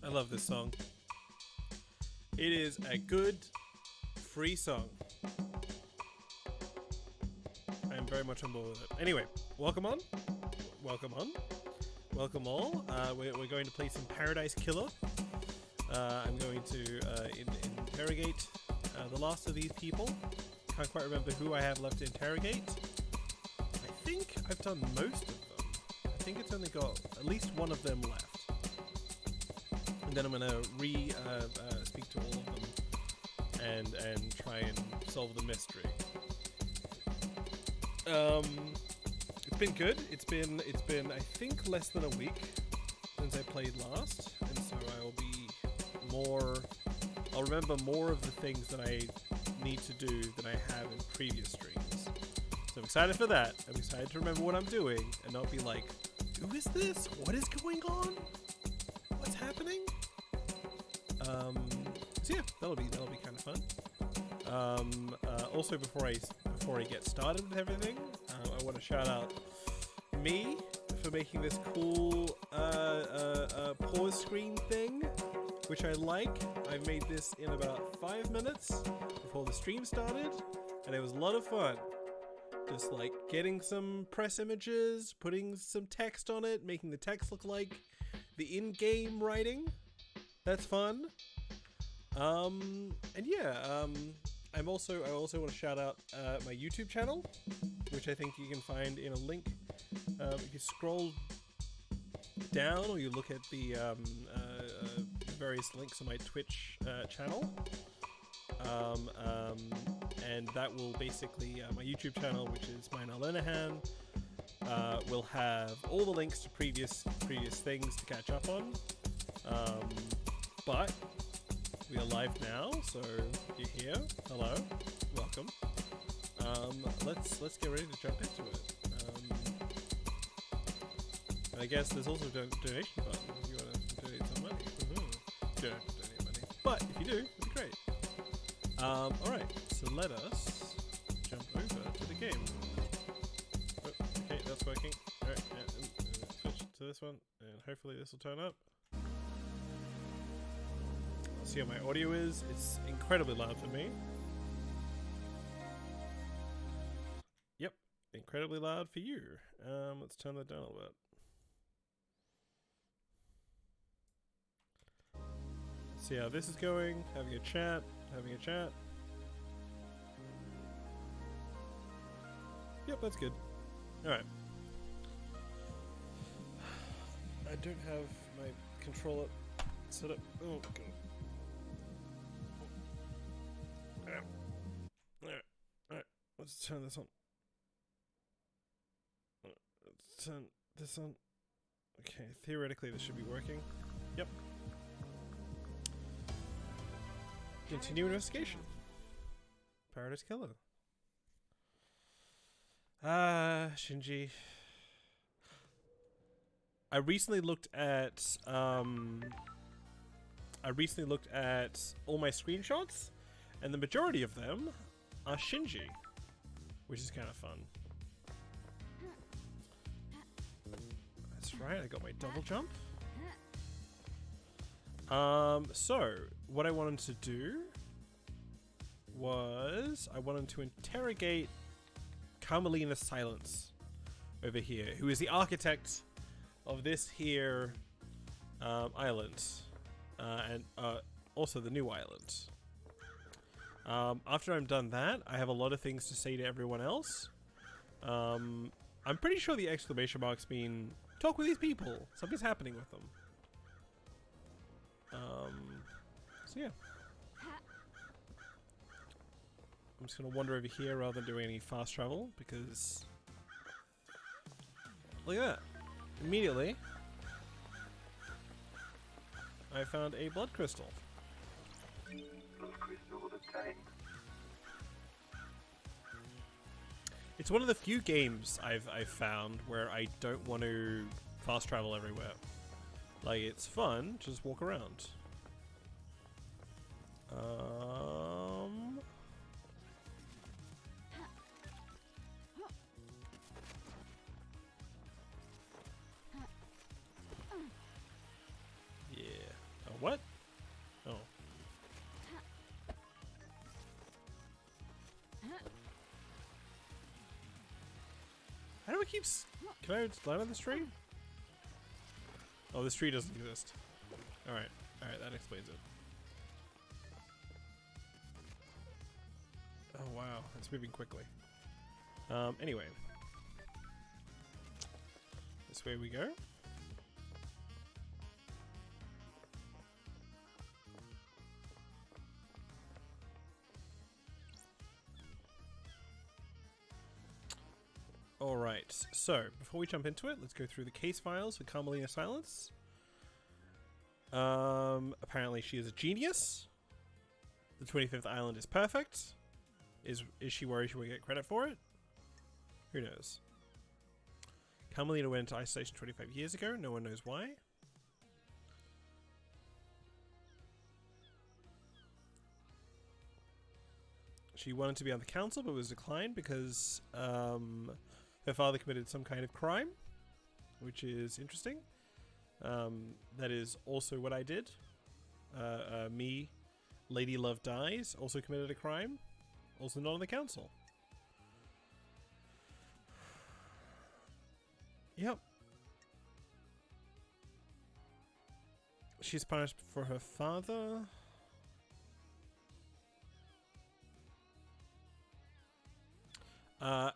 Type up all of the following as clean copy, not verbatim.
I love this song. It is a good, free song. I am very much on board with it. Anyway, welcome on. Welcome on. Welcome all. We're going to play some Paradise Killer. I'm going to interrogate the last of these people. Can't quite remember who I have left to interrogate. I think I've done most of them. I think it's only got at least one of them left. And then I'm going to speak to all of them and try and solve the mystery. It's been good. It's been I think less than a week since I played last, and so I'll remember more of the things that I need to do than I have in previous streams. So I'm excited for that. I'm excited to remember what I'm doing and not be like, who is this? What is going on? What's happening? So yeah, that'll be kind of fun. Also, before I get started with everything, I want to shout out me for making this cool pause screen thing, which I like. I made this in about 5 minutes before the stream started, and it was a lot of fun. Just like getting some press images, putting some text on it, making the text look like the in-game writing. That's fun. And yeah, I also want to shout out my YouTube channel, which I think you can find in a link. If you scroll down or you look at the various links on my Twitch channel, and that will basically my YouTube channel, which is Minor Lenahan, will have all the links to previous things to catch up on. But we are live now, so if you're here, hello, welcome. Let's get ready to jump into it. I guess there's also a donation button if you want to donate some money. You don't have to donate money, but if you do, it'd be great. Alright, so let us jump over to the game. Oh, okay, that's working. Alright, switch to this one, and hopefully this will turn up. I'll see how my audio is. It's incredibly loud for me. Yep, incredibly loud for you. Let's turn that down a little bit. See how this is going. Having a chat. Yep, that's good. Alright. I don't have my controller set up. Oh, God. Alright. Let's turn this on. Let's turn this on. Okay, theoretically this should be working. Yep. Continue investigation. Paradise Killer. Shinji. I recently looked at all my screenshots, and the majority of them are Shinji, which is kind of fun. That's right, I got my double jump. So what I wanted to do was I wanted to interrogate Carmelina Silence over here, who is the architect of this here island, and also the new island. After I'm done that, I have a lot of things to say to everyone else. I'm pretty sure the exclamation marks mean talk with these people. Something's happening with them. So yeah. I'm just gonna wander over here rather than doing any fast travel, because look at that. Immediately I found a blood crystal. Blood crystal obtained. It's one of the few games I've found where I don't want to fast travel everywhere. Like, it's fun, just walk around. Yeah, I keeps... Can I land on this tree? Oh, this tree doesn't exist. Alright. Alright, that explains it. Oh, wow. It's moving quickly. Anyway. This way we go. Alright, so before we jump into it, let's go through the case files for Carmelina Silence. Apparently she is a genius. The 25th island is perfect. Is she worried she won't get credit for it? Who knows? Carmelina went into isolation 25 years ago. No one knows why. She wanted to be on the council but was declined because her father committed some kind of crime, which is interesting. That is also what I did. Me, Lady Love Dies, also committed a crime. Also not on the council. Yep. She's punished for her father.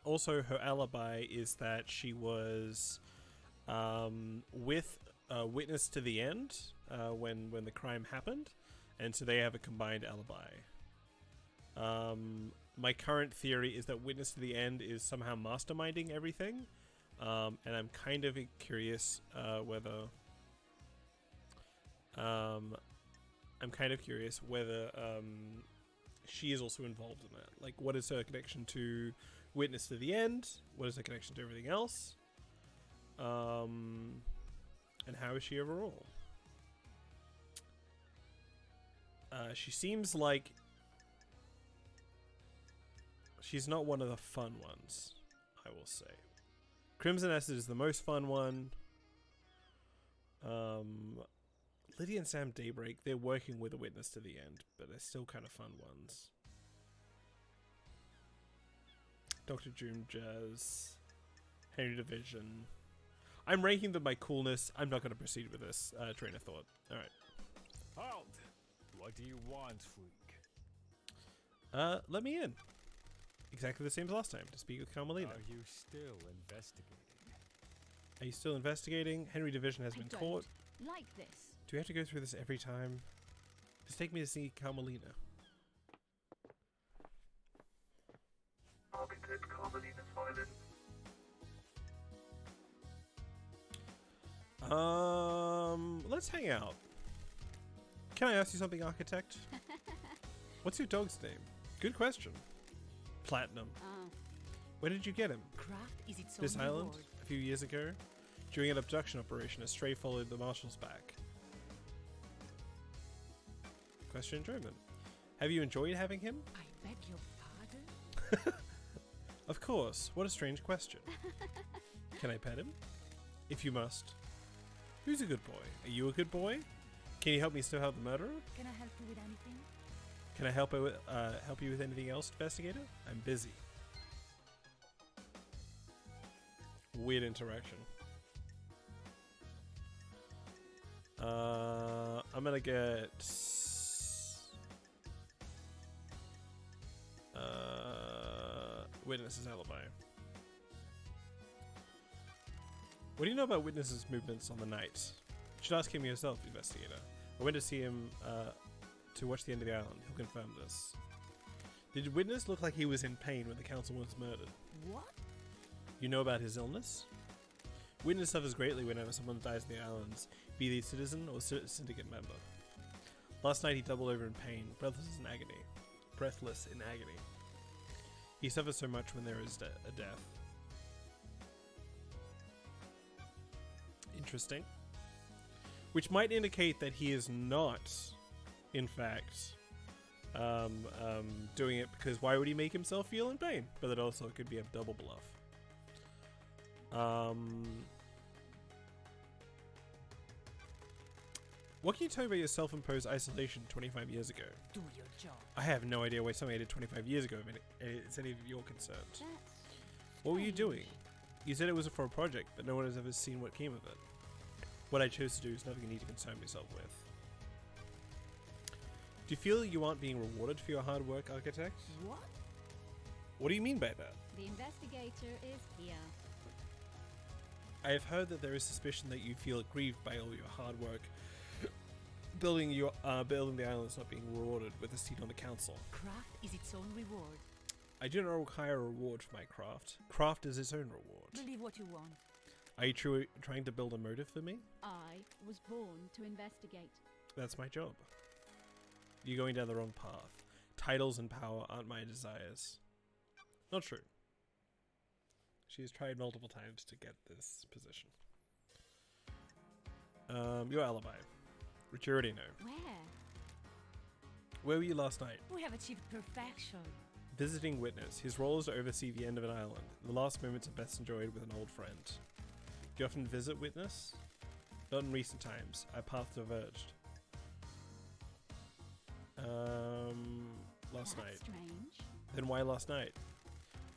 Also, her alibi is that she was with a witness to the end when the crime happened, and so they have a combined alibi. My current theory is that witness to the end is somehow masterminding everything, and I'm kind of curious whether she is also involved in that. Like, what is her connection to witness to the end? What is her connection to everything else? And how is she overall? She seems like she's not one of the fun ones, I will say. Crimson Acid is the most fun one. Lydia and Sam Daybreak, they're working with a witness to the end, but they're still kind of fun ones. Dr. Doom Jazz, Henry Division. I'm ranking them by coolness. I'm not going to proceed with this train of thought. Alright. Halt! What do you want, freak? Let me in. Exactly the same as last time, to speak with Carmelina. Are you still investigating? Are you still investigating? Henry Division has been caught. Like this. Do we have to go through this every time? Just take me to see Carmelina. Architect Carmelina Silence. Let's hang out. Can I ask you something, Architect? What's your dog's name? Good question. Platinum. Where did you get him? Craft is its This own island? reward. A few years ago? During an abduction operation, a stray followed the marshals back. Question in German. Have you enjoyed having him? I beg your pardon? Of course. What a strange question. Can I pet him? If you must. Who's a good boy? Are you a good boy? Can you help me still help the murderer? Can I help you with anything? Can I help you with anything else, investigator? I'm busy. Weird interaction. I'm gonna get witness's alibi. What do you know about witness's movements on the night? You should ask him yourself, investigator. I went to see him to watch the end of the island. He'll confirm this. Did witness look like he was in pain when the council was murdered? What? You know about his illness? Witness suffers greatly whenever someone dies in the islands, be they citizen or syndicate member. Last night he doubled over in pain, breathless in agony. He suffers so much when there is a death. Interesting. Which might indicate that he is not, in fact, doing it because why would he make himself feel in pain? But it also could be a double bluff. What can you tell me about your self-imposed isolation 25 years ago? Do your job. I have no idea why something I did 25 years ago it's any of your concern. That's What were you doing? strange. You said it was for a project, but no one has ever seen what came of it. What I chose to do is nothing you need to concern yourself with. Do you feel you aren't being rewarded for your hard work, Architect? What? What do you mean by that? The investigator is here. I have heard that there is suspicion that you feel aggrieved by all your hard work. Building the island is not being rewarded with a seat on the council. Craft is its own reward. I do not require a reward for my craft. Craft is its own reward. Believe what you want. Are you trying to build a motive for me? I was born to investigate. That's my job. You're going down the wrong path. Titles and power aren't my desires. Not true. She has tried multiple times to get this position. Your alibi, which you already know. Where? Where were you last night? We have achieved perfection. Visiting witness. His role is to oversee the end of an island. The last moments are best enjoyed with an old friend. Do you often visit witness? Not in recent times. Our paths diverged. Last night. Strange. Then why last night?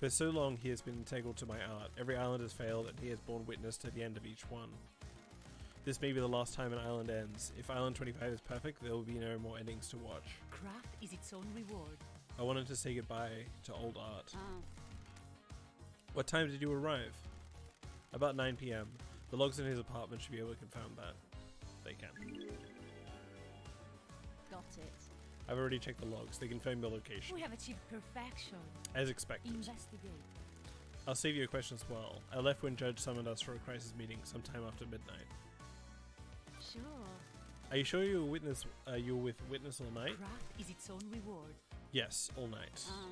For so long he has been integral to my art. Every island has failed and he has borne witness to the end of each one. This may be the last time an island ends. If Island 25 is perfect, there will be no more endings to watch. Craft is its own reward. I wanted to say goodbye to old art. Ah, What time did you arrive? About 9 PM. The logs in his apartment should be able to confirm that. They can. got it. I've already checked the logs. They confirm your location. We have achieved perfection. As expected. Investigate. I'll save you a question as well. I left when Judge summoned us for a crisis meeting sometime after midnight. Sure. Are you sure you were with Witness all night? Craft is its own reward. Yes, all night. Ah,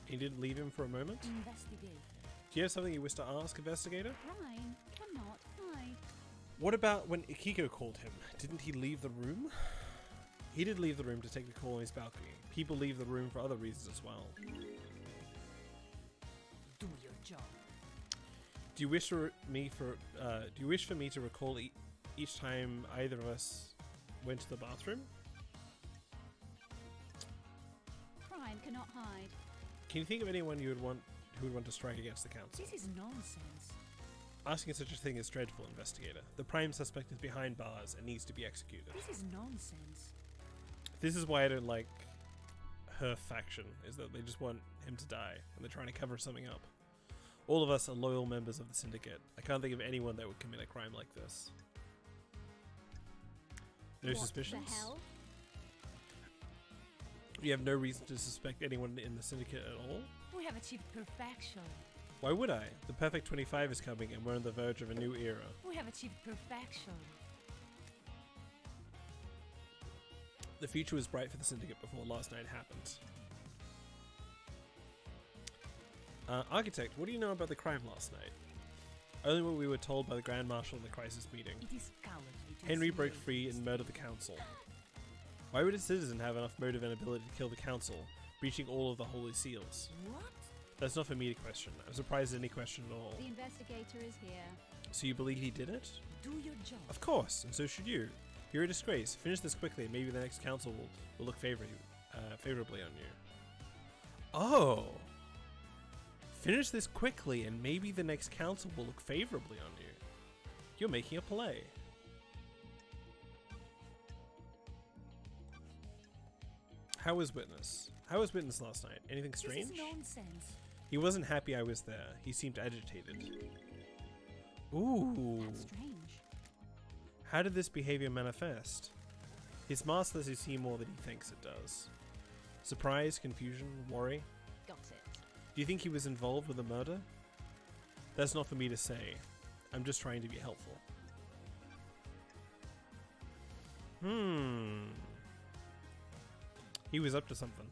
You didn't leave him for a moment? Investigate. Do you have something you wish to ask, Investigator? Ryan, cannot hide. What about when Ikiko called him? Didn't he leave the room? He did leave the room to take the call on his balcony. People leave the room for other reasons as well. Do your job. Do you wish for me to recall each time either of us went to the bathroom? Crime cannot hide. Can you think of anyone who would want to strike against the council? This is nonsense. Asking such a thing is dreadful, Investigator. The prime suspect is behind bars and needs to be executed. This is nonsense. This is why I don't like her faction, is that they just want him to die, and they're trying to cover something up. All of us are loyal members of the syndicate. I can't think of anyone that would commit a crime like this. No What suspicions? the hell? You have no reason to suspect anyone in the syndicate at all? We have achieved perfection. Why would I? The Perfect 25 is coming and we're on the verge of a new era. We have achieved perfection. The future was bright for the syndicate before last night happened. Architect, what do you know about the crime last night? Only what we were told by the Grand Marshal in the crisis meeting. It is cowardly to Henry broke insinuate. free and murdered the council. Why would a citizen have enough motive and ability to kill the council, breaching all of the holy seals? What? That's not for me to question. I'm surprised at any question at all. The investigator is here. So you believe he did it? Do your job. Of course, and so should you. You're a disgrace. Finish this quickly, and maybe the next council will look favorably on you. Oh! Finish this quickly, and maybe the next council will look favorably on you. You're making a play. How was Witness? How was Witness last night? Anything strange? This is nonsense. He wasn't happy I was there. He seemed agitated. Ooh. That's strange. How did this behavior manifest? His mask lets you see more than he thinks it does. Surprise, confusion, worry? Got it. Do you think he was involved with the murder? That's not for me to say. I'm just trying to be helpful. He was up to something.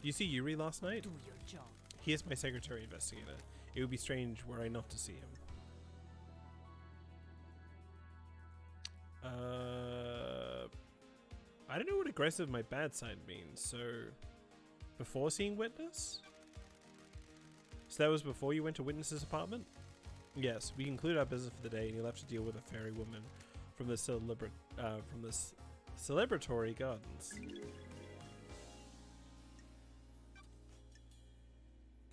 Did you see Yuri last night? Do your job. He is my secretary investigator. It would be strange were I not to see him. I don't know what aggressive my bad side means, so before seeing Witness? So that was before you went to Witness's apartment? Yes, we conclude our business for the day and you'll have to deal with a fairy woman from the celebratory gardens.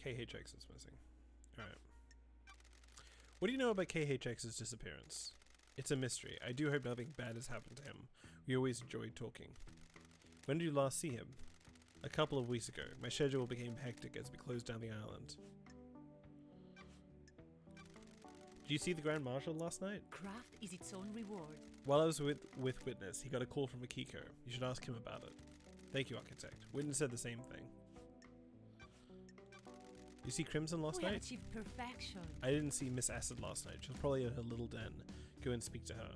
KHX is missing. Alright. What do you know about KHX's disappearance? It's a mystery. I do hope nothing bad has happened to him. We always enjoyed talking. When did you last see him? A couple of weeks ago. My schedule became hectic as we closed down the island. Did you see the Grand Marshal last night? Craft is its own reward. While I was with Witness, he got a call from Akiko. You should ask him about it. Thank you, Architect. Witness said the same thing. You see Crimson last We have night? achieved perfection. I didn't see Miss Acid last night. She was probably at her little den. Go and speak to her.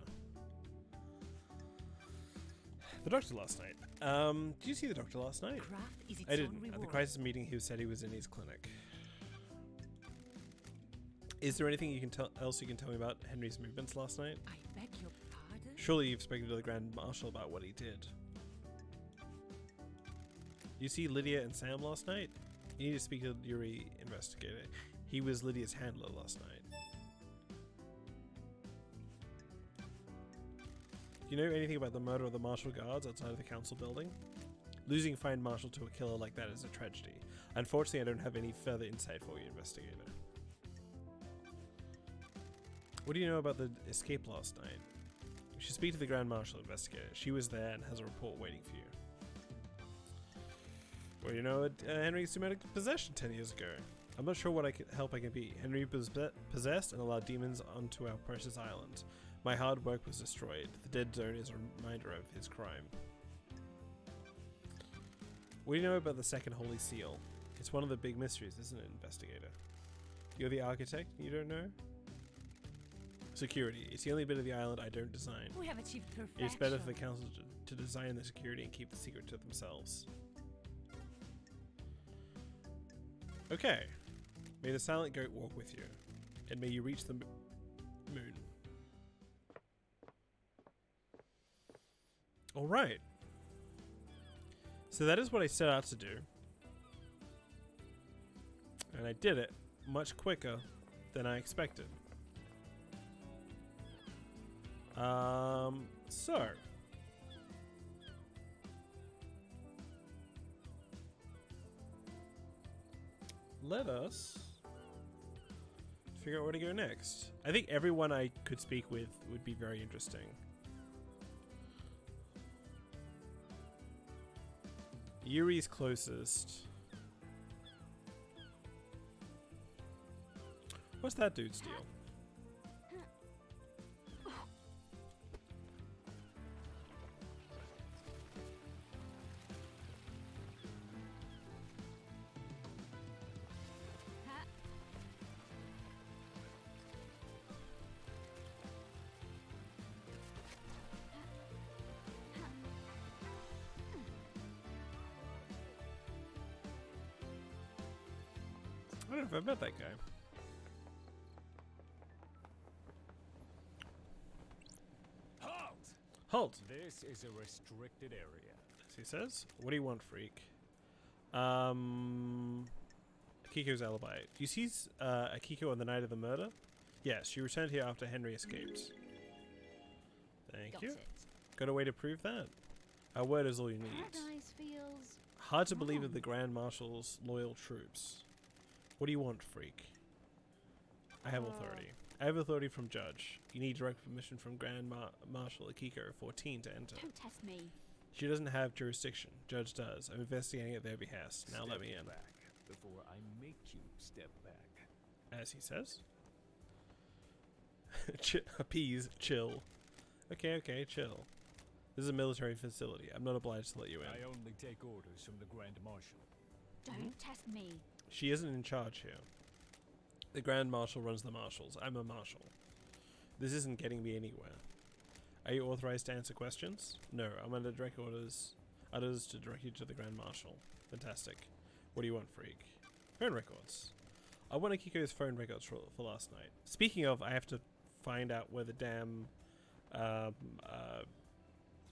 The doctor last night. Did you see the doctor last night? Craft is its I own didn't. reward. At the crisis meeting, he said he was in his clinic. Is there anything else you can tell me about Henry's movements last night? I beg your pardon? Surely you've spoken to the Grand Marshal about what he did. You see Lydia and Sam last night? You need to speak to the Yuri investigator. He was Lydia's handler last night. Do you know anything about the murder of the Marshal Guards outside of the council building? Losing Fine Marshal to a killer like that is a tragedy. Unfortunately, I don't have any further insight for you, investigator. What do you know about the escape last night? You should speak to the Grand Marshal investigator. She was there and has a report waiting for you. Well, you know, Henry committed possession 10 years ago. I'm not sure what help I can be. Henry was possessed and allowed demons onto our precious island. My hard work was destroyed. The dead zone is a reminder of his crime. What do you know about the second Holy Seal? It's one of the big mysteries, isn't it, investigator? You're the architect? You don't know? Security. It's the only bit of the island I don't design. We have achieved perfection. It's better for the council to design the security and keep the secret to themselves. Okay. May the silent goat walk with you, and may you reach the moon. Alright. So that is what I set out to do. And I did it much quicker than I expected. So let us figure out where to go next. I think everyone I could speak with would be very interesting. Yuri's closest. What's that dude's deal? I don't know if I've met that guy. Halt! Halt! This is a restricted area. As he says. What do you want, freak? Akiko's alibi. Do you see Akiko on the night of the murder? Yes, she returned here after Henry escaped. Thank Got you. it. Got a way to prove that? Our word is all you need. Paradise feels Hard to believe wrong. of the Grand Marshal's loyal troops. What do you want, freak? I have authority. I have authority from Judge. You need direct permission from Grand Marshal Akiko 14 to enter. Don't test me. She doesn't have jurisdiction. Judge does. I'm investigating at their behest. Now let me in. Back before I make you step back. As he says. Appease. Chill. Okay, chill. This is a military facility. I'm not obliged to let you in. I only take orders from the Grand Marshal. Don't test me. She isn't in charge here. The Grand Marshal runs the marshals. I'm a marshal. This isn't getting me anywhere. Are you authorized to answer questions? No, I'm under direct orders to direct you to the Grand Marshal. Fantastic. What do you want, freak? Phone records. I want Akiko's phone records for last night. Speaking of, I have to find out where the damn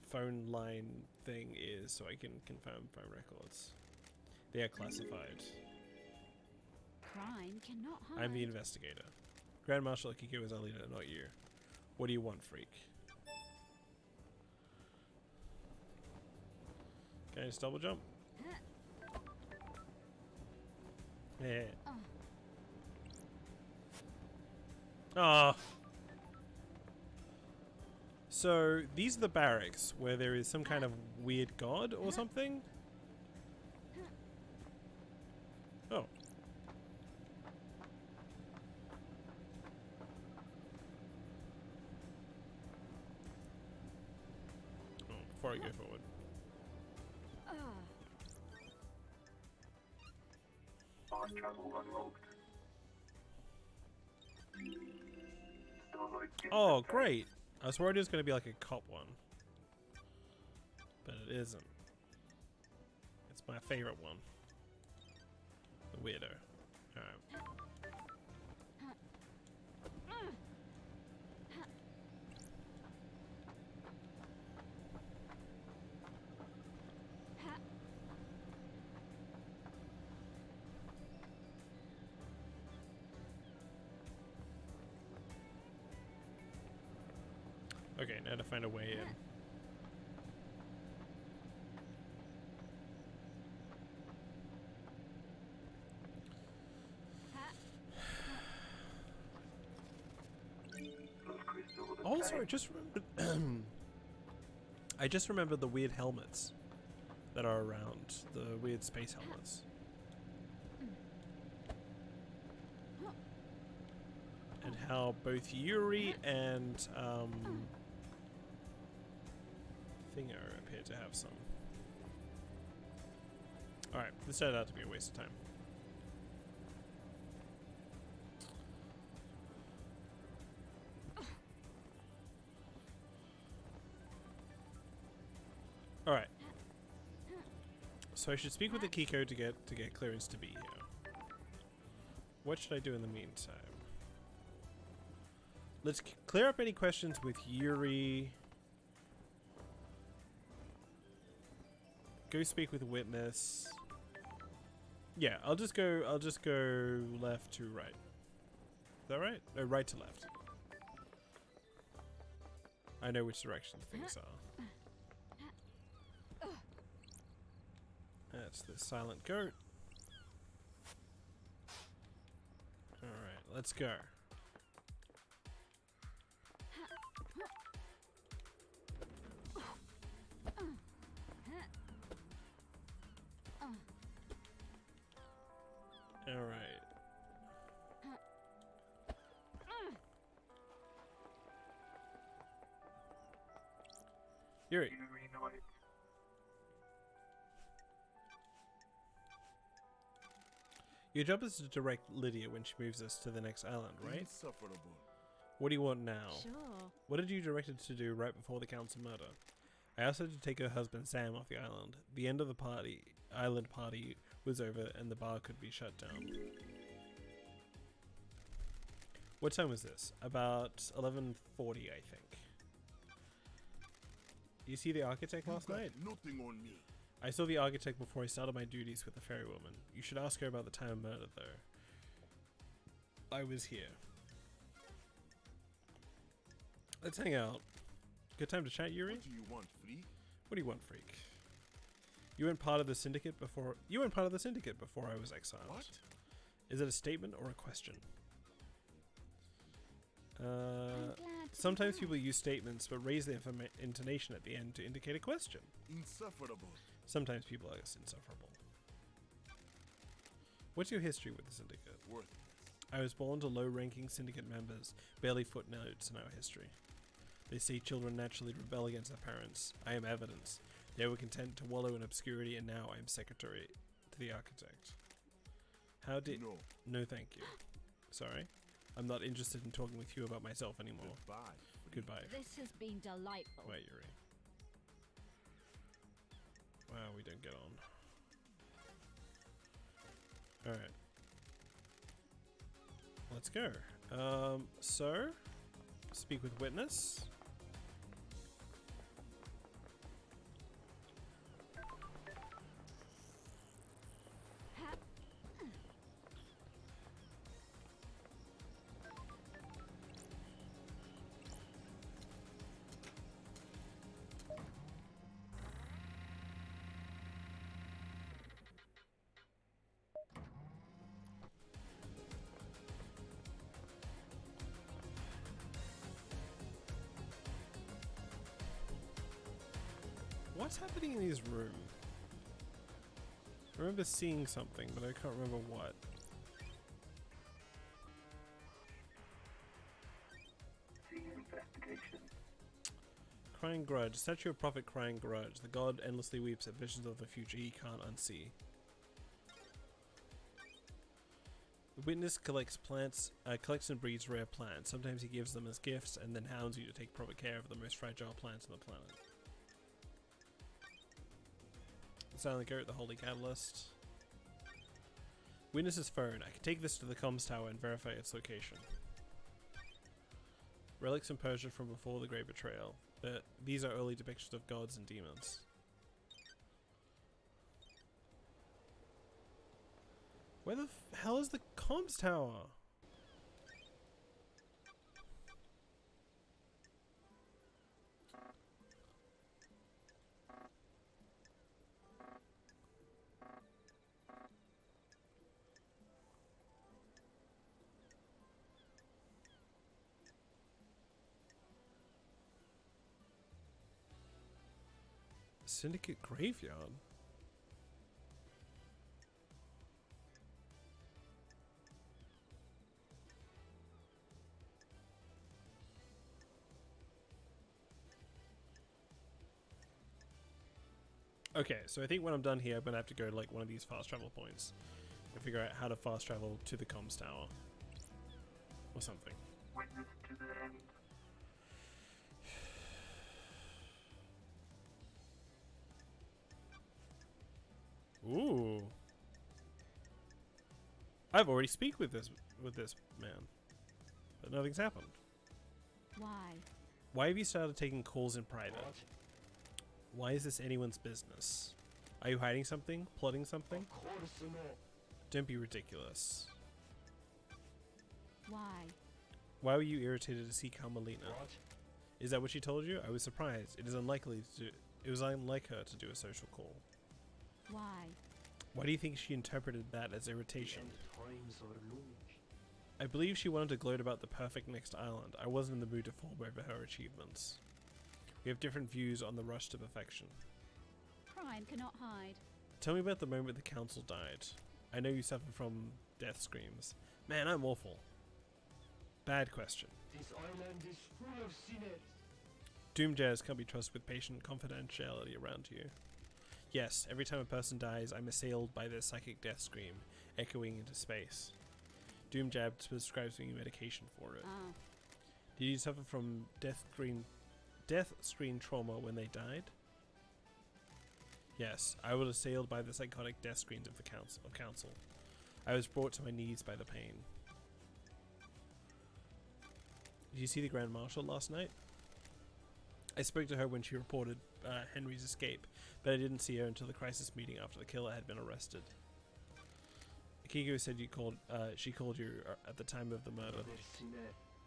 phone line thing is so I can confirm phone records. They are classified. Crime cannot hide. I'm the investigator. Grand Marshal Akiko is our leader, not you. What do you want, freak? Can I just double jump? Yeah. Ah. So these are the barracks where there is some kind of weird god or something. Oh. Oh, before I go forward. Fast travel unlocked. Starlight gift Oh, attack. great. I was worried it was going to be like a cop one. But it isn't. It's my favorite one. The weirdo. Alright. Okay, now to find a way in. Blood crystal with a Also, I taint. just remembered. I just remembered the weird helmets that are around. The weird space helmets. And how both Yuri and Thingo appear to have some. Alright, this turned out to be a waste of time. Alright. So I should speak with the Kiko to get clearance to be here. What should I do in the meantime? Let's clear up any questions with Yuri. Go speak with a witness. Yeah, I'll just go left to right. Is that right? No, right to left. I know which direction things are. That's the silent goat. Alright, let's go. Alright. Yuri. Yuri Knight. Your job is to direct Lydia when she moves us to the next island, right? Insufferable. What do you want now? Sure. What did you direct her to do right before the council murder? I asked her to take her husband Sam off the island. The end of the island party was over and the bar could be shut down. What time was this? About 11:40, I think. You see the architect last night? Nothing on me. I saw the architect before I started my duties with the fairy woman. You should ask her about the time of murder, though. I was here. Let's hang out. Good time to chat, Yuri? What do you want, free? What do you want, freak? You weren't part of the syndicate before I was exiled. What? Is it a statement or a question? I'm glad to be Sometimes back. people use statements but raise the intonation at the end to indicate a question. Insufferable. Sometimes people are insufferable. What's your history with the syndicate? Worthless. I was born to low-ranking syndicate members, barely footnotes in our history. They say children naturally rebel against their parents. I am evidence. They were content to wallow in obscurity, and now I am secretary to the architect. How did... No. No, thank you. Sorry. I'm not interested in talking with you about myself anymore. Goodbye. free. Goodbye. This has been delightful. Wait, Yuri. Wow, we don't get on. Alright. Let's go. So, speak with witness. What's happening in his room? I remember seeing something, but I can't remember what. Seeing investigation. Crying grudge. Statue of prophet crying grudge. The god endlessly weeps at visions of the future he can't unsee. The witness collects and breeds rare plants. Sometimes he gives them as gifts and then hounds you to take proper care of the most fragile plants on the planet. The silent goat, the holy catalyst. Witness's phone. I can take this to the comms tower and verify its location. Relics in Persia from before the Great Betrayal. These are early depictions of gods and demons. Where the hell is the comms tower? Syndicate graveyard. Okay, so I think when I'm done here, I'm gonna have to go to like one of these fast travel points and figure out how to fast travel to the comms tower or something. Witness to the end. Ooh. I've already speak with this man, but nothing's happened. Why? Why have you started taking calls in private? Why is this anyone's business? Are you hiding something? Plotting something? Don't be ridiculous. Why? Why were you irritated to see Carmelina? Is that what she told you? I was surprised. It was unlike her to do a social call. Why? Why do you think she interpreted that as irritation? I believe she wanted to gloat about the perfect next island. I wasn't in the mood to fall over her achievements. We have different views on the rush to perfection. Crime cannot hide. Tell me about the moment the council died. I know you suffer from death screams. Man, I'm awful. Bad question. This island is full of sinners. Doom Jazz can't be trusted with patient confidentiality around you. Yes, every time a person dies, I'm assailed by their psychic death scream, echoing into space. Doom Jab prescribes me medication for it. Ah, Did you suffer from death screen trauma when they died? Yes, I was assailed by the psychotic death screens of the council. I was brought to my knees by the pain. Did you see the Grand Marshal last night? I spoke to her when she reported Henry's escape, but I didn't see her until the crisis meeting after the killer had been arrested. Akiko said she called you at the time of the murder.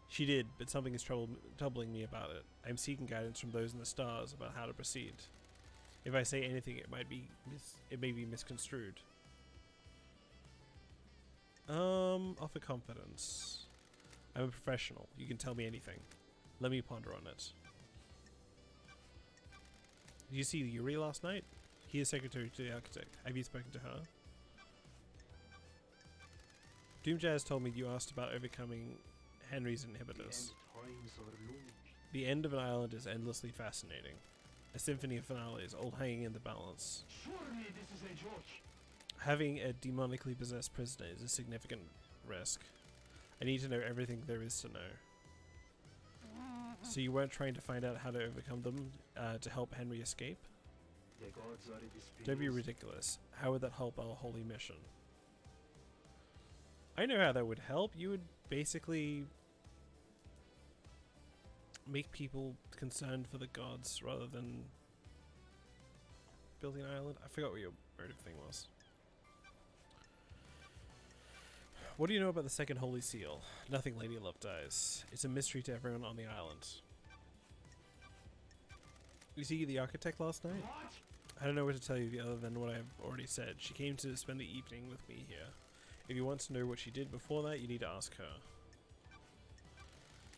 She did, but something is troubling me about it. I'm seeking guidance from those in the stars about how to proceed. If I say anything, it may be misconstrued. Offer confidence. I'm a professional. You can tell me anything. Let me ponder on it. Did you see Yuri last night? He is secretary to the architect. Have you spoken to her? Doomjazz told me you asked about overcoming Henry's inhibitors. The end of an island is endlessly fascinating. A symphony of finales, all hanging in the balance. Surely this is a joke. Having a demonically possessed prisoner is a significant risk. I need to know everything there is to know. So you weren't trying to find out how to overcome them to help Henry escape? The gods are displeased. Don't be ridiculous. How would that help our holy mission? I know how that would help. You would basically make people concerned for the gods rather than building an island. I forgot what your motive thing was. What do you know about the second holy seal? Nothing, Lady Love dies. It's a mystery to everyone on the island. You see the architect last night? What? I don't know what to tell you other than what I've already said. She came to spend the evening with me here. If you want to know what she did before that, you need to ask her.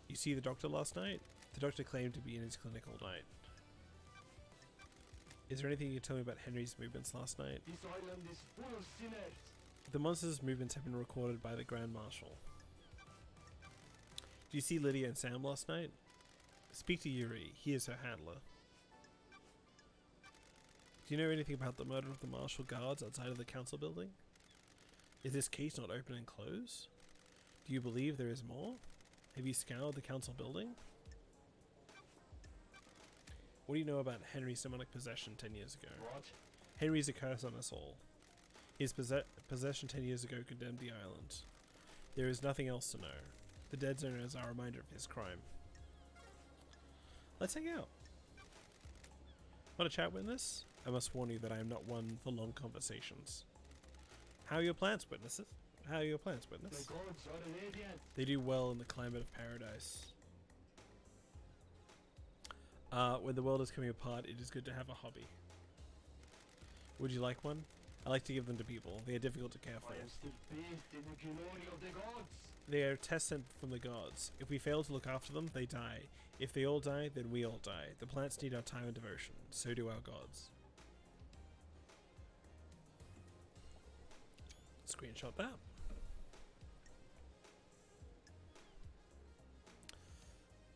You see the doctor last night? The doctor claimed to be in his clinic all night. Is there anything you can tell me about Henry's movements last night? This island is full of sinners. The monster's movements have been recorded by the Grand Marshal. Did you see Lydia and Sam last night? Speak to Yuri. He is her handler. Do you know anything about the murder of the Marshal guards outside of the council building? Is this case not open and closed? Do you believe there is more? Have you scoured the council building? What do you know about Henry's demonic possession 10 years ago? What? Henry's a curse on us all. His possession 10 years ago condemned the island. There is nothing else to know. The dead zone is our reminder of his crime. Let's hang out. Want to chat with this? I must warn you that I am not one for long conversations. How are your plants, witnesses? How are your plants, The witness? gods are radiant. They do well in the climate of paradise. When the world is coming apart, it is good to have a hobby. Would you like one? I like to give them to people. They are difficult to care for. I am still bathed in the glory of the gods. They are a test sent from the gods. If we fail to look after them, they die. If they all die, then we all die. The plants need our time and devotion. So do our gods. Screenshot that.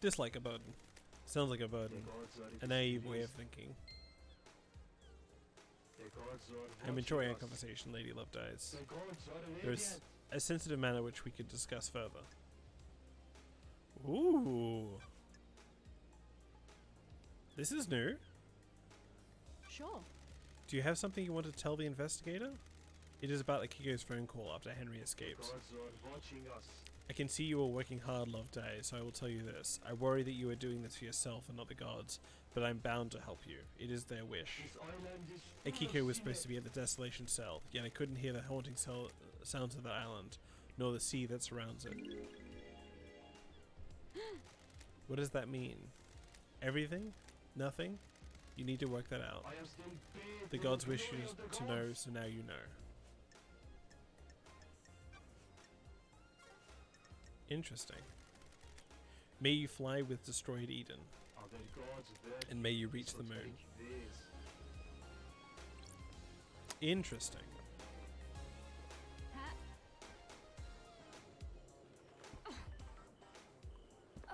Dislike a burden. Sounds like a The burden. gods are A naive way of experienced. thinking. The gods are I'm watching enjoying our us. conversation, Lady Love Dies. The gods are There's radiant. a sensitive manner which we could discuss further. Ooh. This is new. Sure. Do you have something you want to tell the investigator? It is about Akiko's phone call after Henry The escaped. gods are watching us. I can see you are working hard, Love Day, so I will tell you this. I worry that you are doing this for yourself and not the gods, but I'm bound to help you. It is their wish. This island is full Akiko of was supposed to sinners. be at the desolation cell, yet I couldn't hear the haunting sounds of the island, nor the sea that surrounds it. What does that mean? Everything? Nothing? You need to work that out. I am still bathed The in gods wish glory you of the to know, gods. so now you know. Interesting. May you fly with destroyed Eden, Other gods work and may you reach the esoteric moon. ways. Interesting. Ha. Ah.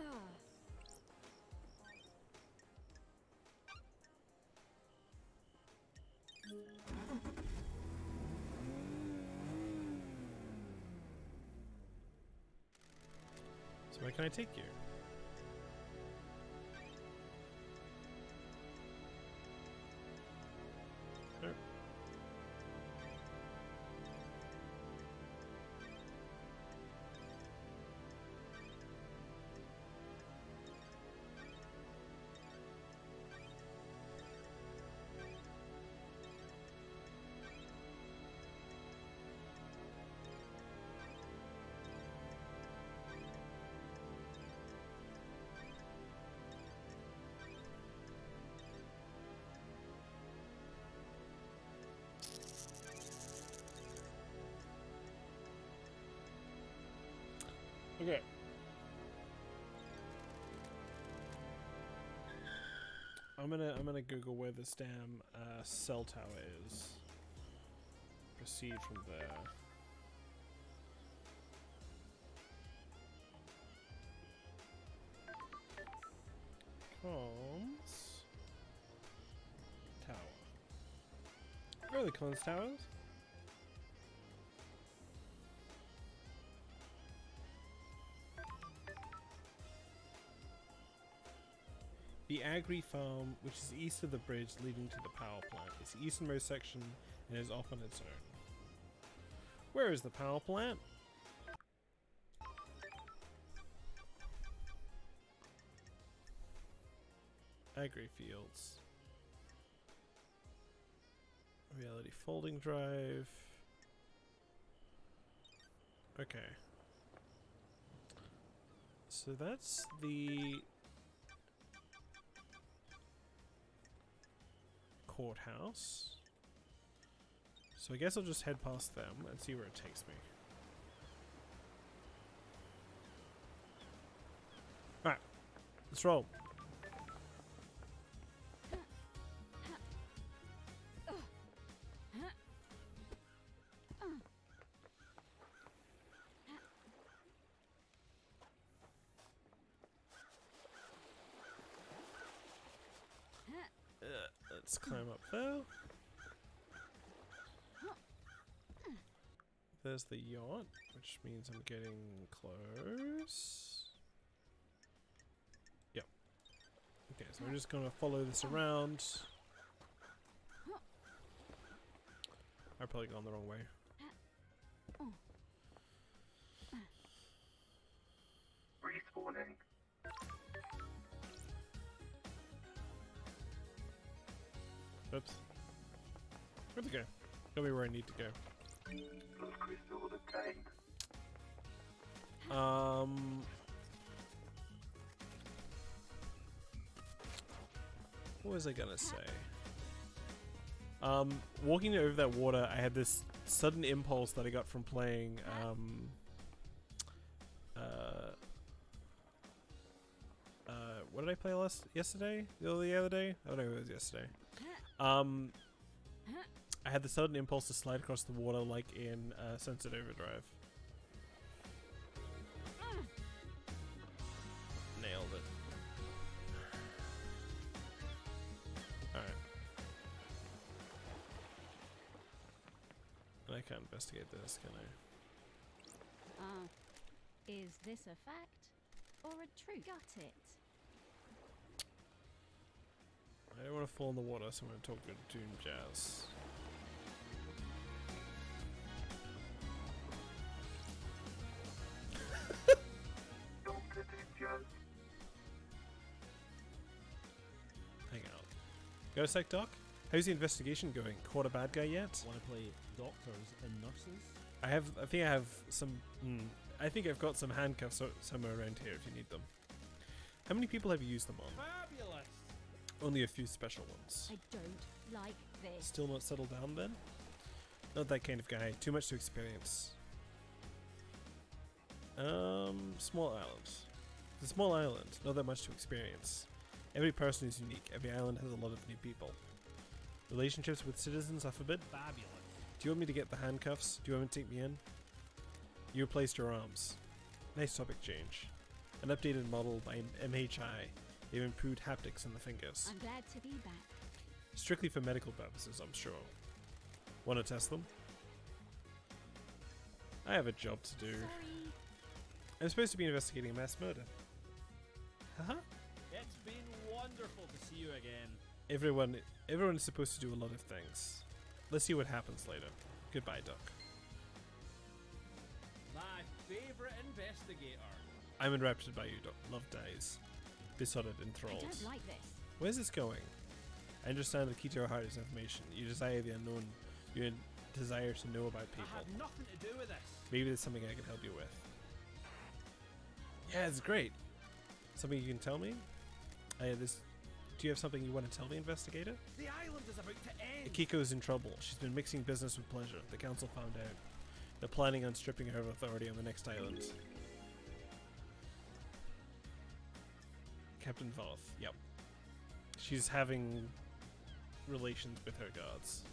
So where can I take you? Nope. Okay. I'm gonna Google where this damn cell tower is. Proceed from there. Comms tower. Where are the comms towers? The Agri Farm, which is east of the bridge leading to the power plant, is the easternmost section and is off on its own. Where is the power plant? Agri Fields. Reality folding drive. Okay. So that's the courthouse. So I guess I'll just head past them and see where it takes me. Alright, let's roll. Let's climb up there. There's the yacht, which means I'm getting close. Yep. Okay, so we're just gonna follow this around. I've probably gone the wrong way. Respawning. Oops. Where'd it go? Show me where I need to go. Blood crystal obtained. What was I gonna say? Walking over that water, I had this sudden impulse that I got from playing, what did I play yesterday? The other day? I don't know if it was yesterday. I had the sudden impulse to slide across the water like in Sunset Overdrive. Nailed it. Alright. I can't investigate this, can I? Is this a fact or a truth? Got it. I don't want to fall in the water, so I'm going to talk good Doom Jazz. Dr. Joe. Hang out. Go sec, Doc? How's the investigation going? Caught a bad guy yet? Want to play doctors and nurses? I think I have some. I think I've got some handcuffs somewhere around here if you need them. How many people have you used them on? Fabulous! Only a few special ones. I don't like this. Still not settled down then? Not that kind of guy. Too much to experience. Small island. It's a small island. Not that much to experience. Every person is unique. Every island has a lot of new people. Relationships with citizens are forbidden. Fabulous. Do you want me to get the handcuffs? Do you want me to take me in? You replaced your arms. Nice topic change. An updated model by MHI. They've improved haptics in the fingers. I'm glad to be back. Strictly for medical purposes, I'm sure. Want to test them? I have a job to do. Sorry. I'm supposed to be investigating a mass murder. Haha. It's been wonderful to see you again. Everyone is supposed to do a lot of things. Let's see what happens later. Goodbye, Doc. My favorite investigator. I'm enraptured by you, Doc. Love dies. Besotted, I enthralled. don't like this. Where's this going? I understand the key to our heart is information. You desire the unknown. You desire to know about I people. had nothing to do with this. Maybe there's something I can help you with. Yeah, it's great. Something you can tell me? Do you have something you want to tell the investigator? The island is about to end. Akiko's in trouble. She's been mixing business with pleasure. The council found out. They're planning on stripping her of authority on the next island. Captain Voth. Yep. She's having relations with her guards.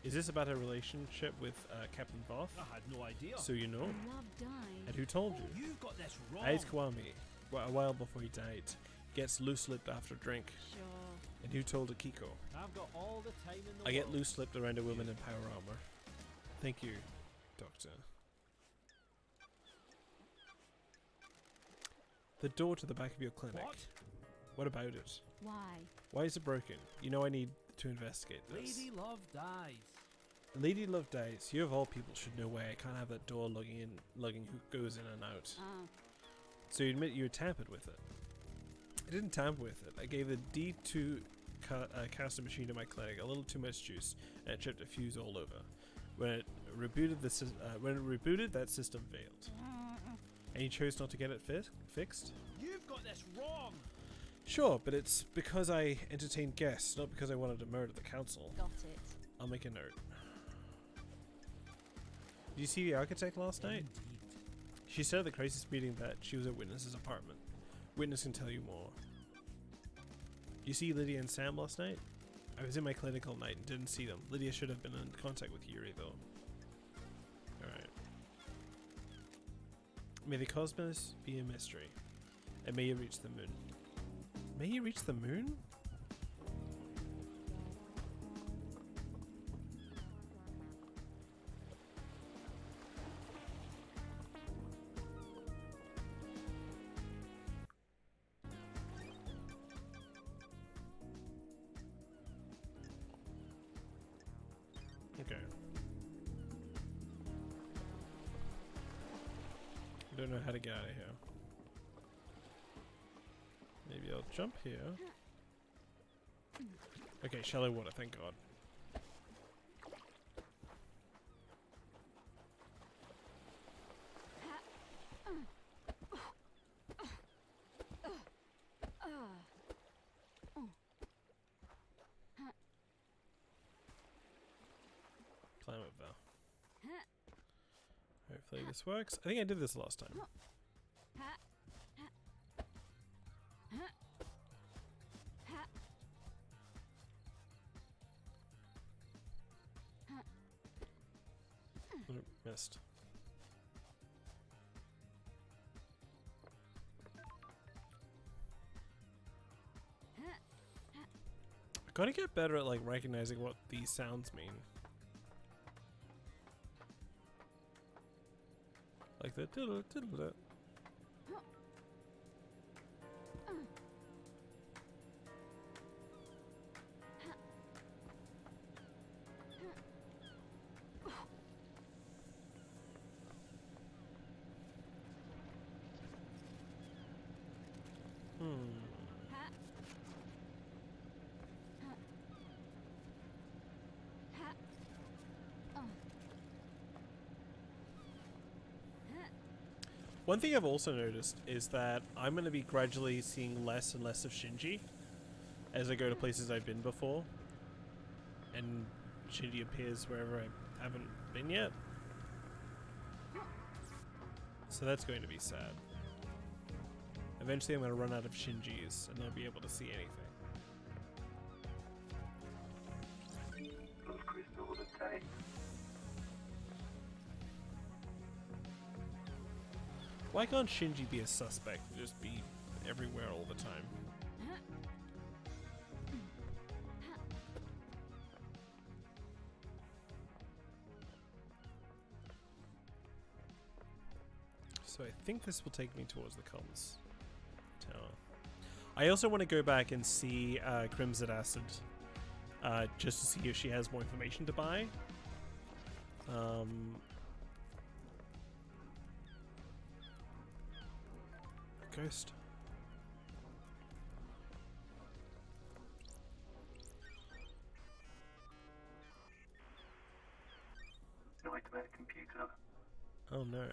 Is this about her relationship with Captain Voth? I had no idea. So you know? Love died. And who told you? You've got this wrong. Aiz Kwame, a while before he died, gets loose-lipped after a drink. Sure. And who told Akiko? I've got all the time in the I get world. loose-lipped around a woman in power armor. Thank you, Doctor. The door to the back of your clinic. What? What about it? Why? Why is it broken? You know I need to investigate this. Lady Love dies. Lady Love dies. You of all people should know why I can't have that door lugging who goes in and out. So you admit you tampered with it. I didn't tamper with it. I gave the D2 caster machine to my clinic a little too much juice, and it tripped a fuse all over. When it rebooted that system failed. And you chose not to get it fixed? You've got this wrong. Sure, but it's because I entertained guests, not because I wanted to murder the council. Got it. I'll make a note. Did you see the architect last night? She said at the crisis meeting that she was at Witness's apartment. Witness can tell you more. You see Lydia and Sam last night? I was in my clinic all night and didn't see them. Lydia should have been in contact with Yuri though. Alright. May the cosmos be a mystery. And may you reach the moon. May you reach the moon? don't know how to get out of here. Maybe I'll jump here. Okay, shallow water, thank God. Climb up there. Hopefully this works. I think I did this last time. Nope, missed. I gotta get better at like recognizing what these sounds mean. Like the diddle diddle. One thing I've also noticed is that I'm going to be gradually seeing less and less of Shinji as I go to places I've been before, and Shinji appears wherever I haven't been yet. So that's going to be sad. Eventually I'm going to run out of Shinjis and not be able to see anything. Those crystals obtained. Why can't Shinji be a suspect and just be everywhere all the time? So I think this will take me towards the comms tower. I also want to go back and see Crimson Acid, just to see if she has more information to buy. Ghost. Nightmare computer. Oh no.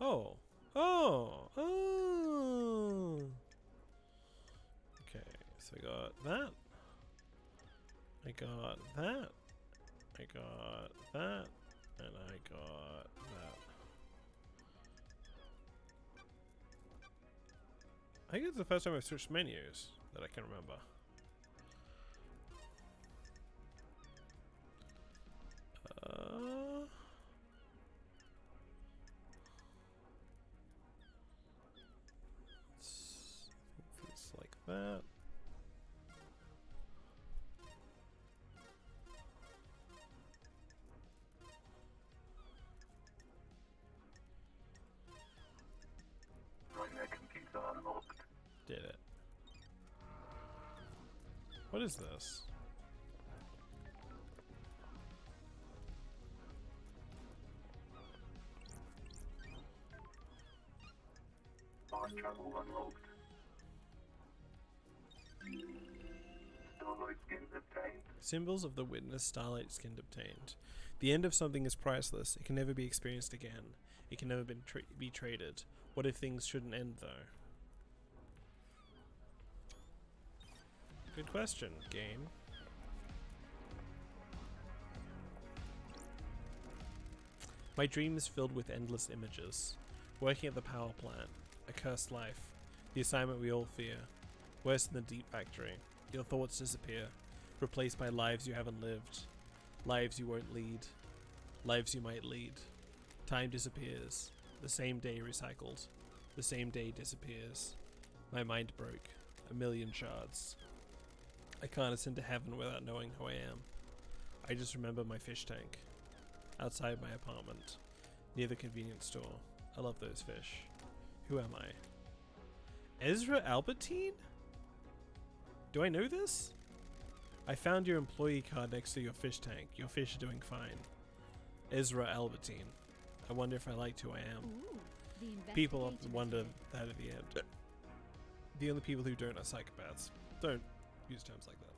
Oh. Oh. Oh. Okay, so I got that. I got that. I got that. And I got that. I think it's the first time I've switched menus that I can remember. It's like that. Nightmare computer unlocked. Did it. What is this? Fast travel unlocked. Starlight skins obtained. Symbols of the witness, starlight skinned obtained. The end of something is priceless. It can never be experienced again. It can never be traded. What if things shouldn't end, though? Good question, game. My dream is filled with endless images. Working at the power plant. A cursed life. The assignment we all fear. Worse than the deep factory. Your thoughts disappear. Replaced by lives you haven't lived. Lives you won't lead. Lives you might lead. Time disappears. The same day recycled. The same day disappears. My mind broke. A million shards. I can't ascend to heaven without knowing who I am. I just remember my fish tank. Outside my apartment. Near the convenience store. I love those fish. Who am I? Ezra Albertine? Do I know this? I found your employee card next to your fish tank. Your fish are doing fine. Ezra Albertine. I wonder if I liked who I am. Ooh, the People often investigator wonder method. that at the end. The only people who don't are psychopaths. Don't use terms like that.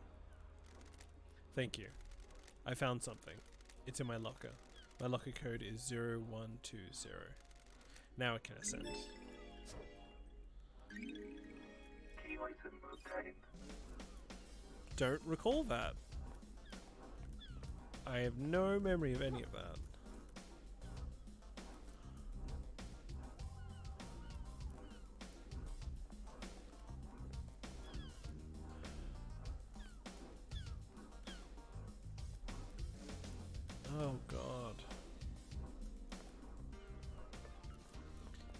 Thank you. I found something. It's in my locker. My locker code is 0120. Now I can ascend. Key item obtained. Don't recall that. I have no memory of any of that. Oh god.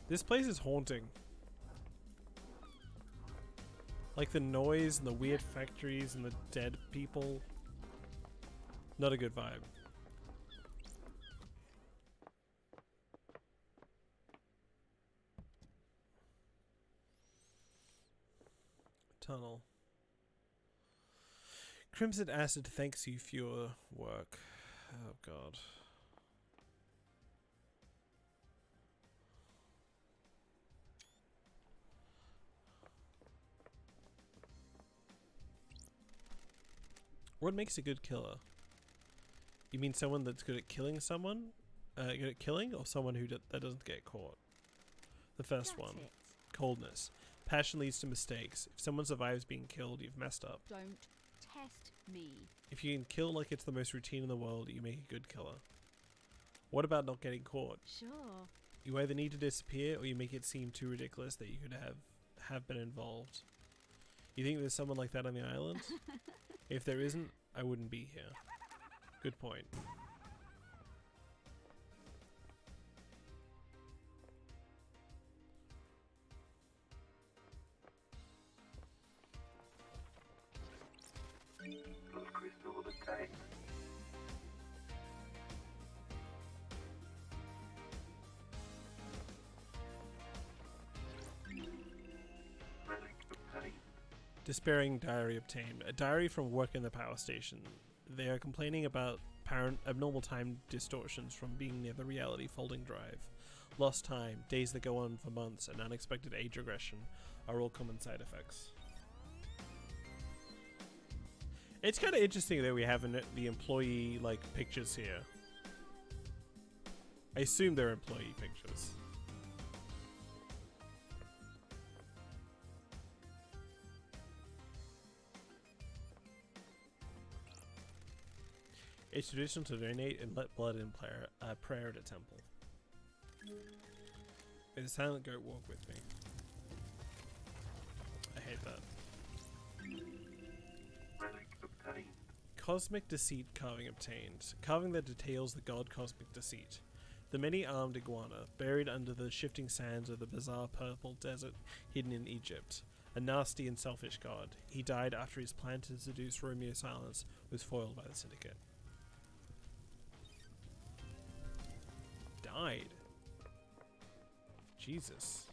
This place is haunting. Like the noise and the weird factories and the dead people. Not a good vibe. Tunnel. Crimson Acid thanks you for your work. Oh god. What makes a good killer? You mean someone that's good at killing someone? Good at killing, or someone who that doesn't get caught? The first That's one. it. Coldness. Passion leads to mistakes. If someone survives being killed, you've messed up. Don't test me. If you can kill like it's the most routine in the world, you make a good killer. What about not getting caught? Sure. You either need to disappear, or you make it seem too ridiculous that you could have been involved. You think there's someone like that on the island? If there isn't, I wouldn't be here. Good point. Blood crystal obtained. Relic obtained. Despairing diary obtained. A diary from work in the power station. They are complaining about abnormal time distortions from being near the reality folding drive. Lost time, days that go on for months, and unexpected age regression are all common side effects. It's kind of interesting that we have the employee like pictures here. I assume they're employee pictures. It's traditional to donate and let blood in prayer at a temple. May the silent goat walk with me. I hate that. Relic obtained. Cosmic Deceit carving obtained. Carving that details the god Cosmic Deceit. The many-armed iguana, buried under the shifting sands of the bizarre purple desert hidden in Egypt. A nasty and selfish god. He died after his plan to seduce Romeo Silence was foiled by the Syndicate. Died? Jesus.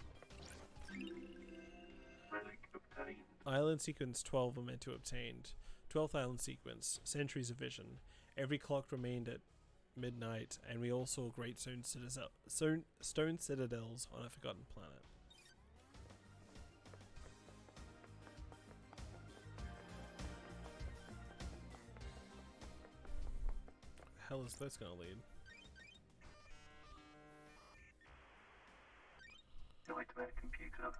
Relic obtained. Island sequence 12 were meant to obtained. 12th island sequence, centuries of vision. Every clock remained at midnight, and we all saw great stone citadels on a forgotten planet. The hell is this gonna lead? Nightmare computer.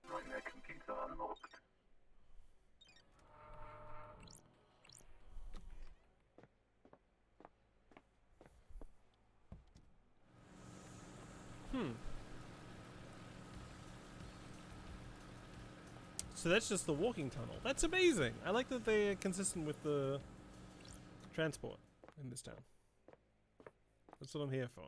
Nightmare computer unlocked. So that's just the walking tunnel. That's amazing. I like that they're consistent with the transport in this town. That's what I'm here for.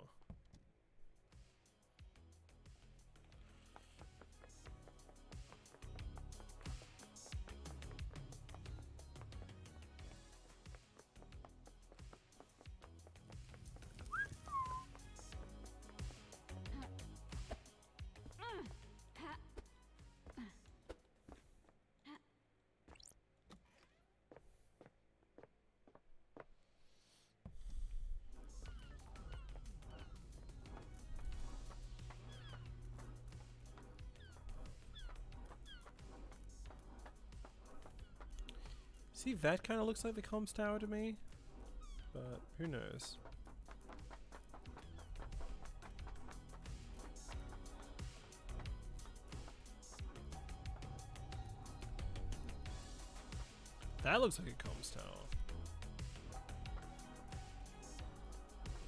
See, that kind of looks like the comms tower to me, but who knows? That looks like a comms tower.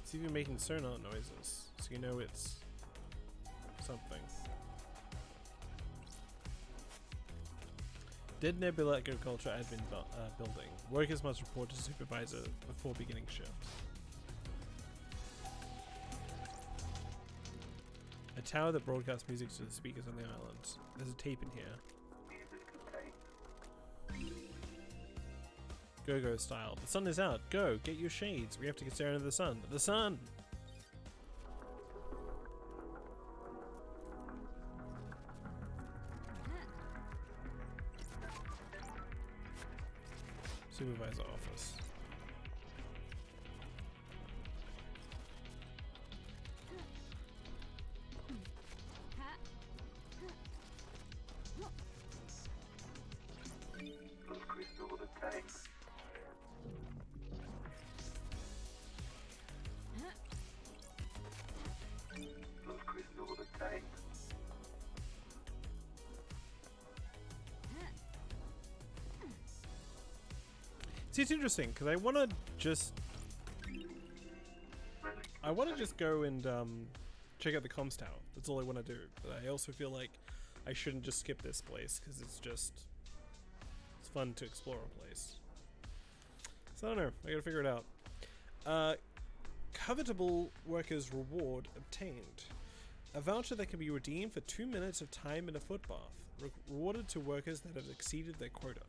It's even making sonar noises, so you know it's something. Dead Nebula Agriculture Admin Building. Workers must report to supervisor before beginning shift. A tower that broadcasts music to the speakers on the island. There's a tape in here. Go-go style. The sun is out. Go, get your shades. We have to get staring at the sun. The sun! Supervisor office. Plus crystal the tank. Plus crystal the tank. See, it's interesting because I want to just go and check out the comms tower. That's all I want to do. But I also feel like I shouldn't just skip this place because it's fun to explore a place. So I don't know. I gotta figure it out. Covetable workers reward obtained. A voucher that can be redeemed for 2 minutes of time in a foot bath. Rewarded to workers that have exceeded their quota.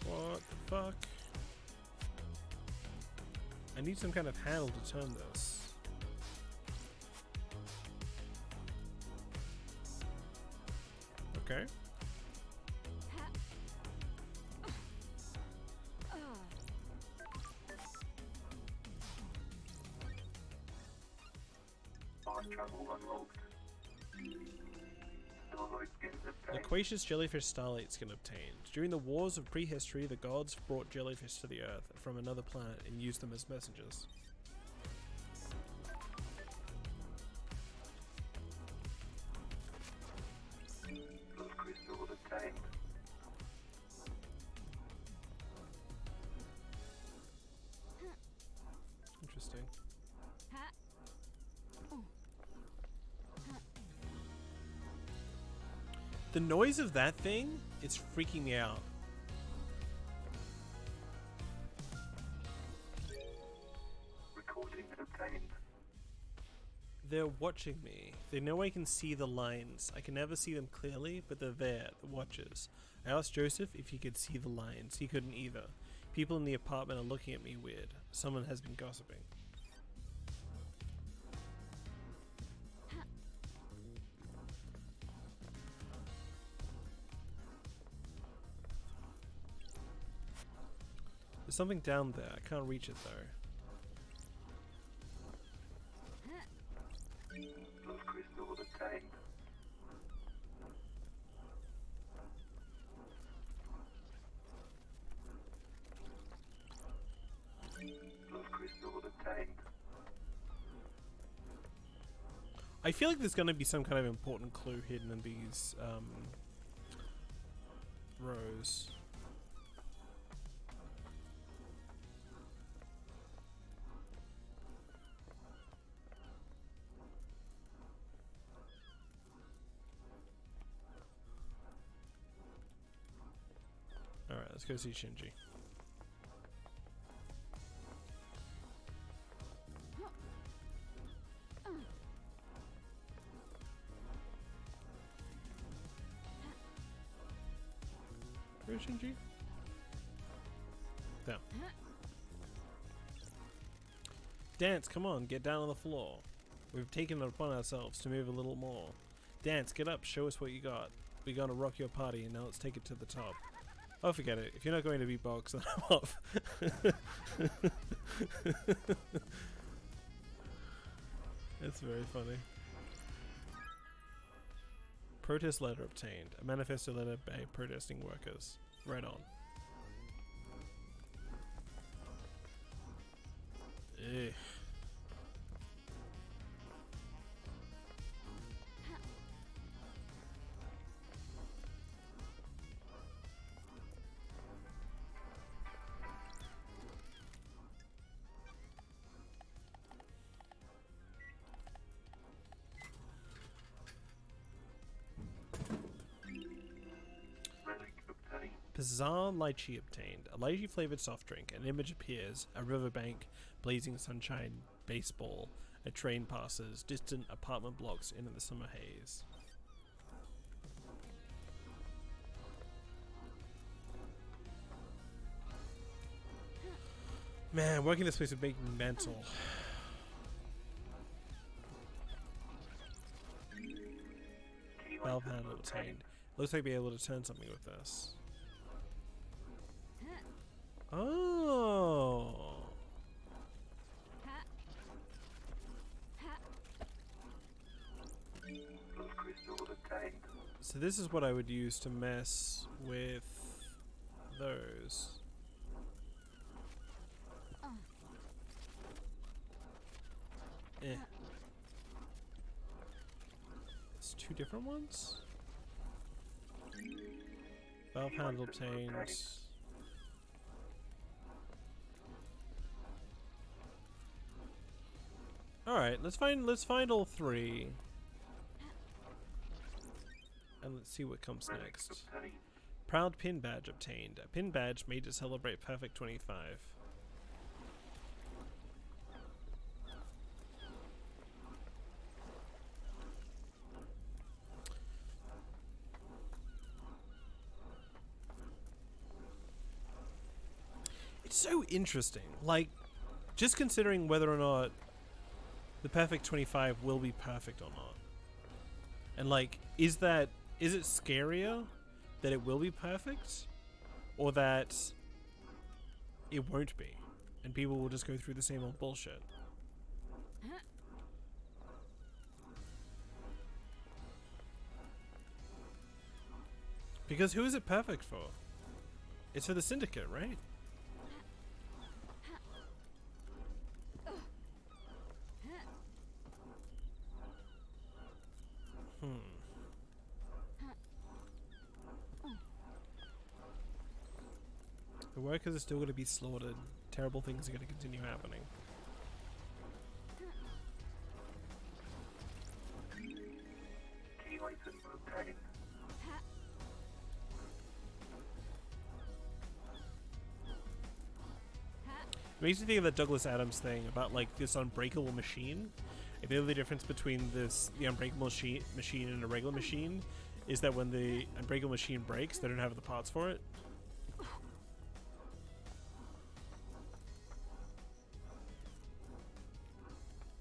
What the fuck? I need some kind of handle to turn this. Okay. On travel unlocked. Stelloid skins obtained. Loquacious jellyfish starlight skin obtained. During the wars of prehistory, the gods brought jellyfish to the earth from another planet and used them as messengers. Plus crystal obtained. Interesting. The noise of that thing, it's freaking me out. Recording obtained. They're watching me. They know I can see the lines. I can never see them clearly, but they're there, the watchers. I asked Joseph if he could see the lines. He couldn't either. People in the apartment are looking at me weird. Someone has been gossiping. There's something down there. I can't reach it though. Plus crystal obtained. Plus crystal obtained. I feel like there's going to be some kind of important clue hidden in these rows. Alright, let's go see Shinji. Where's Shinji? Down. Dance, come on, get down on the floor. We've taken it upon ourselves to move a little more. Dance, get up, show us what you got. We're gonna rock your party, and now let's take it to the top. Oh, forget it. If you're not going to beatbox, then I'm off. That's very funny. Protest letter obtained. A manifesto letter by protesting workers. Right on. Ugh. Relic obtained. Bizarre lychee obtained. A lychee flavored soft drink. An image appears. A riverbank, blazing sunshine, baseball. A train passes. Distant apartment blocks into the summer haze. Man, working this place would make me mental. Key Valve item handle obtained. Looks like we'll be able to turn something with this. Oh. Plus crystal obtained. So this is what I would use to mess with those. Eh. It's two different ones? Valve handle obtained. Alright, let's find all three. And let's see what comes Relic next. obtained. Proud pin badge obtained. A pin badge made to celebrate Perfect 25. It's so interesting. Like, just considering whether or not the Perfect 25 will be perfect or not. And like, is it scarier that it will be perfect, or that it won't be, and people will just go through the same old bullshit? Because who is it perfect for? It's for the Syndicate, right? The workers are still going to be slaughtered. Terrible things are going to continue happening. Key item obtained. It makes me think of that Douglas Adams thing about like this unbreakable machine. And the only difference between the unbreakable machine and a regular machine is that when the unbreakable machine breaks, they don't have the parts for it.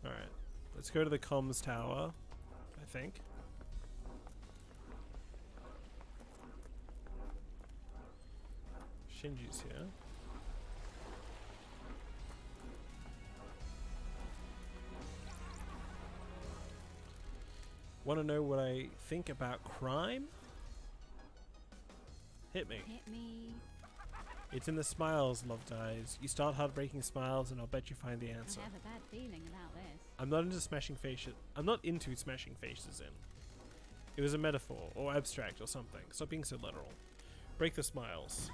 Alright, let's go to the comms tower, I think. Shinji's here. Want to know what I think about crime? Hit me. Hit me. It's in the smiles, loved eyes. You start heartbreaking smiles, and I'll bet you find the answer. I have a bad feeling about this. I'm not into smashing faces. I'm not into smashing faces in. It was a metaphor, or abstract, or something. Stop being so literal. Break the smiles.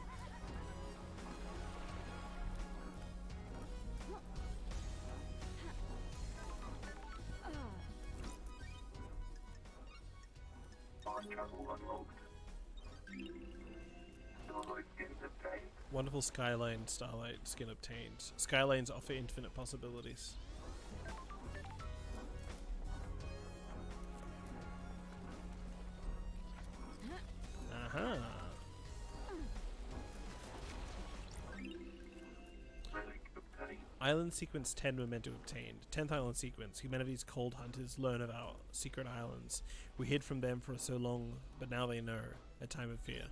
Fast travel unlocked. Starlight skins obtained. Wonderful Skyline Starlight skin obtained. Skylines offer infinite possibilities. Aha. Relic obtained. Island Sequence 10 memento obtained. 10th Island Sequence. Humanity's cold hunters learn of our secret islands. We hid from them for so long, but now they know. A time of fear.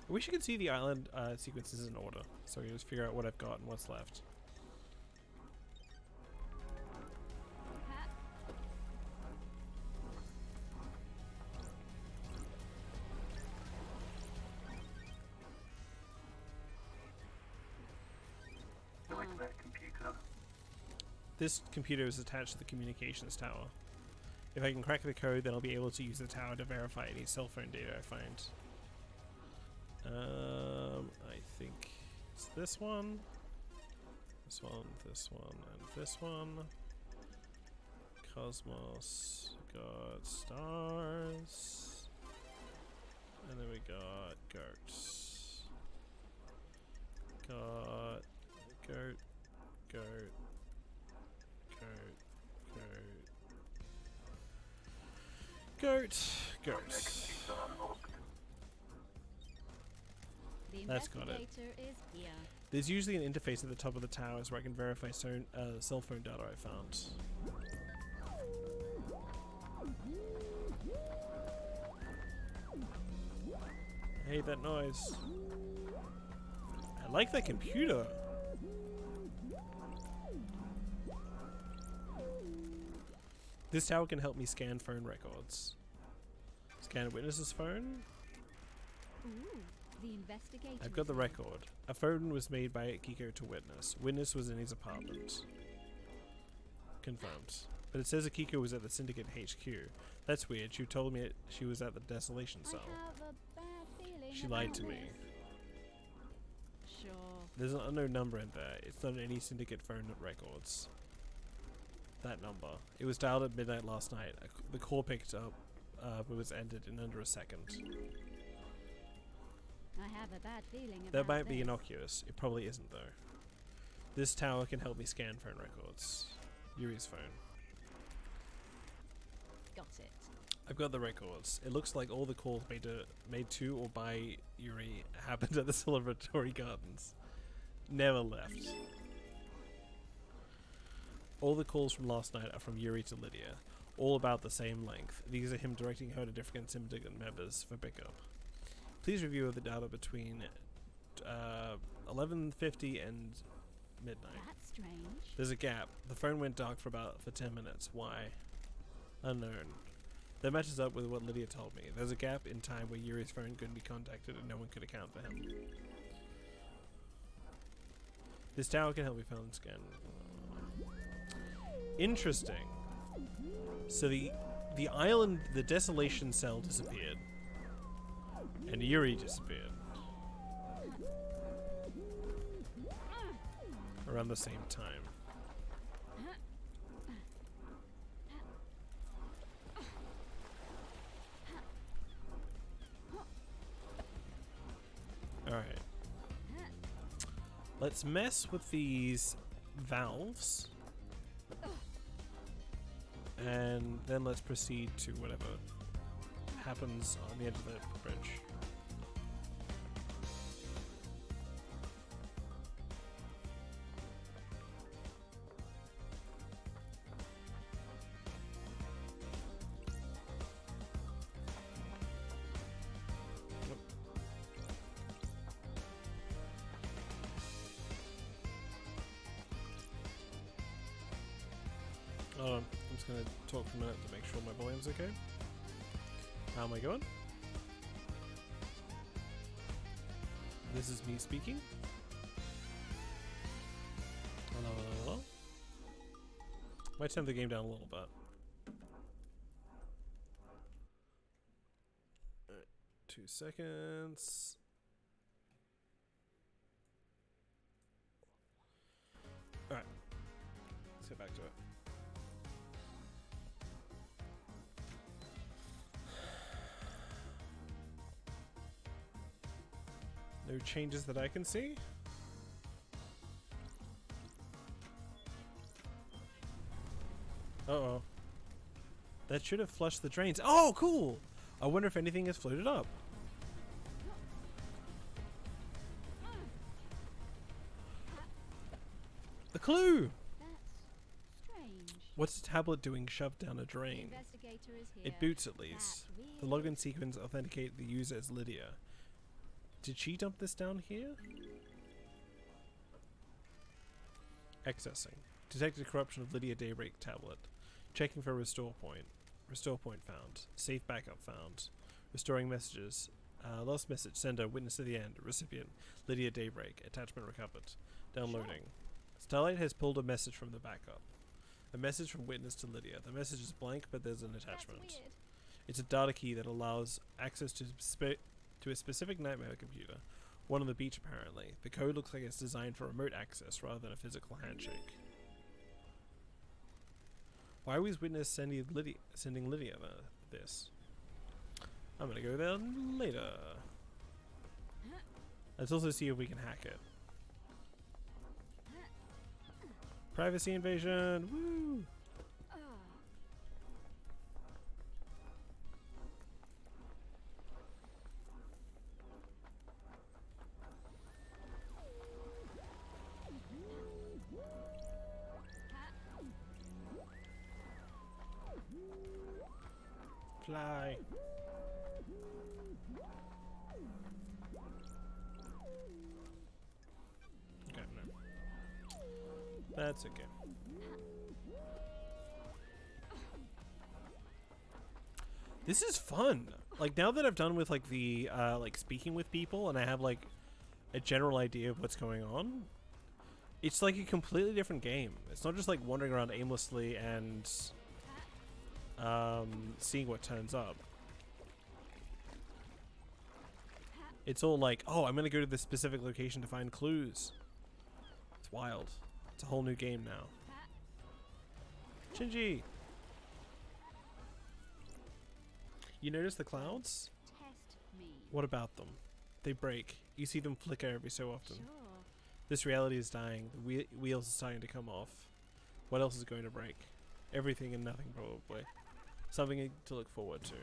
I wish you could see the island sequences in order, so you just figure out what I've got and what's left. Ha. Like that computer. This computer is attached to the communications tower. If I can crack the code, then I'll be able to use the tower to verify any cell phone data I find. I think it's this one, this one, this one, and this one. Cosmos, we got stars, and then we got goats. Got goat, goat, goat, goat, goat, goat. Computer unlocked. The That's got it. investigator is here. There's usually an interface at the top of the towers where I can verify cell phone data I found. I hate that noise. I like the computer. This tower can help me scan phone records. Scan a witness's phone. Ooh, the investigator. I've got is the here. record. A phone was made by Kiko to Witness. Witness was in his apartment. Confirmed. But it says Akiko was at the Syndicate HQ. That's weird. She told me she was at the Desolation I Cell. have a bad feeling. She lied about to me. this. Sure. There's an unknown number in there. It's not in any Syndicate phone records. That number. It was dialed at midnight last night. The call picked up, but was ended in under a second. I have a bad feeling about That might be this. innocuous. It probably isn't though. This tower can help me scan phone records. Yuri's phone. Got it. I've got the records. It looks like all the calls made to or by Yuri happened at the Celebratory Gardens. Never left. All the calls from last night are from Yuri to Lydia. All about the same length. These are him directing her to different syndicate members for pickup. Please review the data between 11:50 and midnight. That's strange. There's a gap. The phone went dark for 10 minutes. Why? Unknown. That matches up with what Lydia told me. There's a gap in time where Yuri's phone couldn't be contacted and no one could account for him. This tower can help me find and scan. Interesting. So the island, the Desolation Cell disappeared. And Yuri disappeared. Around the same time. Alright. Let's mess with these valves. And then let's proceed to whatever happens on the edge of the bridge. I'm just going to talk for a minute to make sure my volume's okay. How am I going? This is me speaking. Hello, hello, hello. Might turn the game down a little bit. Alright, 2 seconds. Alright, let's get back to it. No changes that I can see. Uh-oh. That should have flushed the drains. Oh, cool! I wonder if anything has floated up. The clue! That's strange. What's the tablet doing shoved down a The drain? investigator is here. It boots at least. That's The weird. login sequence authenticates the user as Lydia. Did she dump this down here? Accessing. Detected corruption of Lydia Daybreak tablet. Checking for restore point. Restore point found. Safe backup found. Restoring messages. Lost message. Sender. Witness to the end. Recipient. Lydia Daybreak. Attachment recovered. Downloading. Starlight has pulled a message from the backup. A message from witness to Lydia. The message is blank, but there's an attachment. That's weird. It's a data key that allows access to a specific nightmare computer. One on the beach, apparently. The code looks like it's designed for remote access rather than a physical handshake. Why was witness sending Lydia this? I'm gonna go there later. Let's also see if we can hack it. Privacy invasion! Woo! Fly! Okay, no. That's okay. This is fun. Like, now that I've done with like the like speaking with people and I have like a general idea of what's going on, it's like a completely different game. It's not just like wandering around aimlessly and seeing what turns up. It's all like, oh, I'm gonna go to this specific location to find clues. It's wild. It's a whole new game now. Shinji! You notice the clouds? Test me. What about them? They break. You see them flicker every so often. Sure. This reality is dying. The wheels are starting to come off. What else is going to break? Everything and nothing, probably. Something to look forward to.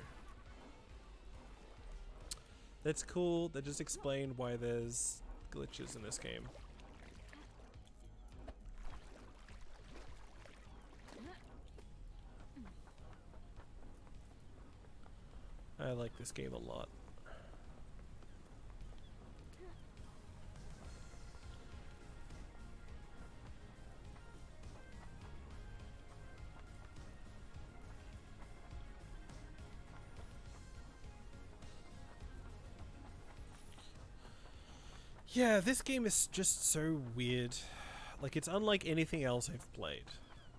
That's cool. That just explained why there's glitches in this game. I like this game a lot. Yeah, this game is just so weird. Like, it's unlike anything else I've played.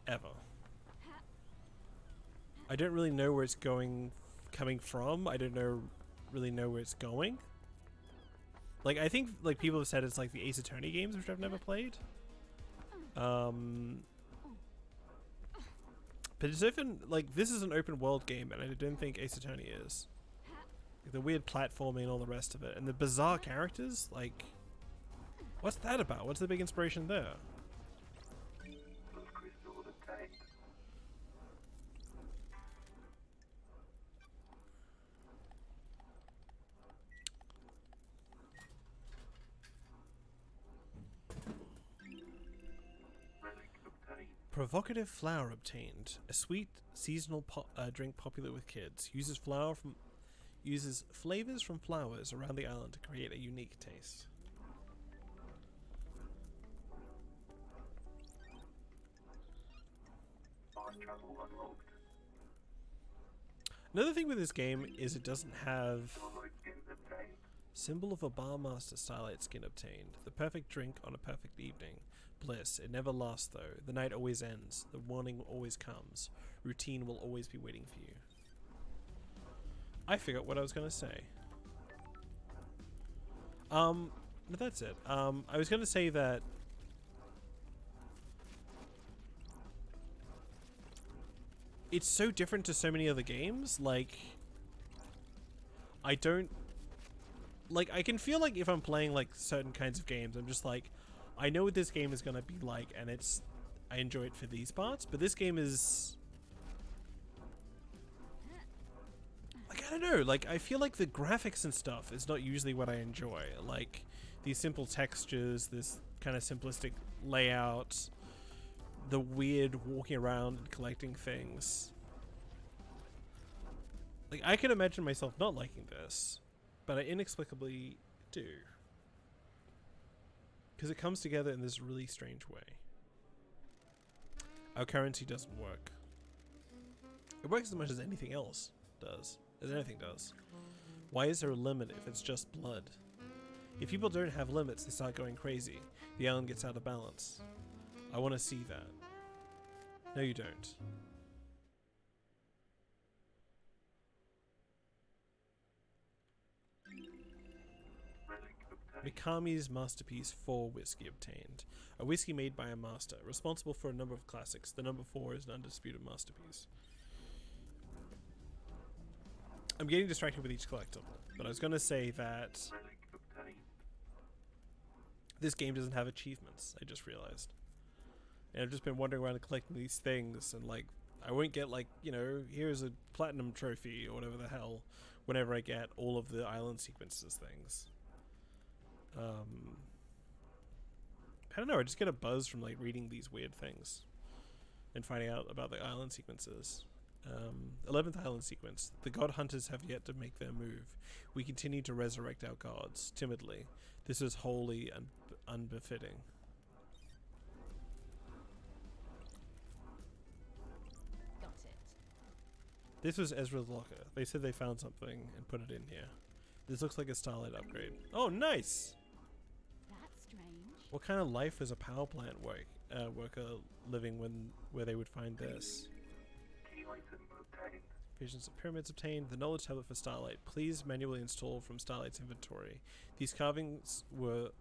Ever. I don't really know where it's coming from. I don't really know where it's going. Like, I think like people have said it's like the Ace Attorney games, which I've never played. But it's open, like, this is an open world game, and I don't think Ace Attorney is. Like, the weird platforming and all the rest of it, and the bizarre characters, like, what's that about? What's the big inspiration there? Those crystals obtained. Relic obtained. Provocative flower obtained. A sweet seasonal drink popular with kids. Uses flavors from flowers around the island to create a unique taste. Fast travel unlocked. Another thing with this game is it doesn't have Starlight skins obtained. symbol of a barmaster starlight skin obtained. The perfect drink on a perfect evening. Bliss. It never lasts though. The night always ends. The morning always comes. Routine will always be waiting for you. I forgot what I was gonna say. But that's it. I was gonna say that it's so different to so many other games. Like, I don't like. I can feel like if I'm playing like certain kinds of games, I'm just like, I know what this game is gonna be like, and I enjoy it for these parts. But this game is know, like, I feel like the graphics and stuff is not usually what I enjoy. Like, these simple textures, this kind of simplistic layout, the weird walking around and collecting things. Like, I can imagine myself not liking this, but I inexplicably do. Because it comes together in this really strange way. Our currency doesn't work. It works as much as anything else does. As anything does. Why is there a limit if it's just blood? If people don't have limits, they start going crazy. The island gets out of balance. I want to see that. No, you don't. Relic obtained. Mikami's Masterpiece 4 whiskey obtained. A whiskey made by a master, responsible for a number of classics. The number 4 is an undisputed masterpiece. I'm getting distracted with each collectible, but I was going to say that Relic obtained. this game doesn't have achievements, I just realized. And I've just been wandering around and collecting these things, and like, I won't get like, you know, here's a platinum trophy or whatever the hell whenever I get all of the island sequences things. I don't know, I just get a buzz from like reading these weird things and finding out about the island sequences. 11th island sequence. The god hunters have yet to make their move. We continue to resurrect our gods, timidly. This is wholly unbefitting. Got it. This was Ezra's locker. They said they found something and put it in here. This looks like a Starlight upgrade. Oh, nice! That's strange. What kind of life was a power plant worker living where they would find this? Key item obtained. Visions of pyramids obtained. The knowledge tablet for Starlight. Please manually install from Starlight's inventory. These carvings were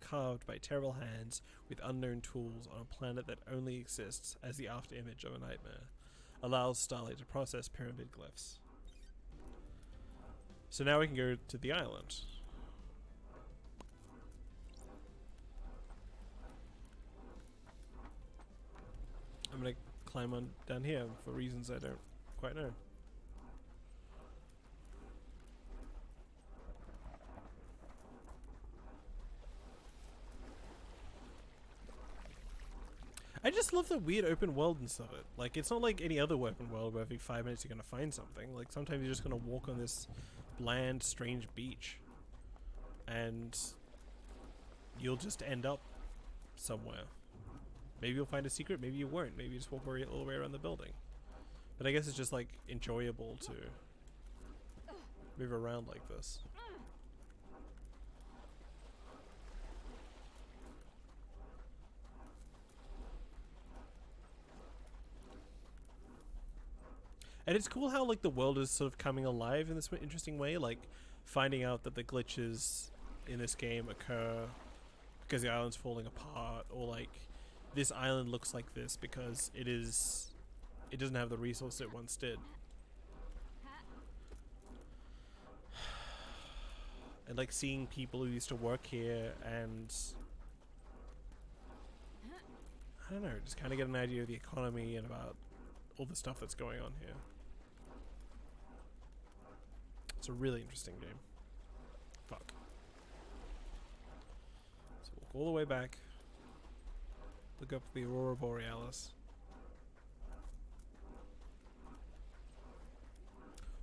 carved by terrible hands with unknown tools on a planet that only exists as the after image of a nightmare. Allows Starlight to process pyramid glyphs. So now we can go to the island. I'm gonna climb on down here for reasons I don't quite know. I just love the weird open worldness of it. Like, it's not like any other open world where every 5 minutes you're gonna find something. Like, sometimes you're just gonna walk on this bland, strange beach. And you'll just end up somewhere. Maybe you'll find a secret, maybe you won't. Maybe you just walk all the way around the building. But I guess it's just, like, enjoyable to move around like this. And it's cool how, like, the world is sort of coming alive in this interesting way, like finding out that the glitches in this game occur because the island's falling apart, or like this island looks like this because it doesn't have the resource it once did. And like seeing people who used to work here, and I don't know, just kind of get an idea of the economy and about all the stuff that's going on here. It's a really interesting game. Fuck. So walk all the way back. Look up the Aurora Borealis.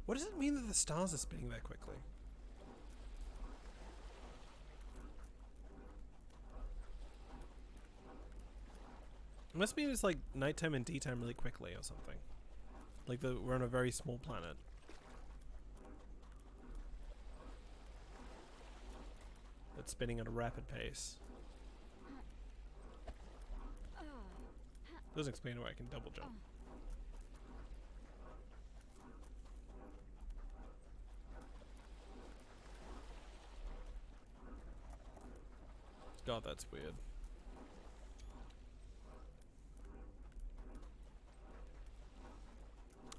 What does it mean that the stars are spinning that quickly? It must mean it's like nighttime and daytime really quickly or something. Like we're on a very small planet. That's spinning at a rapid pace. Doesn't explain why I can double jump. God, that's weird.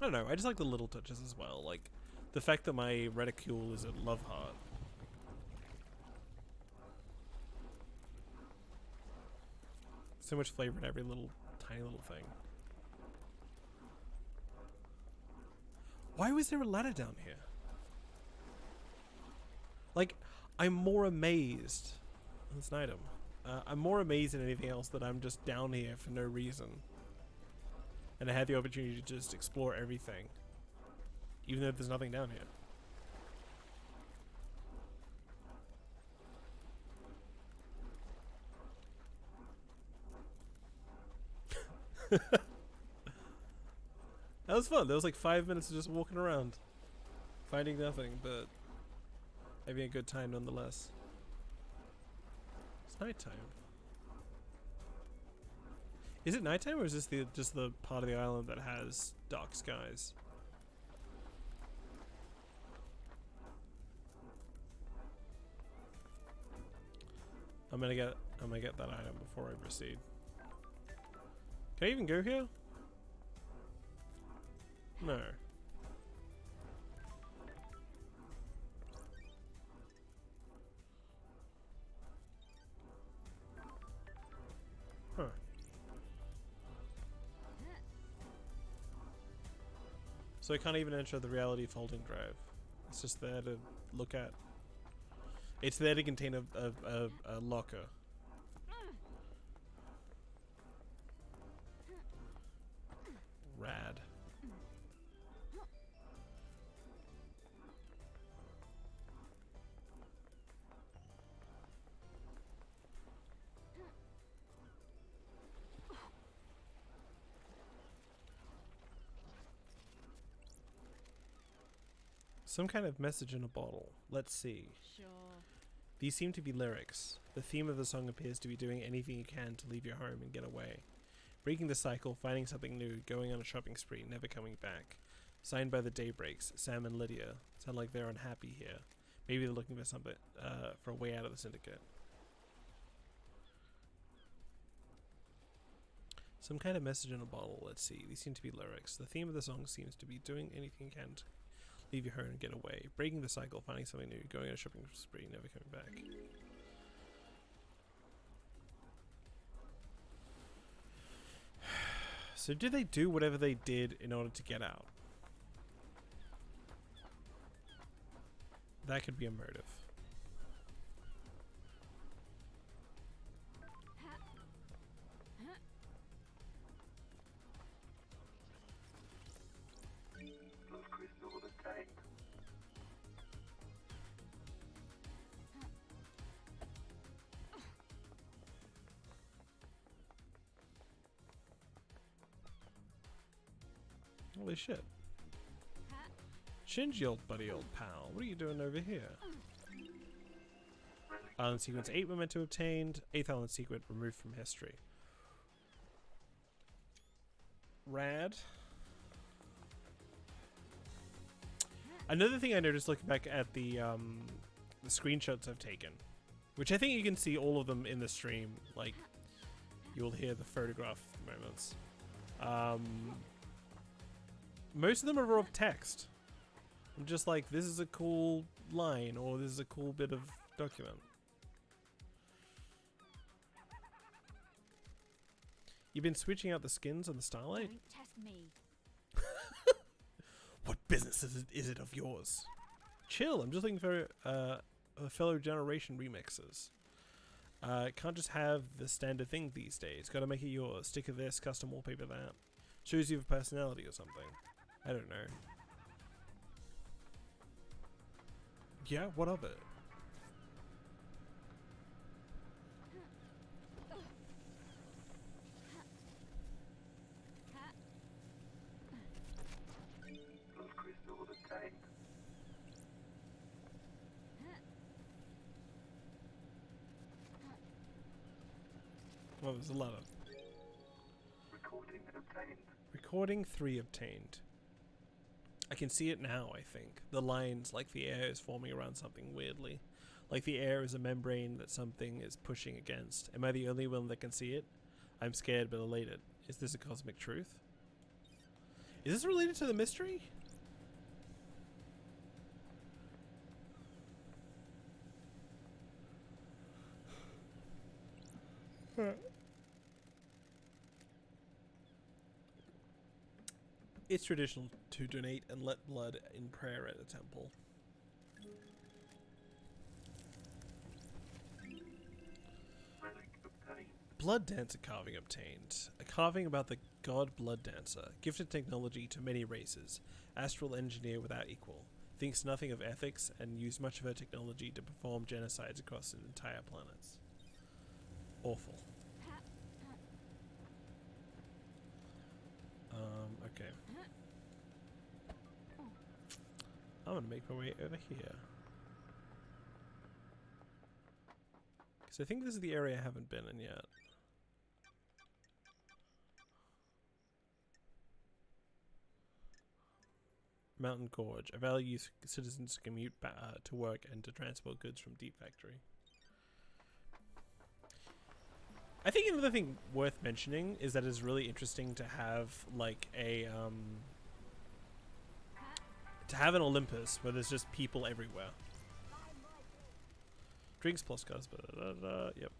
I don't know, I just like the little touches as well, like the fact that my reticule is a love heart. So much flavor in every little, tiny little thing. Why was there a ladder down here? Like, I'm more amazed. That's an item. I'm more amazed than anything else that I'm just down here for no reason. And I had the opportunity to just explore everything. Even though there's nothing down here. That was fun. There was like 5 minutes of just walking around. Finding nothing, but having a good time nonetheless. It's nighttime. Is it nighttime or is this just the part of the island that has dark skies? I'm gonna get that item before I proceed. Can I even go here? No. Huh. So I can't even enter the reality folding drive. It's just there to look at. It's there to contain a locker. Rad. Some kind of message in a bottle. Let's see. Sure. These seem to be lyrics. The theme of the song appears to be doing anything you can to leave your home and get away. Breaking the cycle, finding something new, going on a shopping spree, never coming back. Signed by the Daybreaks, Sam and Lydia. Sound like they're unhappy here. Maybe they're looking for something, for a way out of the syndicate. Some kind of message in a bottle. Let's see. These seem to be lyrics. The theme of the song seems to be doing anything you can to leave your home and get away. Breaking the cycle, finding something new, going on a shopping spree, never coming back. So did they do whatever they did in order to get out? That could be a motive. Love crystal obtained. Holy shit. Shinji, old buddy, old pal. What are you doing over here? Island sequence 8 memento obtained. 8th island sequence removed from history. Rad. Another thing I noticed looking back at the screenshots I've taken, which I think you can see all of them in the stream, like you'll hear the photograph moments. Most of them are of text. I'm just like, this is a cool line, or this is a cool bit of document. You've been switching out the skins on the Starlight? Don't test me. What business is it of yours? Chill, I'm just looking for fellow generation remixes. Can't just have the standard thing these days. Gotta make it yours. Sticker this, custom wallpaper that. Shows you have personality or something. I don't know. Yeah, what of it? Love crystal obtained. Well, there's a lot of. Recording obtained. Recording 3 obtained. I can see it now, I think. The lines, like the air is forming around something weirdly. Like the air is a membrane that something is pushing against. Am I the only one that can see it? I'm scared but elated. Is this a cosmic truth? Is this related to the mystery? It's traditional to donate and let blood in prayer at a temple. Relic obtained. Blood Dancer carving obtained. A carving about the god Blood Dancer. Gifted technology to many races. Astral engineer without equal. Thinks nothing of ethics and used much of her technology to perform genocides across an entire planets. Awful. Okay. I'm gonna make my way over here. Because I think this is the area I haven't been in yet. Mountain Gorge. A valley used citizens to commute to work and to transport goods from Deep Factory. I think another thing worth mentioning is that it's really interesting to have like a an Olympus where there's just people everywhere. Drinks plus cars, yep.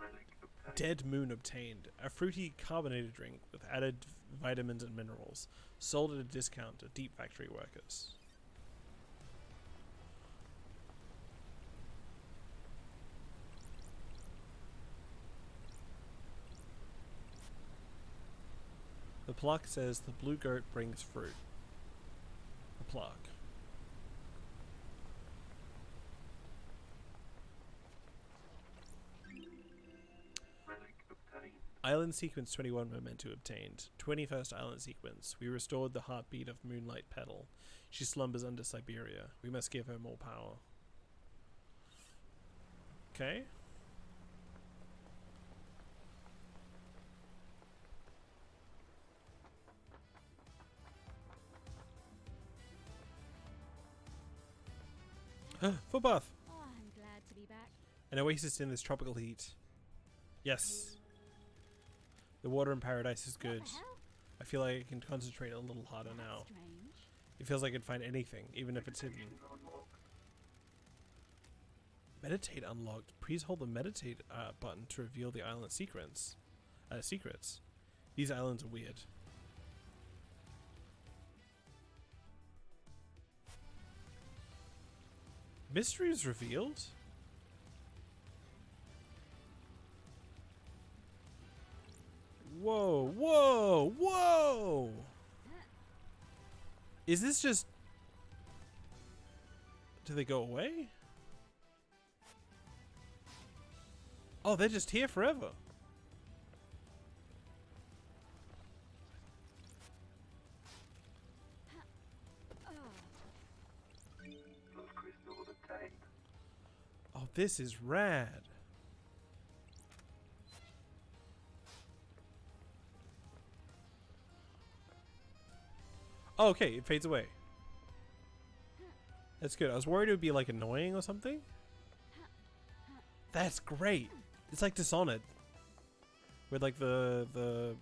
Relic obtained. Dead Moon obtained. A fruity carbonated drink with added vitamins and minerals. Sold at a discount to Deep Factory workers. The plaque says the blue goat brings fruit. The plaque. Relic obtained. Island Sequence 21 memento obtained. 21st Island Sequence. We restored the heartbeat of Moonlight Petal. She slumbers under Siberia. We must give her more power. Okay. Footbath! Oh, I'm glad to be back. An oasis in this tropical heat. Yes. The water in paradise is good. What the hell? I feel like I can concentrate a little harder That's now. strange. It feels like I can find anything, even if it's hidden. Meditate unlocked. Please hold the meditate button to reveal the island secrets. Secrets. These islands are weird. Mysteries revealed? Whoa, whoa, whoa! Is this just... Do they go away? Oh, they're just here forever. Blood crystal obtained. Oh, this is rad. Oh, okay, it fades away. That's good. I was worried it would be like annoying or something. That's great. It's like Dishonored. With like the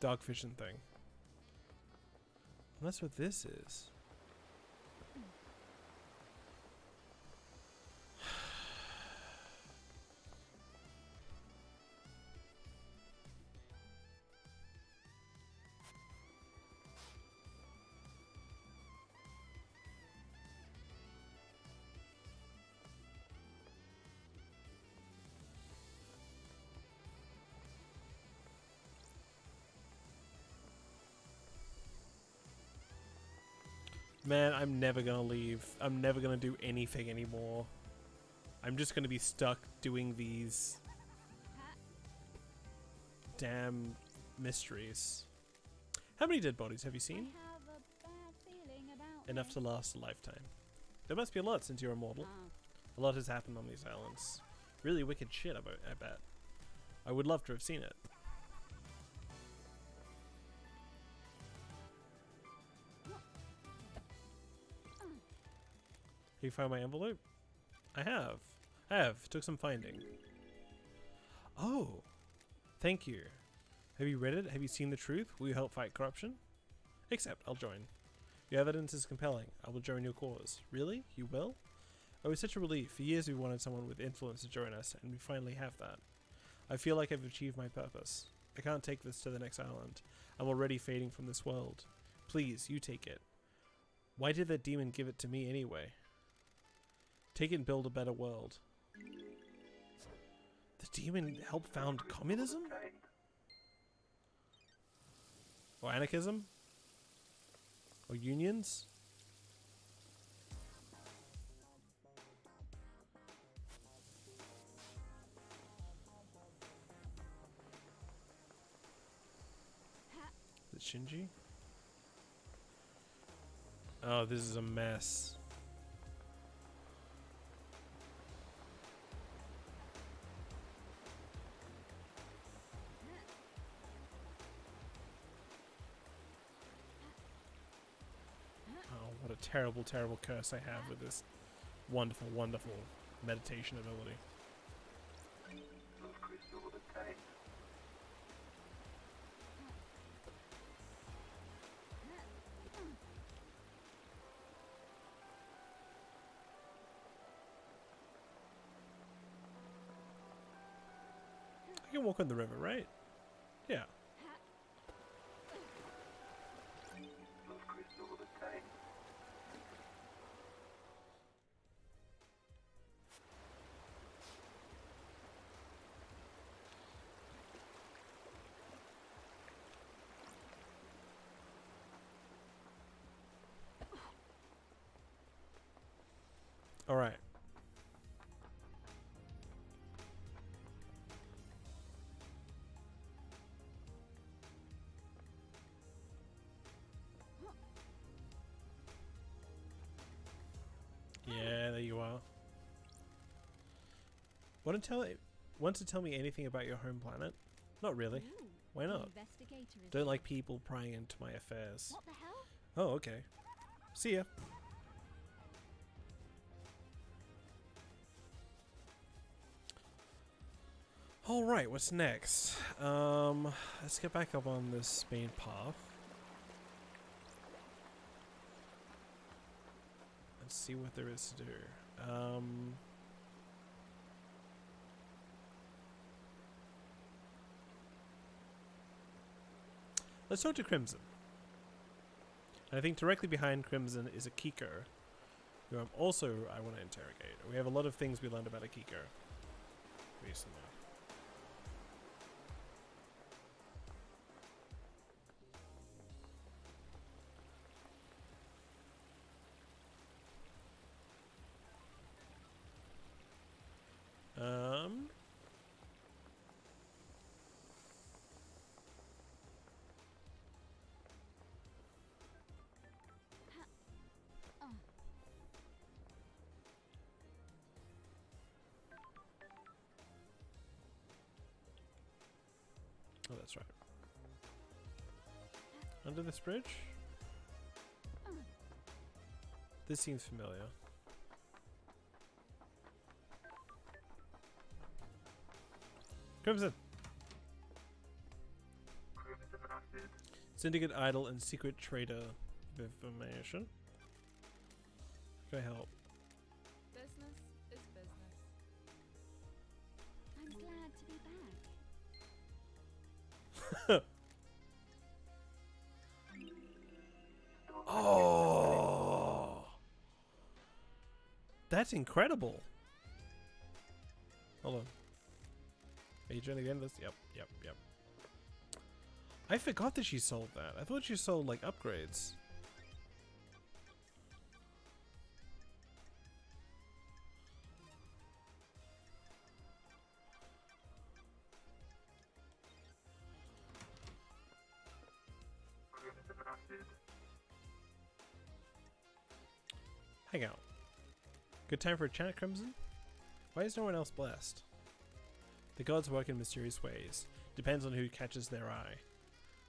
dark vision thing. And that's what this is. Man, I'm never gonna leave. I'm never gonna do anything anymore. I'm just gonna be stuck doing these damn mysteries. How many dead bodies have you I seen? have a bad feeling about Enough to last a lifetime. There must be a lot since you're immortal. A lot has happened on these islands. Really wicked shit, I bet. I would love to have seen it. Have you found my envelope? I have. Took some finding. Oh. Thank you. Have you read it? Have you seen the truth? Will you help fight corruption? Accept. I'll join. Your evidence is compelling. I will join your cause. Really? You will? Oh, it's such a relief. For years we wanted someone with influence to join us, and we finally have that. I feel like I've achieved my purpose. I can't take this to the next island. I'm already fading from this world. Please, you take it. Why did that demon give it to me anyway? Take it and build a better world. The demon helped found communism? Or anarchism? Or unions? Is it Shinji? Oh, this is a mess. Oh, what a terrible, terrible curse I have with this wonderful, wonderful meditation ability. Those crystal obtained. I can walk on the river, right? Yeah. Those crystal obtained. All right. Yeah, there you are. Want to tell me anything about your home planet? Not really. Ooh, Why the not? investigator is Don't here. like people prying into my affairs. What the hell? Oh, okay. See ya. All right, what's next? Let's get back up on this main path. Let's see what there is to do. Let's talk to Crimson. And I think directly behind Crimson is a Kiko, who I want to interrogate. We have a lot of things we learned about a Kiko recently. Oh, that's right. Under this bridge? This seems familiar. Crimson! Crimson acid. Syndicate idol and secret trader of information. Can I help? Business is business. I'm glad to be back. Oh! That's incredible! Hold on. Are you trying to get this? Yep. I forgot that she sold that. I thought she sold, like, upgrades. Crimson acid. Hang out. Good time for a chat, Crimson? Why is no one else blessed? The gods work in mysterious ways. Depends on who catches their eye.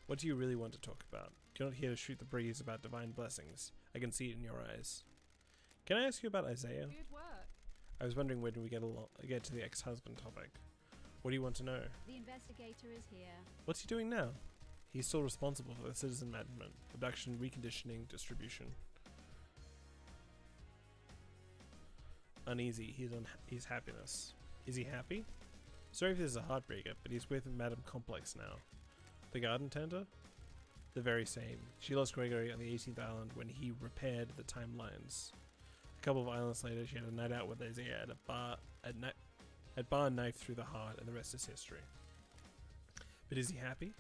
What do you really want to talk about? You're not here to shoot the breeze about divine blessings. I can see it in your eyes. Can I ask you about Isaiah? Good work. I was wondering when we get to the ex-husband topic. What do you want to know? The investigator is here. What's he doing now? He's still responsible for the citizen management, abduction, reconditioning, distribution. uneasy. He's happiness. Is he happy? Sorry if this is a heartbreaker, but he's with Madame Complex now. The garden tender? The very same. She lost Gregory on the 18th island when he repaired the timelines. A couple of islands later, she had a night out with Isaiah at a bar knife through the heart, and the rest is history. But is he happy?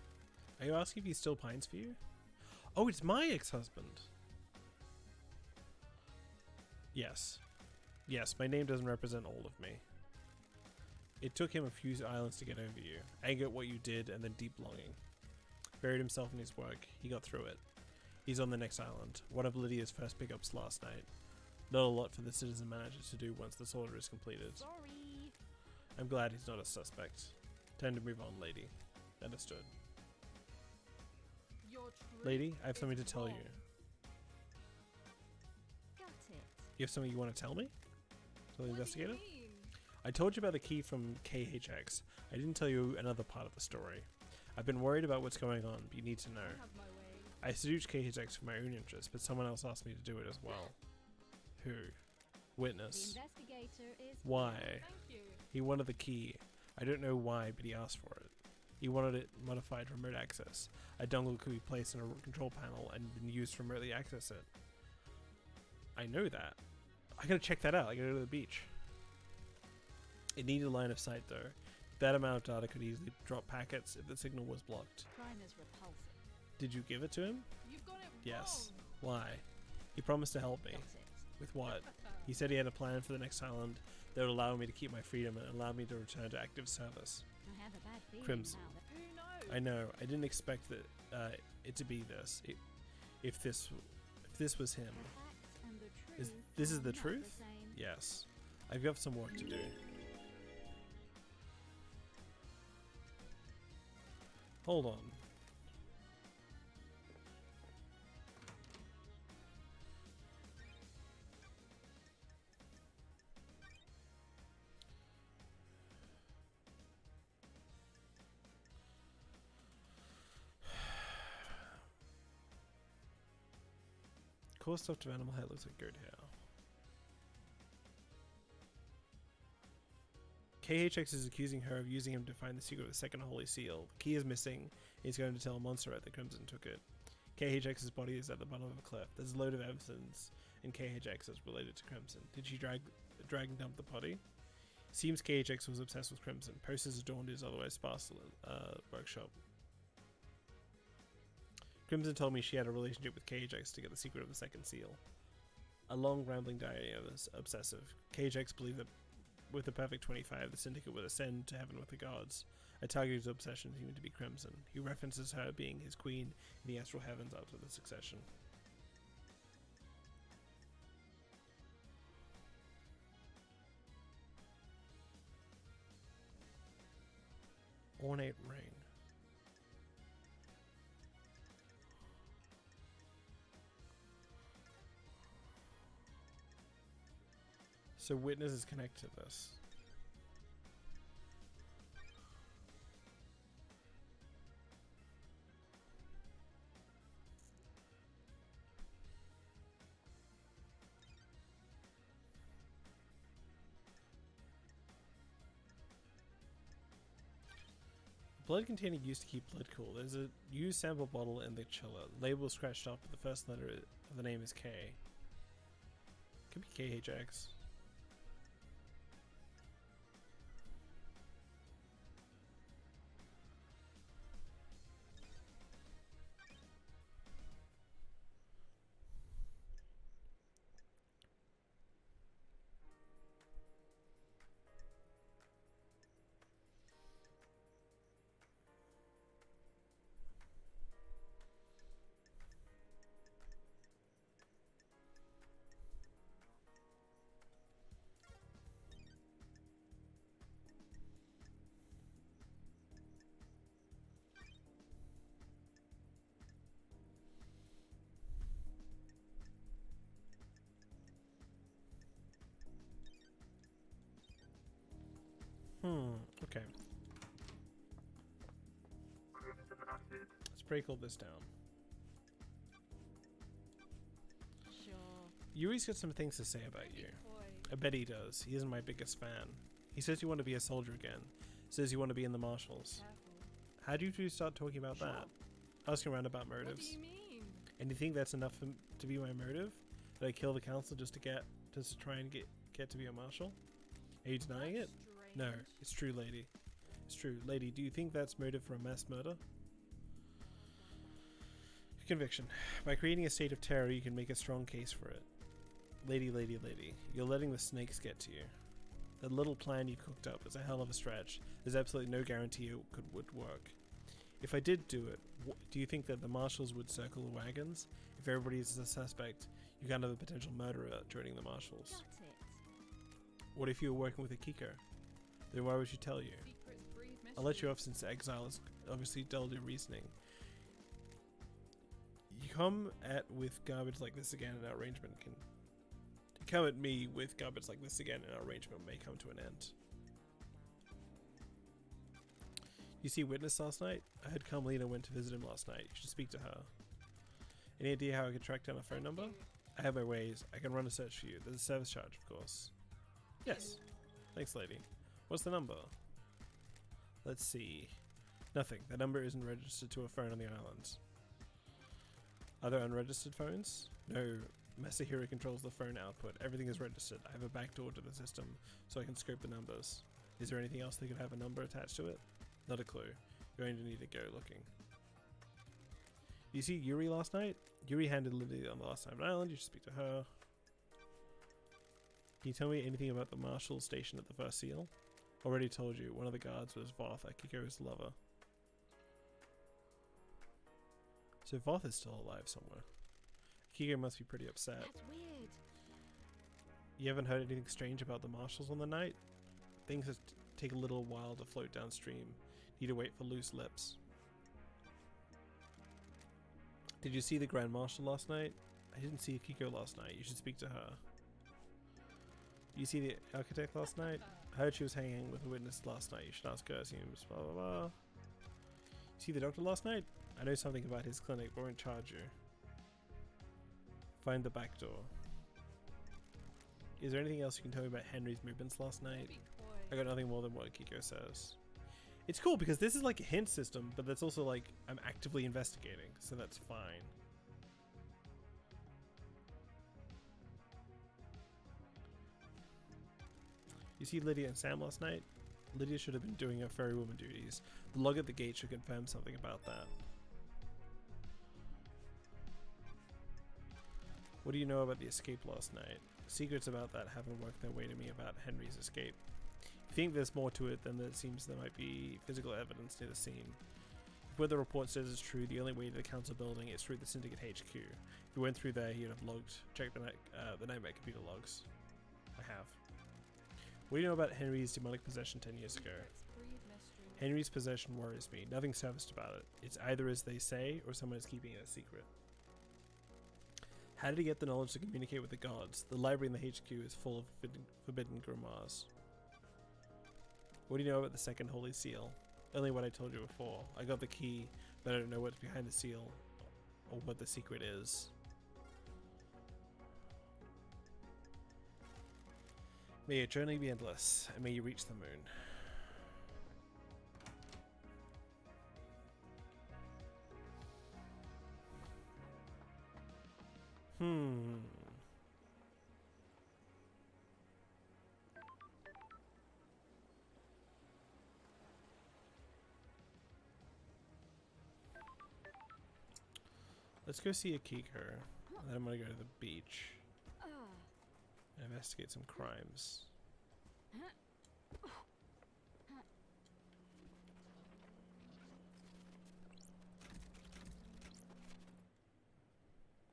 Are you asking if he still pines for you? Oh, it's my ex-husband. Yes. Yes, my name doesn't represent all of me. It took him a few islands to get over you. Anger at what you did, and then deep longing. Buried himself in his work. He got through it. He's on the next island. One of Lydia's first pickups last night. Not a lot for the citizen manager to do once this order is completed. Sorry. I'm glad he's not a suspect. Time to move on, lady. Understood. Your truth Lady, I have something to is tell you. wrong. Got it. You have something you want to tell me? Tell the What do you investigator? mean? I told you about the key from KHX. I didn't tell you another part of the story. I've been worried about what's going on, but you need to know. I have my way. I seduced KHX for my own interest, but someone else asked me to do it as well. Who? The Witness. investigator is. Why? Thank you. He wanted the key. I don't know why, but he asked for it. He wanted it modified remote access. A dongle could be placed on a control panel and been used to remotely access it. I know that. I gotta check that out. I gotta go to the beach. It needed a line of sight though. That amount of data could easily drop packets if the signal was blocked. Crime is repulsive. Did you give it to him? You've got it Yes. wrong. Why? He promised to help me. Got it. With what? He said he had a plan for the next island that would allow me to keep my freedom and allow me to return to active service. I have a bad feeling Crimson. now that Who knows? I know. I didn't expect that it to be this. If this was him. the facts and the truth This is are the not truth? The same. Yes. I've got some work to do. Hold on. Core stuff of animal head looks like goat hair. KHX is accusing her of using him to find the secret of the second holy seal. The key is missing. He's going to tell Montserrat that Crimson took it. KHX's body is at the bottom of a cliff. There's a load of evidence in KHX that's related to Crimson. Did she drag and dump the body? Seems KHX was obsessed with Crimson. Posters adorned his otherwise sparse workshop. Crimson told me she had a relationship with KHX to get the secret of the second seal. A long rambling diary of this obsessive. KHX believed that with the perfect 25, the Syndicate would ascend to heaven with the gods. A target of his obsession seemed to be Crimson. He references her being his queen in the astral heavens after the succession. Ornate ring. So witness is connected to this. Blood container used to keep blood cool. There's a used sample bottle in the chiller. Label scratched off, but the first letter of the name is K. Could be KHX. Okay. Crimson acid. Let's break all this down. Sure. Yuri's got some things to say about you. Boy. I bet he does. He isn't my biggest fan. He says you want to be a soldier again. Says you want to be in the marshals. Careful. How do you two start talking about that? Asking around about What do motives. you mean? And you think that's enough to be my motive? That I kill the council just to try and get to be a marshal? Are you denying it? No, it's true, lady. It's true. Lady, do you think that's motive for a mass murder? Conviction. By creating a state of terror, you can make a strong case for it. Lady, lady, lady, you're letting the snakes get to you. That little plan you cooked up is a hell of a stretch. There's absolutely no guarantee it would work. If I did do it, do you think that the marshals would circle the wagons? If everybody is a suspect, you can't have a potential murderer joining the marshals. Got it. What if you were working with a Kiko? Then why would she tell you? Secrets breed I'll let you mystery. off since exile has obviously dulled your reasoning. You come with garbage like this again and our arrangement can... Come at me with garbage like this again and our arrangement may come to an end. You see Witness last night? I heard Carmelina went to visit him last night. You should speak to her. Any idea how I could track down a phone number? I have my ways. I can run a search for you. There's a service charge, of course. Yes. Thanks, lady. What's the number? Let's see. Nothing. The number isn't registered to a phone on the island. Are there unregistered phones? No. Masahiro controls the phone output. Everything is registered. I have a backdoor to the system, so I can scope the numbers. Is there anything else that could have a number attached to it? Not a clue. You're going to need to go looking. You see Yuri last night? Yuri handed Lily on the last time on island. You should speak to her. Can you tell me anything about the marshal station at the first seal? Already told you. One of the guards was Voth, Akiko's lover. So Voth is still alive somewhere. Akiko must be pretty upset. That's weird. You haven't heard anything strange about the marshals on the night? Things that take a little while to float downstream. Need to wait for loose lips. Did you see the Grand Marshal last night? I didn't see Akiko last night. You should speak to her. You see the architect last night? I heard she was hanging with a witness last night. You should ask her. Seems blah blah blah. See the doctor last night? I know something about his clinic, but won't charge you. Find the back door. Is there anything else you can tell me about Henry's movements last night? Be I coy. got nothing more than what Kiko says. It's cool because this is like a hint system, but that's also like I'm actively investigating, so that's fine. You see Lydia and Sam last night? Lydia should have been doing her ferrywoman duties. The log at the gate should confirm something about that. What do you know about the escape last night? Secrets about that haven't worked their way to me about Henry's escape. You think there's more to it than there seems there might be physical evidence near the scene. If what the report says is true, the only way to the council building is through the Syndicate HQ. If you went through there, you'd have checked the Nightmare computer logs. I have. What do you know about Henry's demonic possession 10 years ago? Secrets breed mystery. Henry's possession worries me. Nothing serviced about it. It's either as they say, or someone is keeping it a secret. How did he get the knowledge to communicate with the gods? The library in the HQ is full of forbidden grimoires. What do you know about the second holy seal? Only what I told you before. I got the key, but I don't know what's behind the seal, or what the secret is. May your journey be endless, and may you reach the moon. Let's go see Akiko, and then I'm gonna go to the beach and investigate some crimes.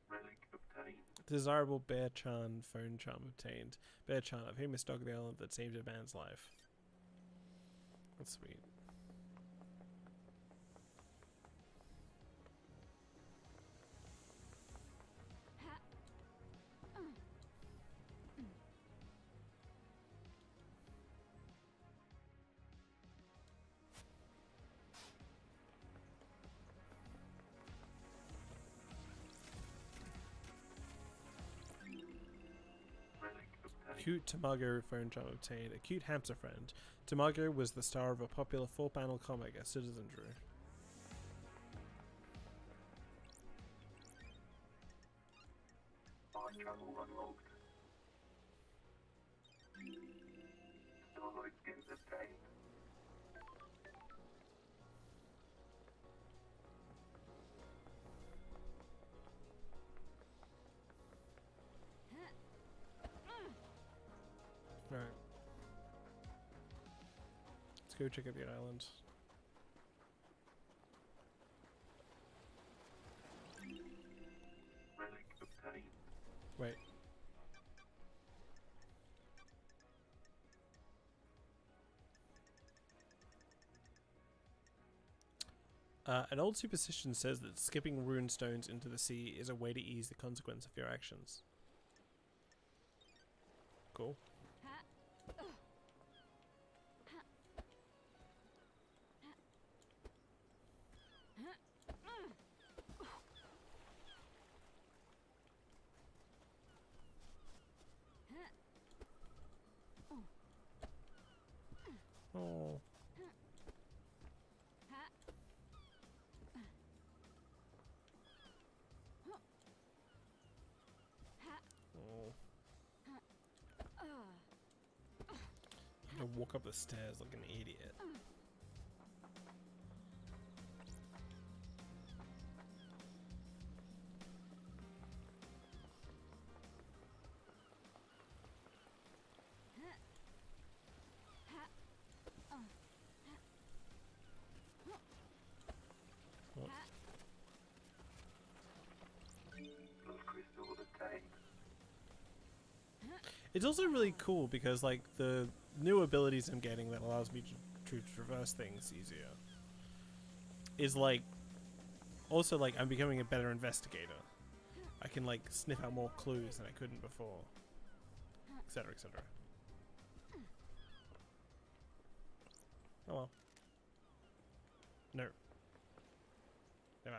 Relic obtained. Desirable Bear-chan phone charm obtained. Bear-chan, a famous dog of the island that saved a man's life. That's sweet. Relic obtained. Cute Tamago phone charm obtained. A cute hamster friend. Tamago was the star of a popular 4-panel comic, A Citizen Drew. Fast travel unlocked. Starlight skins obtained. Right. Let's go check out the island. Relic obtained. Wait. An old superstition says that skipping rune stones into the sea is a way to ease the consequence of your actions. Cool. Oh. Oh. I have to walk up the stairs like an idiot. Blood crystal obtained. It's also really cool because like the new abilities I'm getting that allows me to traverse things easier is like also like I'm becoming a better investigator. I can like sniff out more clues than I couldn't before, etc., etc. Oh well. No. Never.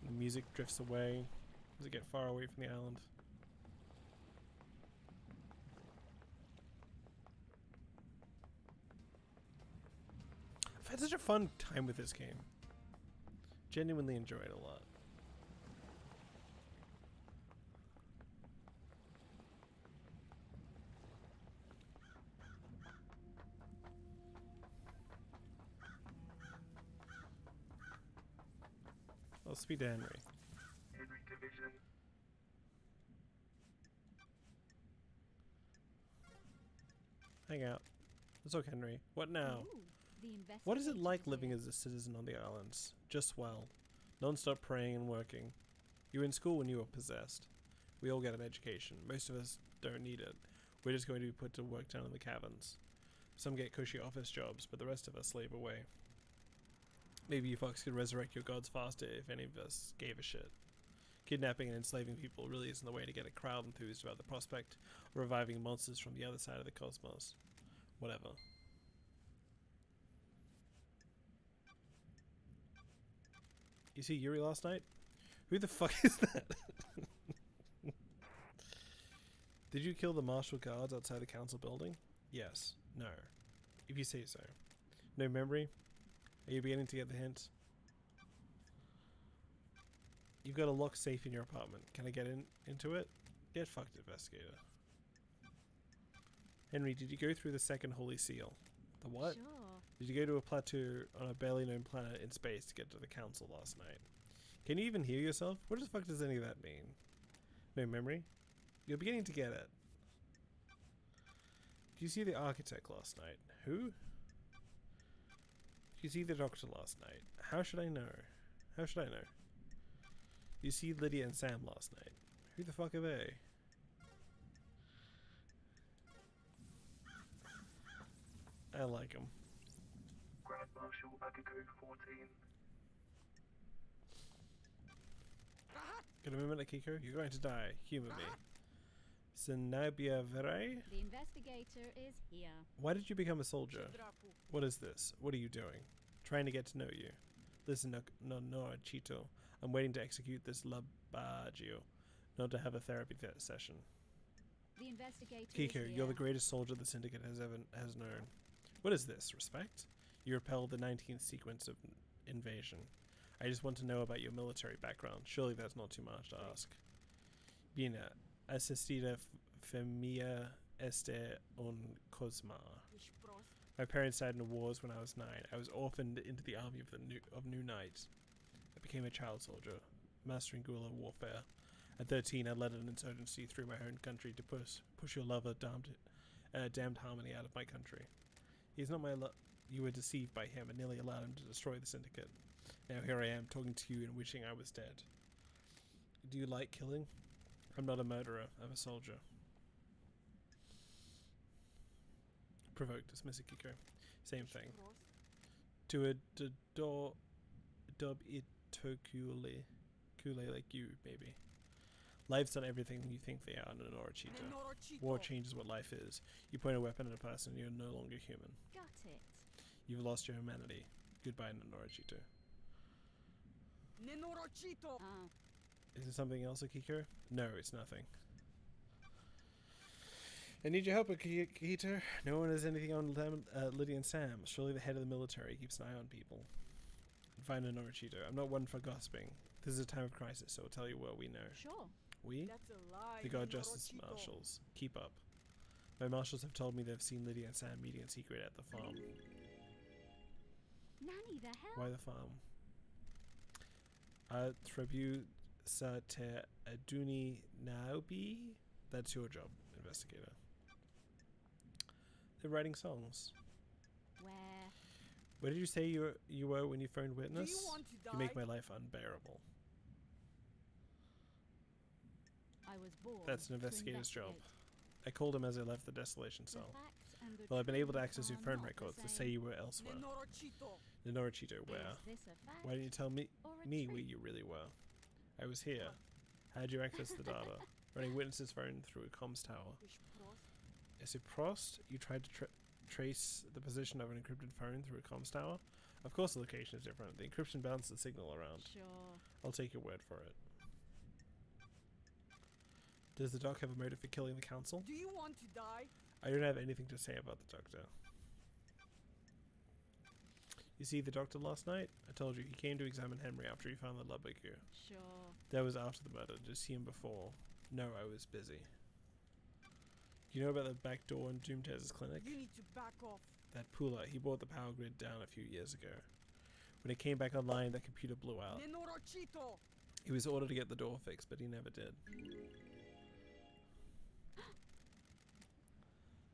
The music drifts away as it get far away from the island. I've had such a fun time with this game. Genuinely enjoy it a lot. I'll speak to Henry. Henry Division. Hang out. Let's talk, Henry. What now? Ooh, the What is it like investigation living here. as a citizen on the islands? Just well. Non-stop praying and working. You were in school when you were possessed. We all get an education. Most of us don't need it. We're just going to be put to work down in the caverns. Some get cushy office jobs, but the rest of us slave away. Maybe you fucks could resurrect your gods faster if any of us gave a shit. Kidnapping and enslaving people really isn't the way to get a crowd enthused about the prospect of reviving monsters from the other side of the cosmos. Whatever. You see Yuri last night? Who the fuck is that? Did you kill the martial guards outside the council building? Yes. No. If you say so. No memory? Are you beginning to get the hint? You've got a locked safe in your apartment. Can I get into it? Get fucked, investigator. Henry, did you go through the second holy seal? The what? Sure. Did you go to a plateau on a barely known planet in space to get to the council last night? Can you even hear yourself? What the fuck does any of that mean? No memory? You're beginning to get it. Did you see the architect last night? Who? Did you see the doctor last night? How should I know? How should I know? Did you see Lydia and Sam last night? Who the fuck are they? I like them. Grand Marshal Akiko 14. Got a moment, Akiko? You're going to die. Humor me. Senabia Vere? The investigator is here. Why did you become a soldier? Dracu. What is this? What are you doing? Trying to get to know you. Listen, no, Chito. I'm waiting to execute this Labagio, not to have a therapy session. The investigator is Kiko, here. you're the greatest soldier the Syndicate has known. What is this? Respect? You repelled the 19th sequence of invasion. I just want to know about your military background. Surely that's not too much to ask. Bien, asistida femia este un cosma. My parents died in wars when I was 9. I was orphaned into the army of New Knight. I became a child soldier, mastering guerrilla warfare. At 13, I led an insurgency through my own country to push your lover damned harmony out of my country. He's not my You were deceived by him and nearly allowed him to destroy the Syndicate. Now here I am, talking to you and wishing I was dead. Do you like killing? I'm not a murderer. I'm a soldier. Provoked, dismiss Kiko. Same thing. To a dub it tokule like you, maybe. Life's not everything you think they are in an Orochito. War changes what life is. You point a weapon at a person and you're no longer human. Got it. You've lost your humanity. Goodbye, Norachito. Oh, Is it something else, Akiko? No, it's nothing. I need your help, Akito. No one has anything on Lydia and Sam. Surely the head of the military keeps an eye on people. Find a Norachito. I'm not one for gossiping. This is a time of crisis, so I'll tell you what we know. sure. We? That's a lie. The God Justice Marshals. Keep up. My marshals have told me they've seen Lydia and Sam meeting in secret at the farm. Nanny, the hell? Why the farm? Tribu sa te aduni naubi? That's your job, investigator. They're writing songs. Where? Where did you say you were when you phoned Do witness? you want to die? You make my life unbearable. I was born. That's an to investigator's job. investigate. I called him as I left the desolation The cell. facts and the Well, I've been able to truth access your are phone not the records to same. say you were elsewhere. Nenorochito. Norachito, where? Is this a fact? Why didn't you tell me or a where truth? you really were? I was here. How did you access the data? Running witnesses' phone through a comms tower. Is it Prost? You tried to trace the position of an encrypted phone through a comms tower? Of course the location is different. The encryption bounces the signal around. Sure. I'll take your word for it. Does the doc have a motive for killing the council? Do you want to die? I don't have anything to say about the doctor. You see the doctor last night? I told you, he came to examine Henry after he found the Labaku. Sure. That was after the murder. Did you see him before? No, I was busy. You know about the back door in Doomtez's clinic? You need to back off. That Pula, he brought the power grid down a few years ago. When it came back online, the computer blew out. Nenorochito. He was ordered to get the door fixed, but he never did.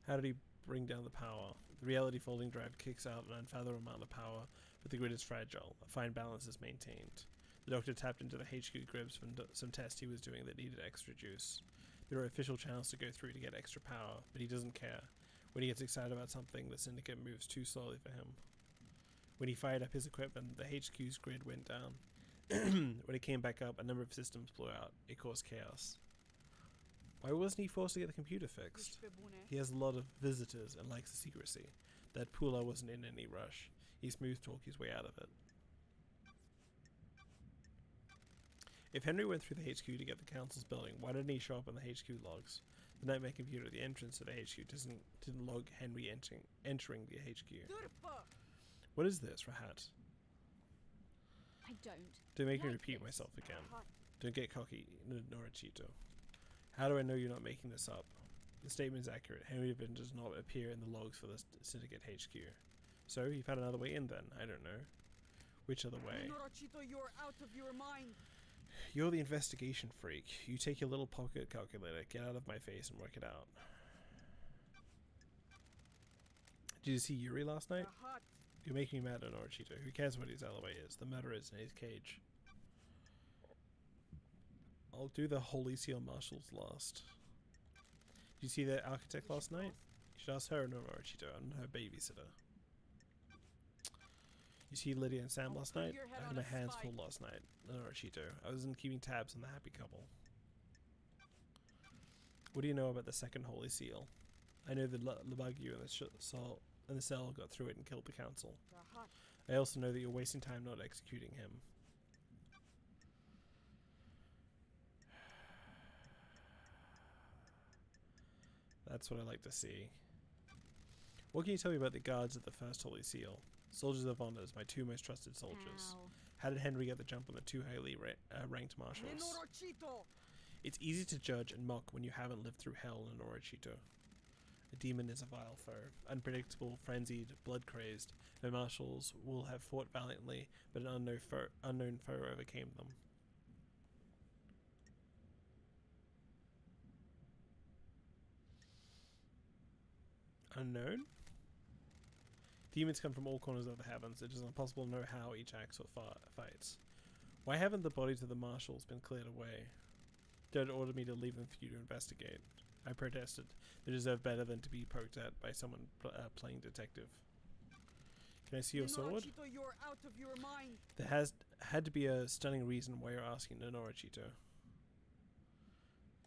How did he bring down the power? The reality folding drive kicks out an unfathomable amount of power, but the grid is fragile. A fine balance is maintained. The doctor tapped into the HQ grids from some tests he was doing that needed extra juice. There are official channels to go through to get extra power, but he doesn't care. When he gets excited about something, the Syndicate moves too slowly for him. When he fired up his equipment, the HQ's grid went down. When it came back up, a number of systems blew out. It caused chaos. Why wasn't he forced to get the computer fixed? He has a lot of visitors and likes the secrecy. That Pula wasn't in any rush. He smooth talked his way out of it. If Henry went through the HQ to get the council's building, why didn't he show up on the HQ logs? The nightmare computer at the entrance to the HQ didn't log Henry entering the HQ. Turfa. What is this, Rahat? I don't. Don't make me like repeat this. myself again. Hot. Don't get cocky, Norachito. How do I know you're not making this up? The statement is accurate. Henry Vin does not appear in the logs for the Syndicate HQ. So, he found another way in then. I don't know. Which other way? Nenorochito, you're out of your mind. You're the investigation freak. You take your little pocket calculator, get out of my face and work it out. Did you see Yuri last night? Hot. You're making me mad, Norachito. Who cares what his alibi is? The murderer is in his cage. I'll do the Holy Seal Marshals last. Did you see the architect last night? You should ask her, Norachito. I'm her babysitter. You see Lydia and Sam I'll last put night? your head I had on my a hands spike. full last night, Norachito. I wasn't keeping tabs on the happy couple. What do you know about the second Holy Seal? I know that Labagu and the cell got through it and killed the council. Rahat. I also know that you're wasting time not executing him. That's what I like to see. What can you tell me about the guards of the first Holy Seal? Soldiers of Honor, my two most trusted soldiers. How? How did Henry get the jump on the two highly ranked marshals? Nenorochito. It's easy to judge and mock when you haven't lived through hell in Orochito. A demon is a vile foe, unpredictable, frenzied, blood-crazed. The marshals will have fought valiantly, but an unknown foe overcame them. Unknown? Demons come from all corners of the heavens. It is impossible to know how each acts or fights. Why haven't the bodies of the marshals been cleared away? Dad ordered me to leave them for you to investigate. I protested. They deserve better than to be poked at by someone playing detective. Can I see your sword? Nenorochito, you're out of your mind. There had to be a stunning reason why you're asking Nenorochito.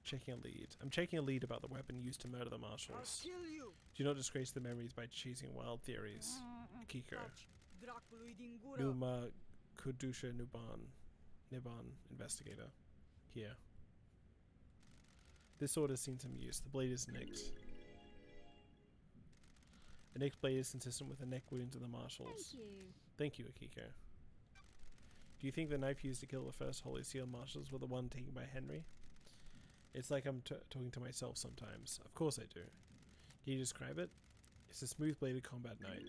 Checking a lead. I'm checking a lead about the weapon used to murder the I'll marshals. kill you. Do not disgrace the memories by chasing wild theories. Kiko. Touch. Draculuidingura. Numa Kudusha Niban, investigator. Here. This sword has seen some use. The blade is nicked. A nicked blade is consistent with a neck wound to the marshals. Thank you. Thank you, Akiko. Do you think the knife used to kill the first Holy Seal marshals were the one taken by Henry? It's like I'm talking to myself sometimes. Of course I do. Can you describe it? It's a smooth-bladed combat knife.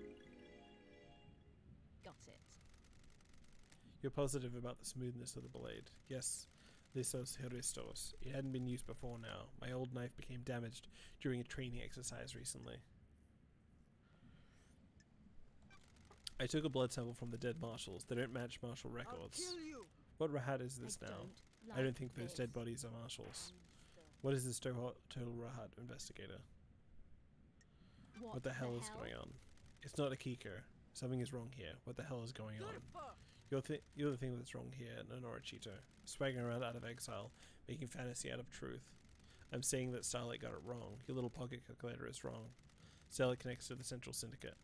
Got it. You're positive about the smoothness of the blade. Yes, Lysos Hristos. It hadn't been used before now. My old knife became damaged during a training exercise recently. I took a blood sample from the dead marshals. They don't match marshal I'll records. kill you. What Rahat is this I now? don't I don't like think those this. dead bodies are marshals. What is this total Rahat investigator? What the hell is going on? It's not Akiko. Something is wrong here. What the hell is going on? Durpa. You're the thing that's wrong here, Nenorochito. Swaggering around out of exile, making fantasy out of truth. I'm saying that Starlight got it wrong. Your little pocket calculator is wrong. Starlight connects to the Central Syndicate.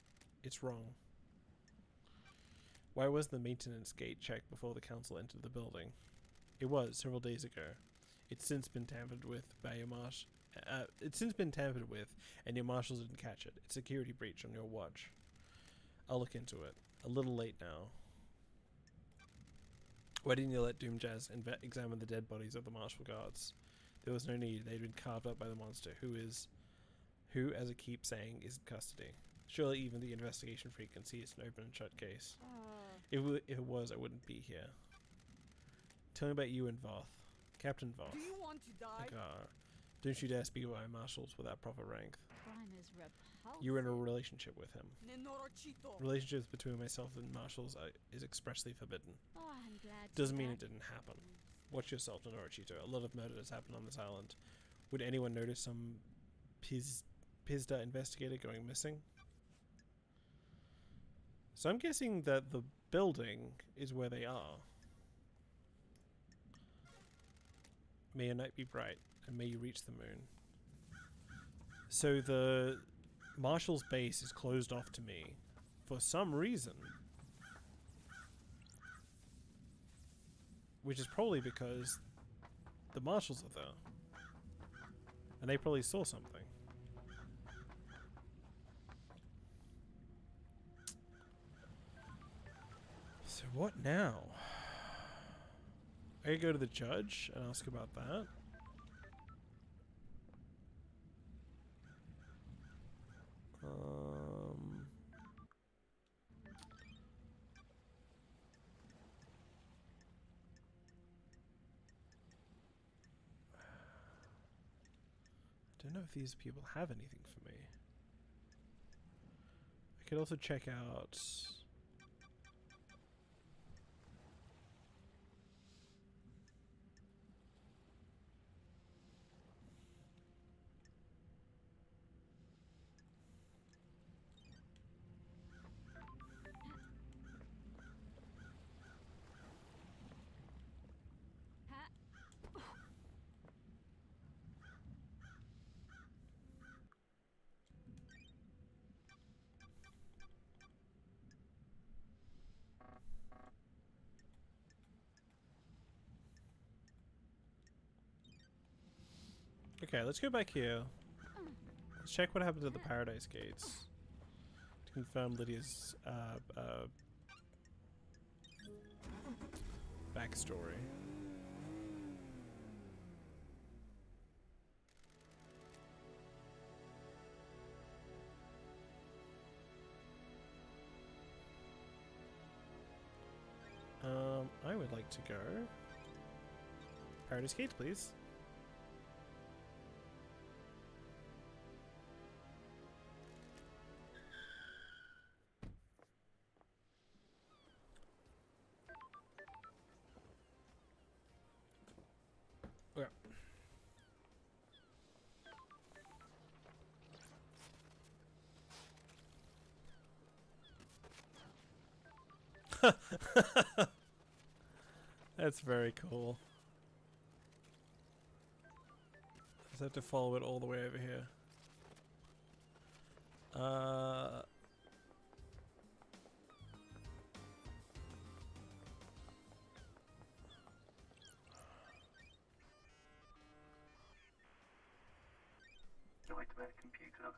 It's wrong. Why was the maintenance gate checked before the council entered the building? It was, several days ago. It's since been tampered with by your and your marshals didn't catch it. It's a security breach on your watch. I'll look into it. A little late now. Why didn't you let Doomjazz examine the dead bodies of the marshal guards? There was no need. They'd been carved up by the monster, who, as I keep saying, is in custody. Surely even the investigation freak can see it's an open and shut case. If it was, I wouldn't be here. Tell me about you and Voth. Captain Voth. Do you want to die? Agar. Don't you dare speak about marshals without proper rank. Crime is repulsive. You're in a relationship with him. Nenorochito. Relationships between myself and marshals is expressly forbidden. Oh, I'm glad to Doesn't hear mean it that. didn't happen. Watch yourself, Nenorochito. A lot of murder has happened on this island. Would anyone notice some Pizda investigator going missing? So I'm guessing that the building is where they are. May your night be bright, and may you reach the moon. So the Marshal's base is closed off to me for some reason. Which is probably because the Marshals are there. And they probably saw something. So what now? I could go to the judge and ask about that. I don't know if these people have anything for me. I could also check out... Okay, let's go back here. Let's check what happened to the Paradise Gates. To confirm Lydia's backstory. I would like to go. Paradise Gates, please. That's very cool. Just have to follow it all the way over here. Nightmare computer.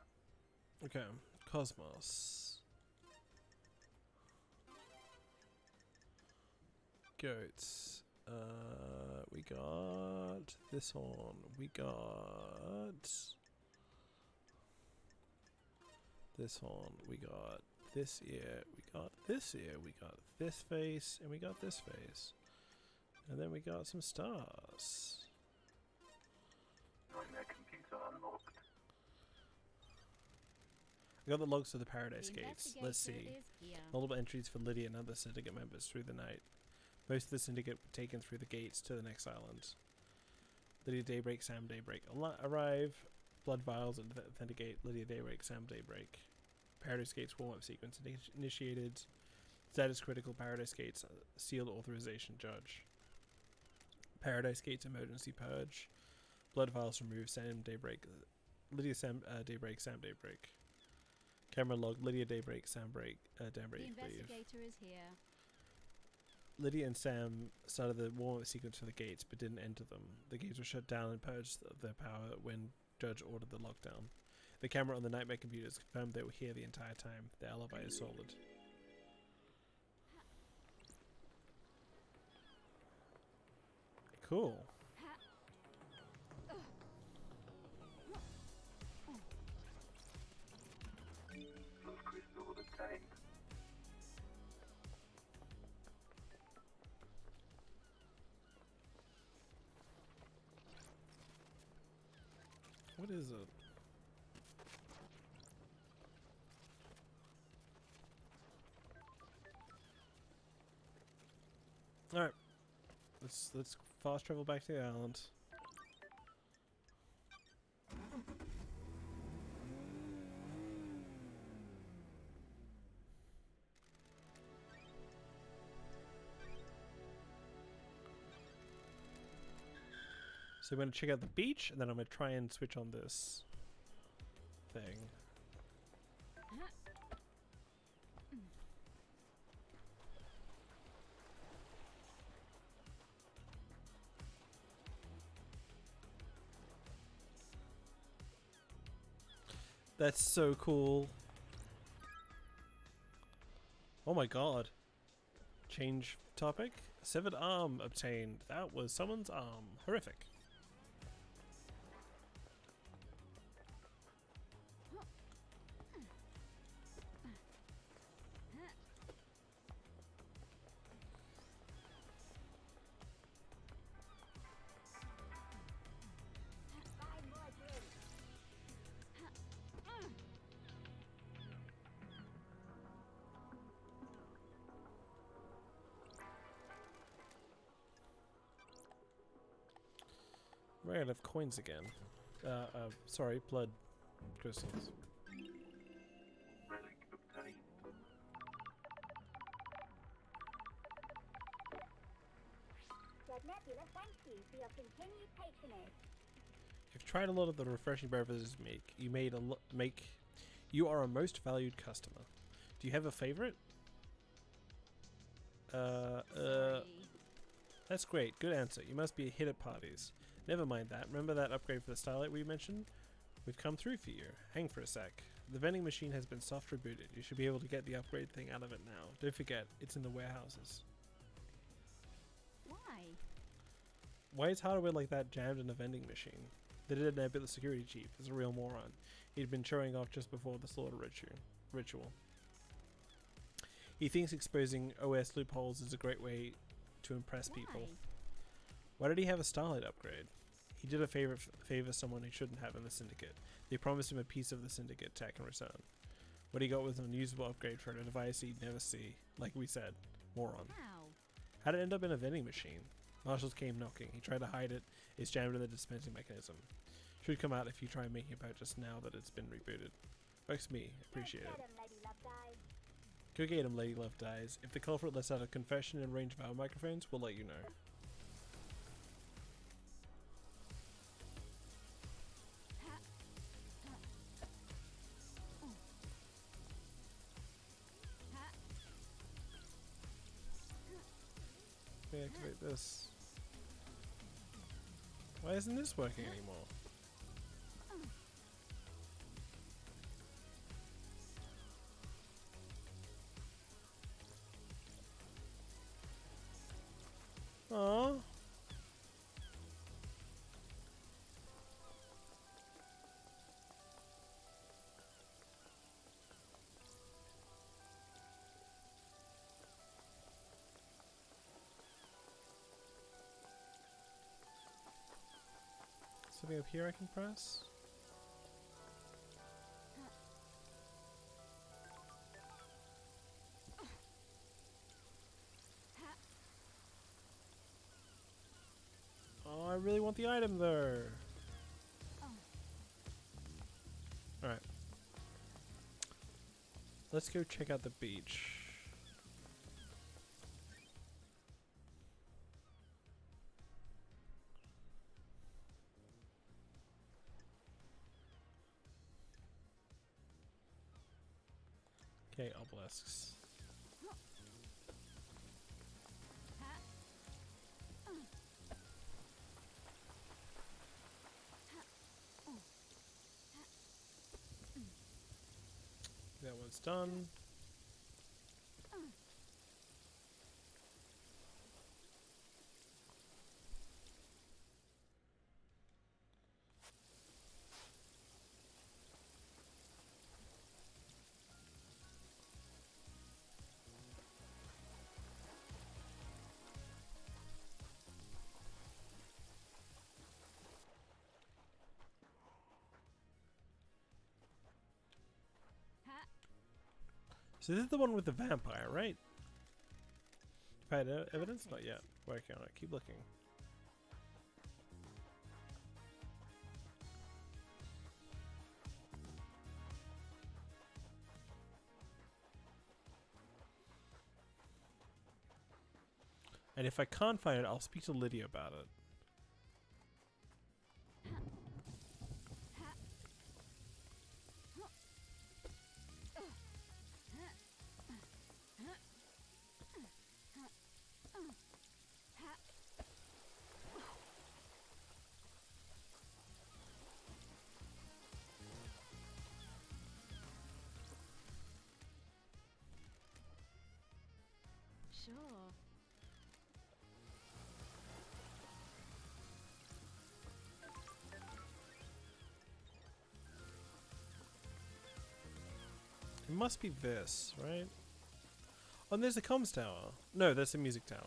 Okay, Cosmos. Goats. We got this one. We got this one. We got this ear. We got this ear. We got this face. And we got this face. And then we got some stars. Nightmare computer unlocked. I got the logs to the Paradise The Gates. Let's see. investigator is here. Multiple entries for Lydia and other syndicate members through the night. Most of the syndicate were taken through the gates to the next island. Lydia Daybreak, Sam Daybreak arrive. Blood vials and authenticate. Lydia Daybreak, Sam Daybreak. Paradise Gates warm-up sequence initiated. Status critical. Paradise Gates sealed authorization judge. Paradise Gates emergency purge. Blood vials removed. Sam Daybreak. Lydia Sam Daybreak, Sam Daybreak. Camera log. Lydia Daybreak, Sam Daybreak. The Leave. investigator is here. Lydia and Sam started the warm-up sequence for the gates, but didn't enter them. The gates were shut down and purged of their power when Judge ordered the lockdown. The camera on the nightmare computers confirmed they were here the entire time. The alibi is solid. Cool. Love crystal obtained. What is it? Alright. Let's fast travel back to the island. So I'm going to check out the beach, and then I'm going to try and switch on this thing. That's so cool. Oh my god. Change topic. Severed arm obtained. That was someone's arm. Horrific. We're out of coins again. Sorry, blood crystals. Relic obtained. Red Nebula, thank you for your continued patronage. You've tried a lot of the refreshing beverages you make. You are a most valued customer. Do you have a favorite? Sorry. That's great. Good answer. You must be a hit at parties. Never mind that. Remember that upgrade for the Starlight we mentioned? We've come through for you. Hang for a sec. The vending machine has been soft rebooted. You should be able to get the upgrade thing out of it now. Don't forget, it's in the warehouses. Why? Why is hardware like that jammed in a vending machine? They didn't know, but the security chief is a real moron. He'd been showing off just before the slaughter ritual. He thinks exposing OS loopholes is a great way to impress people. Why? Why did he have a Starlight upgrade? He did a favor someone he shouldn't have in the Syndicate. They promised him a piece of the Syndicate tech in return. What he got was an unusable upgrade for a device he'd never see. Like we said, moron. How? How'd it end up in a vending machine? Marshals came knocking. He tried to hide it. It's jammed in the dispensing mechanism. Should come out if you try making a purchase now that it's been rebooted. Works me. Appreciate it. Get 'em, Lady Love Dies. Go get him, Lady Love Dies. If the culprit lets out a confession in range of our microphones, we'll let you know. Reactivate this. Why isn't this working anymore? Aww. Something up here I can press? Oh, I really want the item though. Alright. Let's go check out the beach. Okay, obelisks. That one's done. So this is the one with the vampire, right? Had evidence? Not yet. Working on it. Keep looking. And if I can't find it, I'll speak to Lydia about it. Sure. It must be this, right? Oh, and there's a comms tower. No, that's a music tower.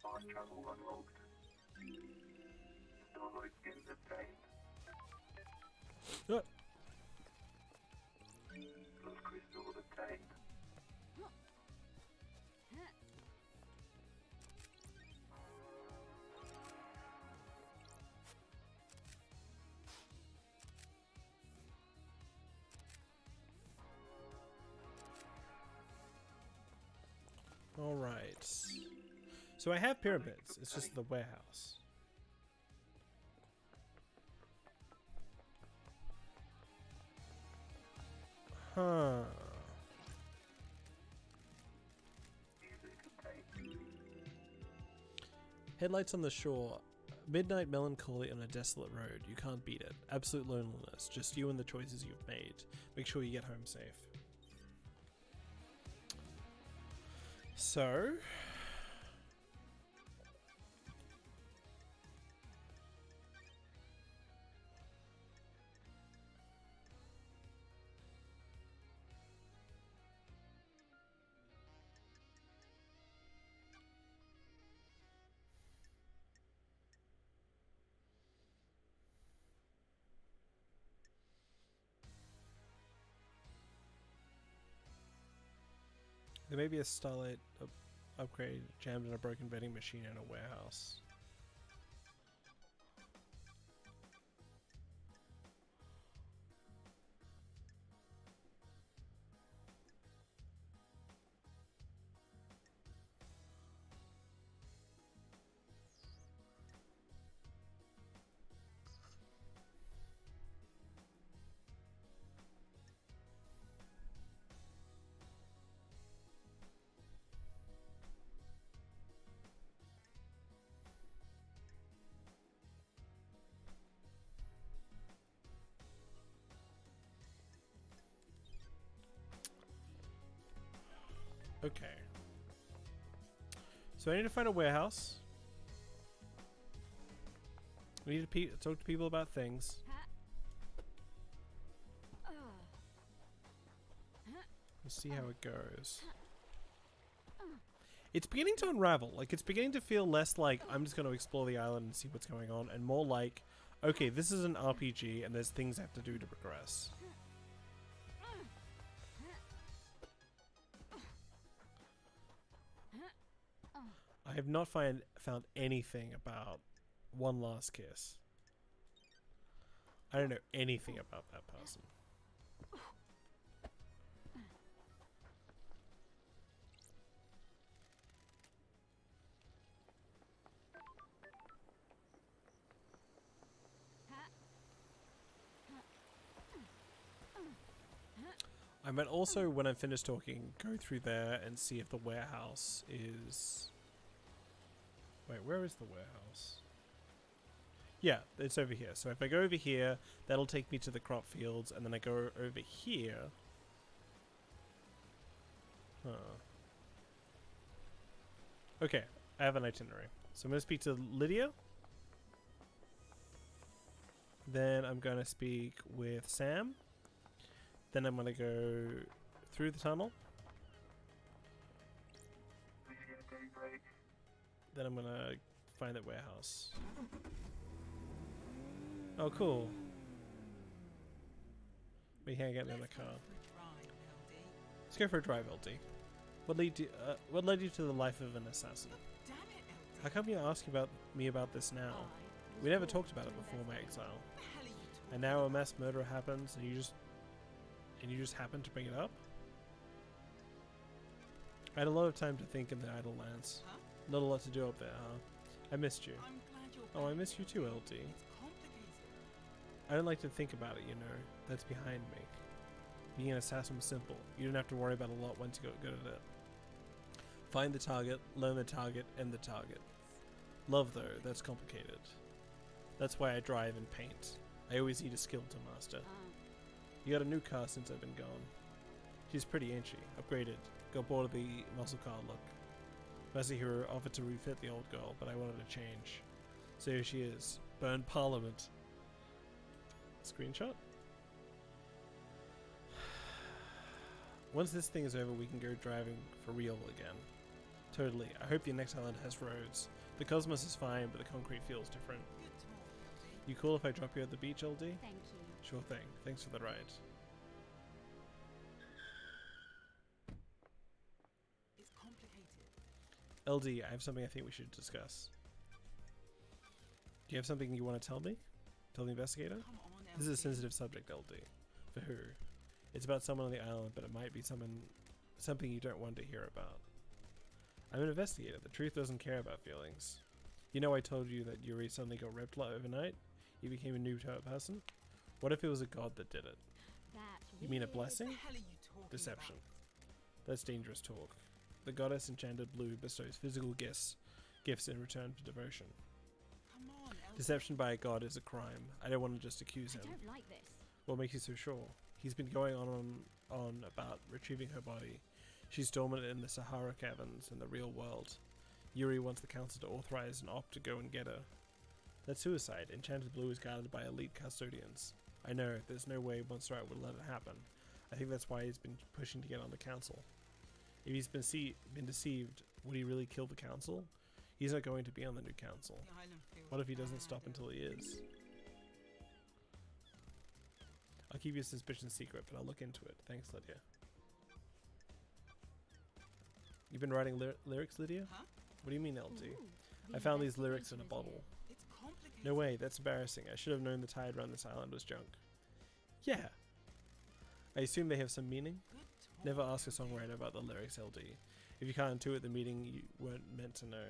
Fast travel unlocked. Starlight skins obtained. Ah. Blood crystals obtained. All right. So I have pyramids. It's just the warehouse. Huh. Headlights on the shore. Midnight melancholy on a desolate road. You can't beat it. Absolute loneliness. Just you and the choices you've made. Make sure you get home safe. So... there may be a Starlight upgrade jammed in a broken vending machine in a warehouse. Okay. So I need to find a warehouse. We need to talk to people about things. We'll see how it goes. It's beginning to unravel. Like, it's beginning to feel less like I'm just going to explore the island and see what's going on, and more like, okay, this is an RPG and there's things I have to do to progress. I have not found anything about One Last Kiss. I don't know anything about that person. I might also, when I'm finished talking, go through there and see if the warehouse is... Wait, where is the warehouse? Yeah, it's over here. So if I go over here, that'll take me to the crop fields, and then I go over here. Huh. Okay, I have an itinerary. So I'm going to speak to Lydia. Then I'm going to speak with Sam. Then I'm going to go through the tunnel. Then I'm going to find that warehouse. Oh, cool. We can't get in the car. Let's go for a drive, LD. What led you to the life of an assassin? How come you ask me about this now? We never talked about it before my exile. And now a mass murder happens, and you just happen to bring it up? I had a lot of time to think in the Idle Lands. Not a lot to do up there, huh? I missed you. Oh, I miss you too, LD. I don't like to think about it, you know. That's behind me. Being an assassin was simple. You didn't have to worry about a lot once you got good at it. Find the target, learn the target, end the target. Love, though, that's complicated. That's why I drive and paint. I always need a skill to master. You got a new car since I've been gone. She's pretty, ain't she? Upgraded. Got bored of the muscle car look. Masahiro offered to refit the old girl, but I wanted to change. So here she is. Burned Parliament. Screenshot? Once this thing is over, we can go driving for real again. Totally. I hope the next island has roads. The cosmos is fine, but the concrete feels different. You cool if I drop you at the beach, LD? Thank you. Sure thing. Thanks for the ride. It's complicated. LD, I have something I think we should discuss. Do you have something you want to tell me? Tell the investigator? Come on, This is a sensitive subject, LD. For who? It's about someone on the island, but it might be something you don't want to hear about. I'm an investigator. The truth doesn't care about feelings. You know I told you that Yuri suddenly got ripped overnight? He became a new type of person? What if it was a god that did it? That's You mean a weird. blessing? What the hell are you talking Deception. about? That's dangerous talk. The goddess enchanted blue bestows physical gifts in return for devotion. Come on, Elsa. Deception by a god is a crime. I don't want to just accuse I him. don't like this. What makes you so sure? He's been going on about retrieving her body. She's dormant in the Sahara caverns in the real world. Yuri wants the council to authorize an op to go and get her. That's suicide. Enchanted Blue is guarded by elite custodians. I know, there's no way Montserrat would let it happen. I think that's why he's been pushing to get on the council. If he's been deceived, would he really kill the council? He's not going to be on the new council. The island feels What if he doesn't bad. stop until he is? I'll keep your suspicion secret, but I'll look into it. Thanks, Lydia. You've been writing lyrics, Lydia? Huh? What do you mean, LD? Ooh, I the found these lyrics in a investigation is bottle. It's complicated. No way, that's embarrassing. I should have known the tide around this island was junk. Yeah. I assume they have some meaning? Good talk, Never ask a LD. songwriter about the lyrics, LD. If you can't intuit the meaning, you weren't meant to know.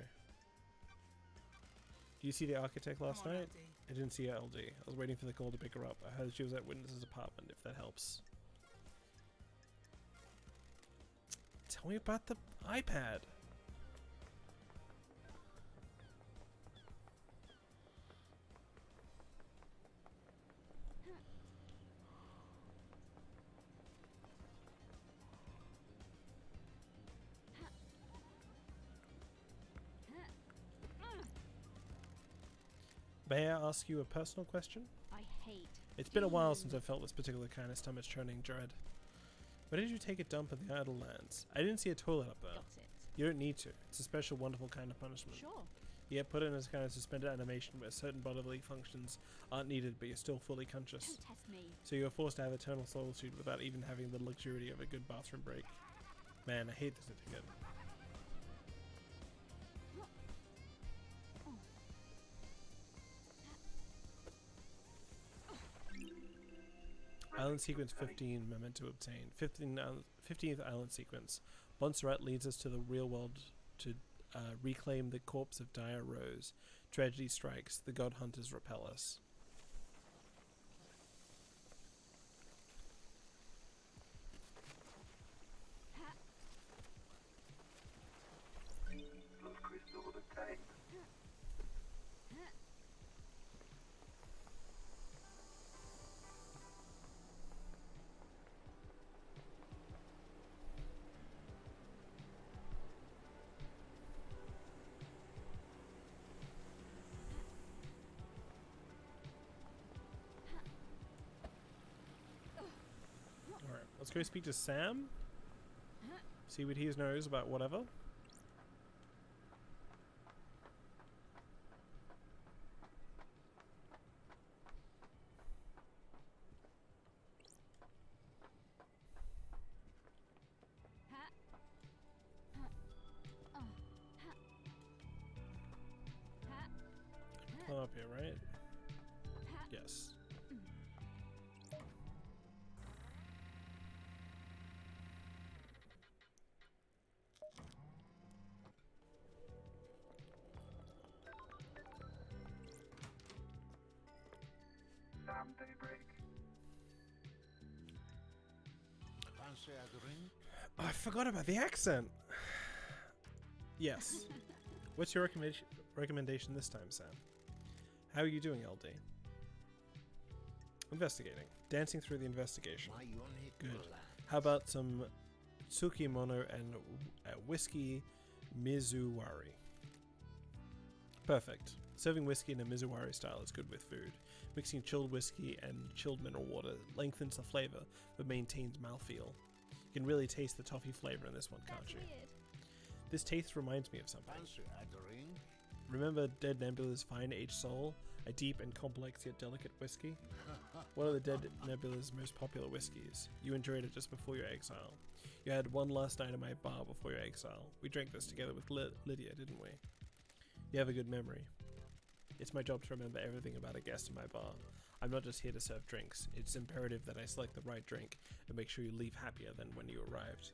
Did you see the architect last Come on, night? LD. I didn't see her, LD. I was waiting for the call to pick her up. I heard she was at Witness's apartment, if that helps. Tell me about the iPad. May I ask you a personal question? I hate. It's been a while since I felt this particular kind of stomach churning dread. Why did you take a dump in the idle lands? I didn't see a toilet up there. Got it. You don't need to. It's a special, wonderful kind of punishment. Sure. Yeah, put it in as kind of suspended animation where certain bodily functions aren't needed, but you're still fully conscious. Don't test me. So you're forced to have eternal solitude without even having the luxury of a good bathroom break. Man, I hate this etiquette. Island sequence 15, memento obtained. 15th island sequence. Montserrat leads us to the real world to reclaim the corpse of Dire Rose. Tragedy strikes. The god hunters repel us. Blood crystal obtained. Alright, let's go speak to Sam. See what he knows about whatever. Climb up here, right? Yes. Sam daybreak. Fancy a drink? Oh, I forgot about the accent. Yes. What's your recommendation this time, Sam? How are you doing, LD? Investigating. Dancing through the investigation. My only Good. plan. How about some tsukimono and whiskey mizuwari? Perfect. Serving whiskey in a mizuwari style is good with food. Mixing chilled whiskey and chilled mineral water lengthens the flavor but maintains mouthfeel. You can really taste the toffee flavor in this one, can't That's you? weird. This taste reminds me of something. Fancy a drink? Remember Dead Nebula's Fine Aged Soul? A deep and complex yet delicate whiskey? One of the Dead Nebula's most popular whiskeys. You enjoyed it just before your exile. You had one last night at my bar before your exile. We drank this together with Lydia, didn't we? You have a good memory. It's my job to remember everything about a guest in my bar. I'm not just here to serve drinks. It's imperative that I select the right drink and make sure you leave happier than when you arrived.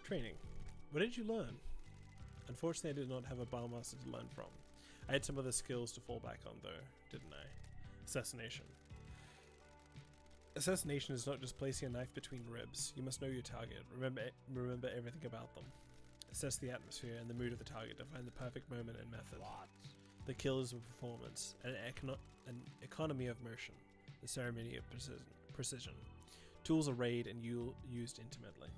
Training. What did you learn? Unfortunately, I did not have a barmaster to learn from. I had some other skills to fall back on, though, didn't I? Assassination. Assassination is not just placing a knife between ribs. You must know your target. Remember everything about them. Assess the atmosphere and the mood of the target to find the perfect moment and method. The kill is a performance, an economy of motion, the ceremony of precision. Tools are arrayed and used intimately.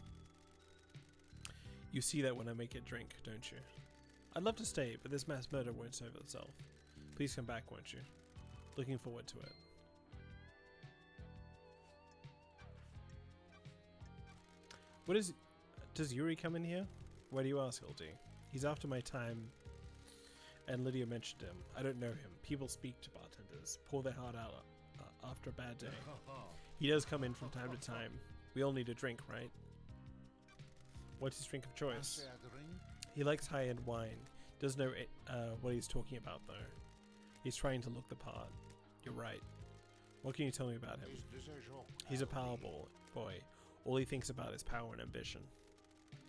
You see that when I make it drink, don't you? I'd love to stay, but this mass murder won't serve itself. Please come back, won't you? Looking forward to it. Does Yuri come in here? Why do you ask, LD? He's after my time, and Lydia mentioned him. I don't know him. People speak to bartenders, pour their heart out after a bad day. He does come in from time to time. We all need a drink, right? What's his drink of choice? Fancy a drink? He likes high-end wine. Doesn't know what he's talking about, though. He's trying to look the part. You're right. What can you tell me about him? Is this a joke? He's a powerful boy. All he thinks about is power and ambition.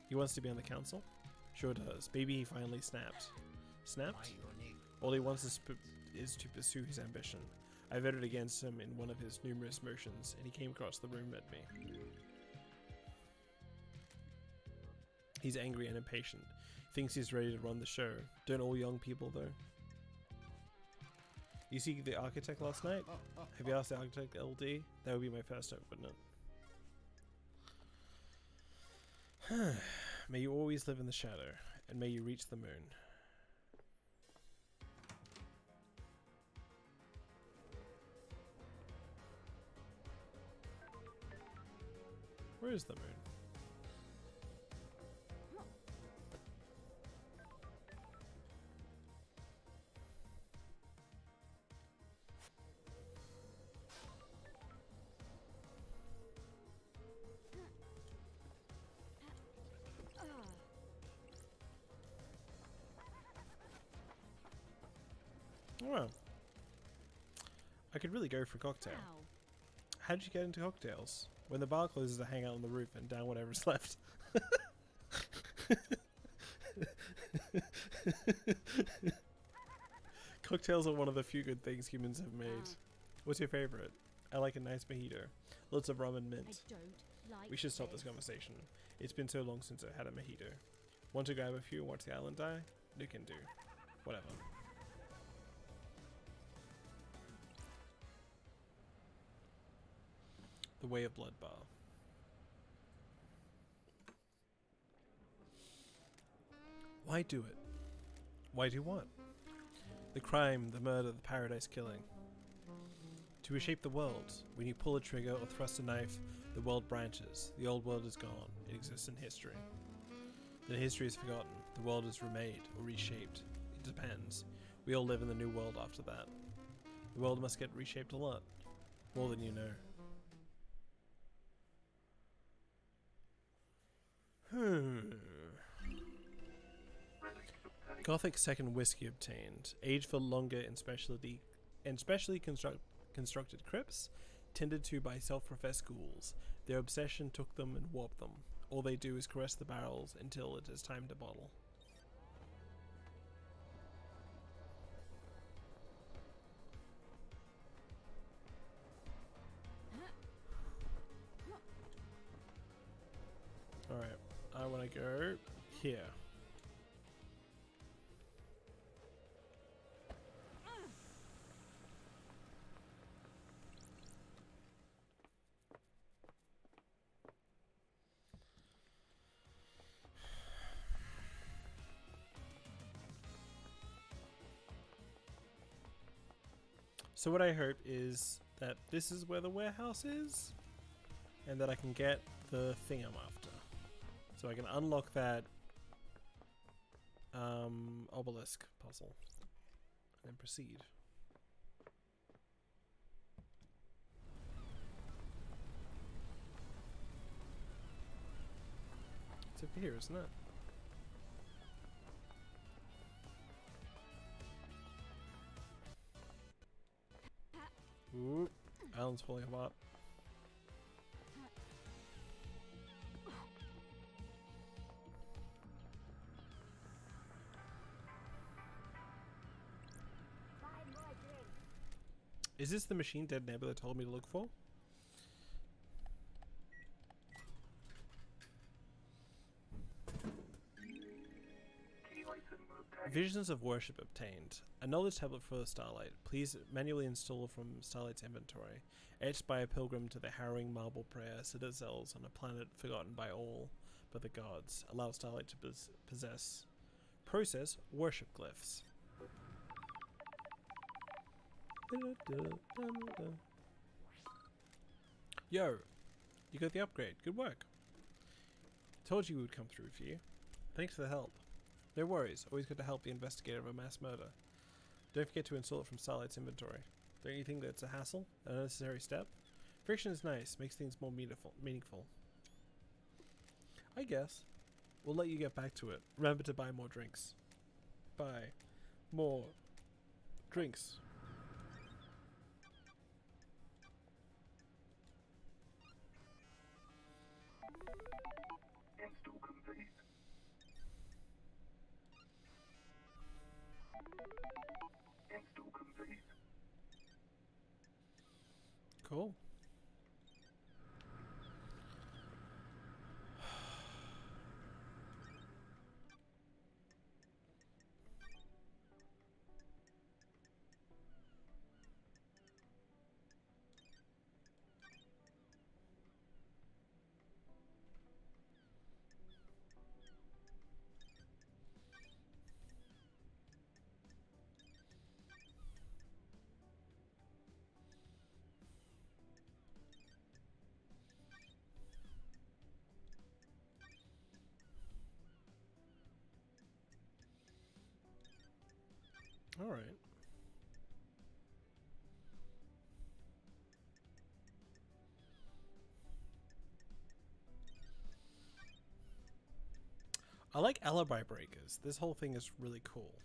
He wants to be on the council? Sure does. Maybe he finally snapped. Snapped? Ironic. All he wants is to pursue his ambition. I voted against him in one of his numerous motions, and he came across the room at me. He's angry and impatient. Thinks he's ready to run the show. Don't all young people, though? You see the architect last night? Have you asked the architect, LD? That would be my first hope, wouldn't it? May you always live in the shadow, and may you reach the moon. Where is the moon? Well, I could really go for a cocktail. Wow. How did you get into cocktails? When the bar closes, I hang out on the roof and down whatever's left. Cocktails are one of the few good things humans have made. What's your favorite? I like a nice mojito. Lots of rum and I mint. don't like We should stop this conversation. It's been so long since I had a mojito. Want to grab a few and watch the island die? You can do. Whatever. The Way of Blood Bar. Why do it? Why do what? The crime, the murder, the paradise killing. To reshape the world, when you pull a trigger or thrust a knife, the world branches. The old world is gone. It exists in history. Then history is forgotten. The world is remade or reshaped. It depends. We all live in the new world after that. The world must get reshaped a lot. More than you know. Gothic second whiskey obtained. Aged for longer in specially constructed crypts, tended to by self-professed ghouls. Their obsession took them and warped them. All they do is caress the barrels until it is time to bottle. Alright, I want to go here. So what I hope is that this is where the warehouse is, and that I can get the thing I'm after. So I can unlock that obelisk puzzle, and then proceed. It's over here, isn't it? Ooh, Alan's falling apart. Is this the machine Dead Nebula told me to look for? Key item obtained. Visions of worship obtained. A knowledge tablet for Starlight. Please manually install from Starlight's inventory. Etched by a pilgrim to the harrowing marble prayer citadels on a planet forgotten by all but the gods. Allow Starlight to possess. Process worship glyphs. Yo, you got the upgrade. Good work. Told you we would come through for you. Thanks for the help. No worries. Always good to help the investigator of a mass murder. Don't forget to install it from Starlight's inventory. Don't you think that's a hassle? An unnecessary step? Friction is nice. Makes things more meaningful. I guess. We'll let you get back to it. Remember to buy more drinks. Buy more drinks. Install complete. Install complete. Cool. All right. I like alibi breakers. This whole thing is really cool.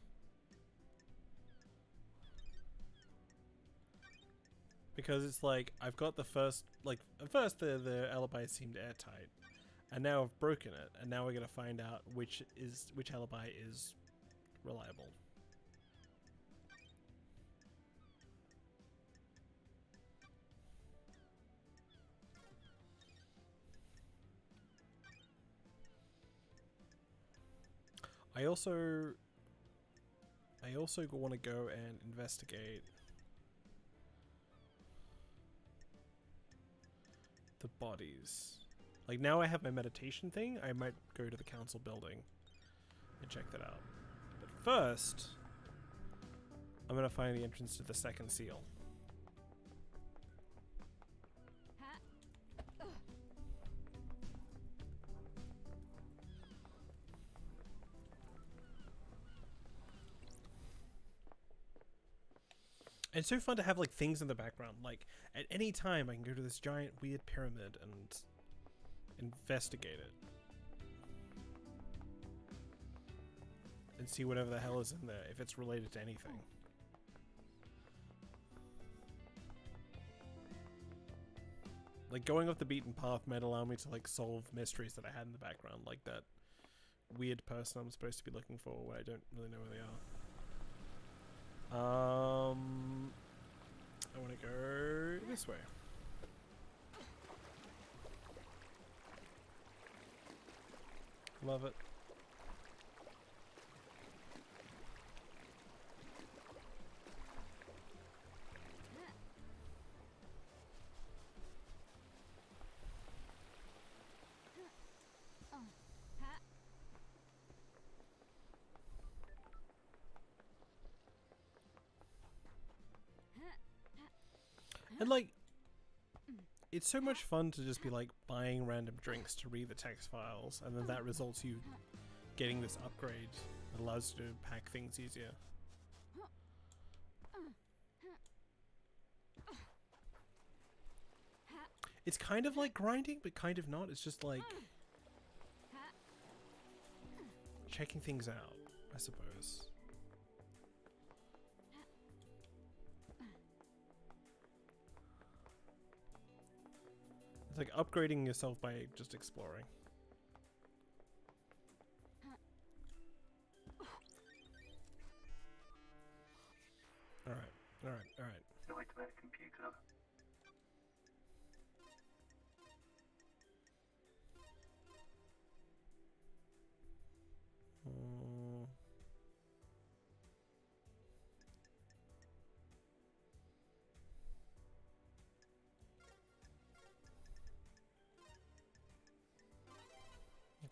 Because it's like, I've got the first, like, at first the alibi seemed airtight. And now I've broken it, and now we're gonna find out which alibi is reliable. I also want to go and investigate the bodies. Like, now I have my meditation thing, I might go to the council building and check that out. But first, I'm gonna find the entrance to the second seal. And it's so fun to have, like, things in the background. Like, at any time I can go to this giant weird pyramid and investigate it. And see whatever the hell is in there, if it's related to anything. Like, going off the beaten path might allow me to, like, solve mysteries that I had in the background. Like that weird person I'm supposed to be looking for where I don't really know where they are. I want to go this way. Love it. And, like, it's so much fun to just be, like, buying random drinks to read the text files, and then that results you getting this upgrade that allows you to pack things easier. It's kind of like grinding, but kind of not. It's just like checking things out, I suppose. It's like upgrading yourself by just exploring. Alright, alright, alright. Nightmare complete.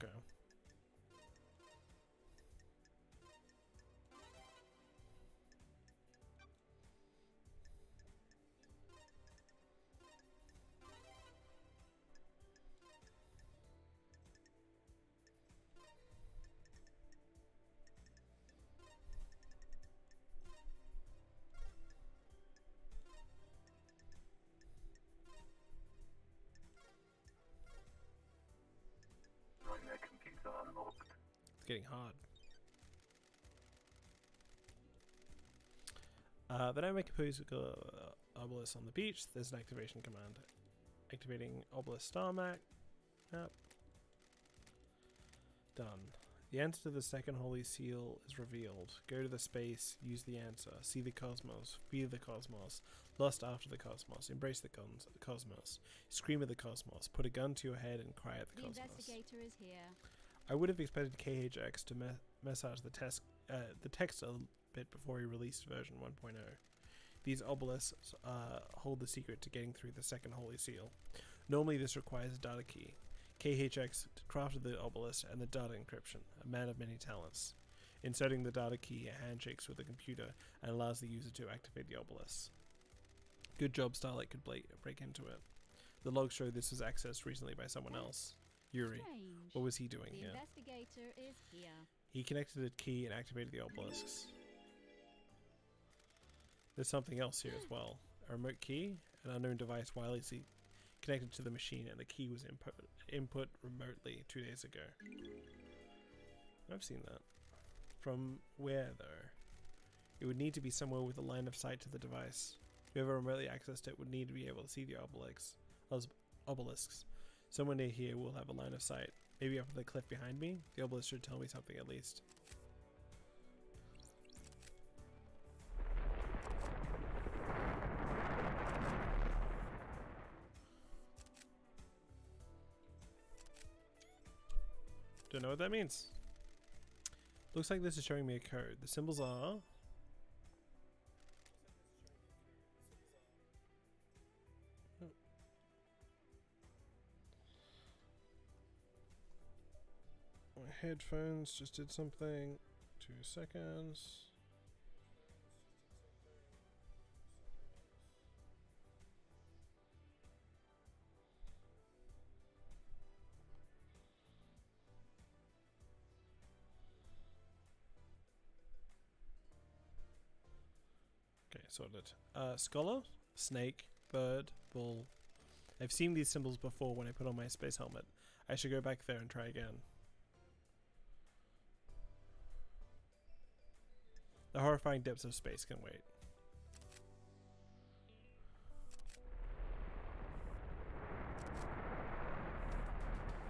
Okay. Nightmare computer unlocked. It's getting hard. Then I make a pose obelisk on the beach. There's an activation command. Activating obelisk star map. Done. The answer to the second holy seal is revealed. Go to the space, use the answer, see the cosmos, feel the cosmos, lust after the cosmos, embrace the cosmos, scream at the cosmos, put a gun to your head and cry at the The cosmos. investigator is here. I would have expected KHX to massage the text a bit before he released version 1.0. These obelisks hold the secret to getting through the second holy seal. Normally this requires a data key. KHX crafted the obelisk and the data encryption, a man of many talents. Inserting the data key handshakes with the computer and allows the user to activate the obelisk. Good job, Starlight could break into it. The logs show this was accessed recently by someone else. Yuri. Strange. What was he doing The here? investigator is here. He connected a key and activated the obelisks. There's something else here as well. A remote key, an unknown device wirelessly connected to the machine, and the key was input remotely 2 days ago. I've seen that. From where, though? It would need to be somewhere with a line of sight to the device. Whoever remotely accessed it would need to be able to see the obelisks. Someone near here will have a line of sight. Maybe up the cliff behind me? The obelisk should tell me something at least. Don't know what that means. Looks like this is showing me a code. The symbols are... My headphones just did something. 2 seconds. Okay, sorted. Scholar, snake, bird, bull. I've seen these symbols before when I put on my space helmet. I should go back there and try again. The horrifying depths of space can wait.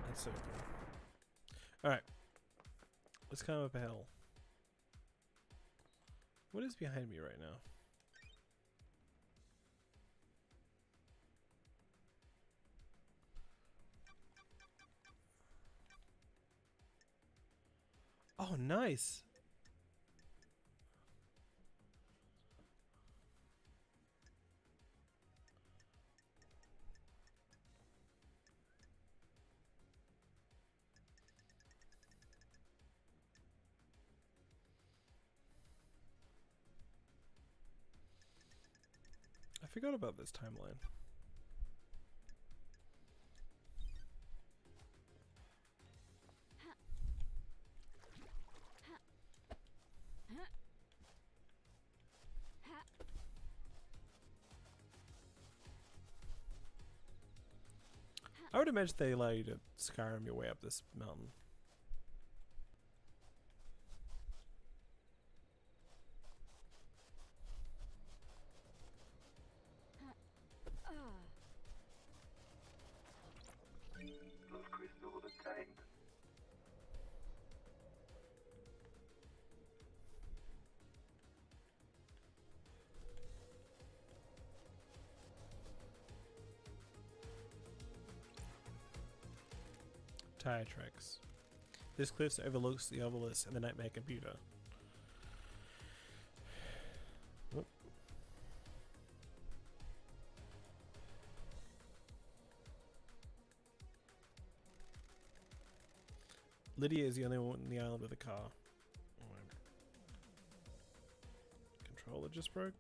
That's so cool. Alright. Let's climb up a hill. What is behind me right now? Oh, nice. I forgot about this timeline. I would imagine they allow you to Skyrim your way up this mountain. Love crystal obtained. Tire tracks. This cliff overlooks the obelisk and the nightmare computer. Whoop. Lydia is the only one in the island with a car. Oh, my controller just broke.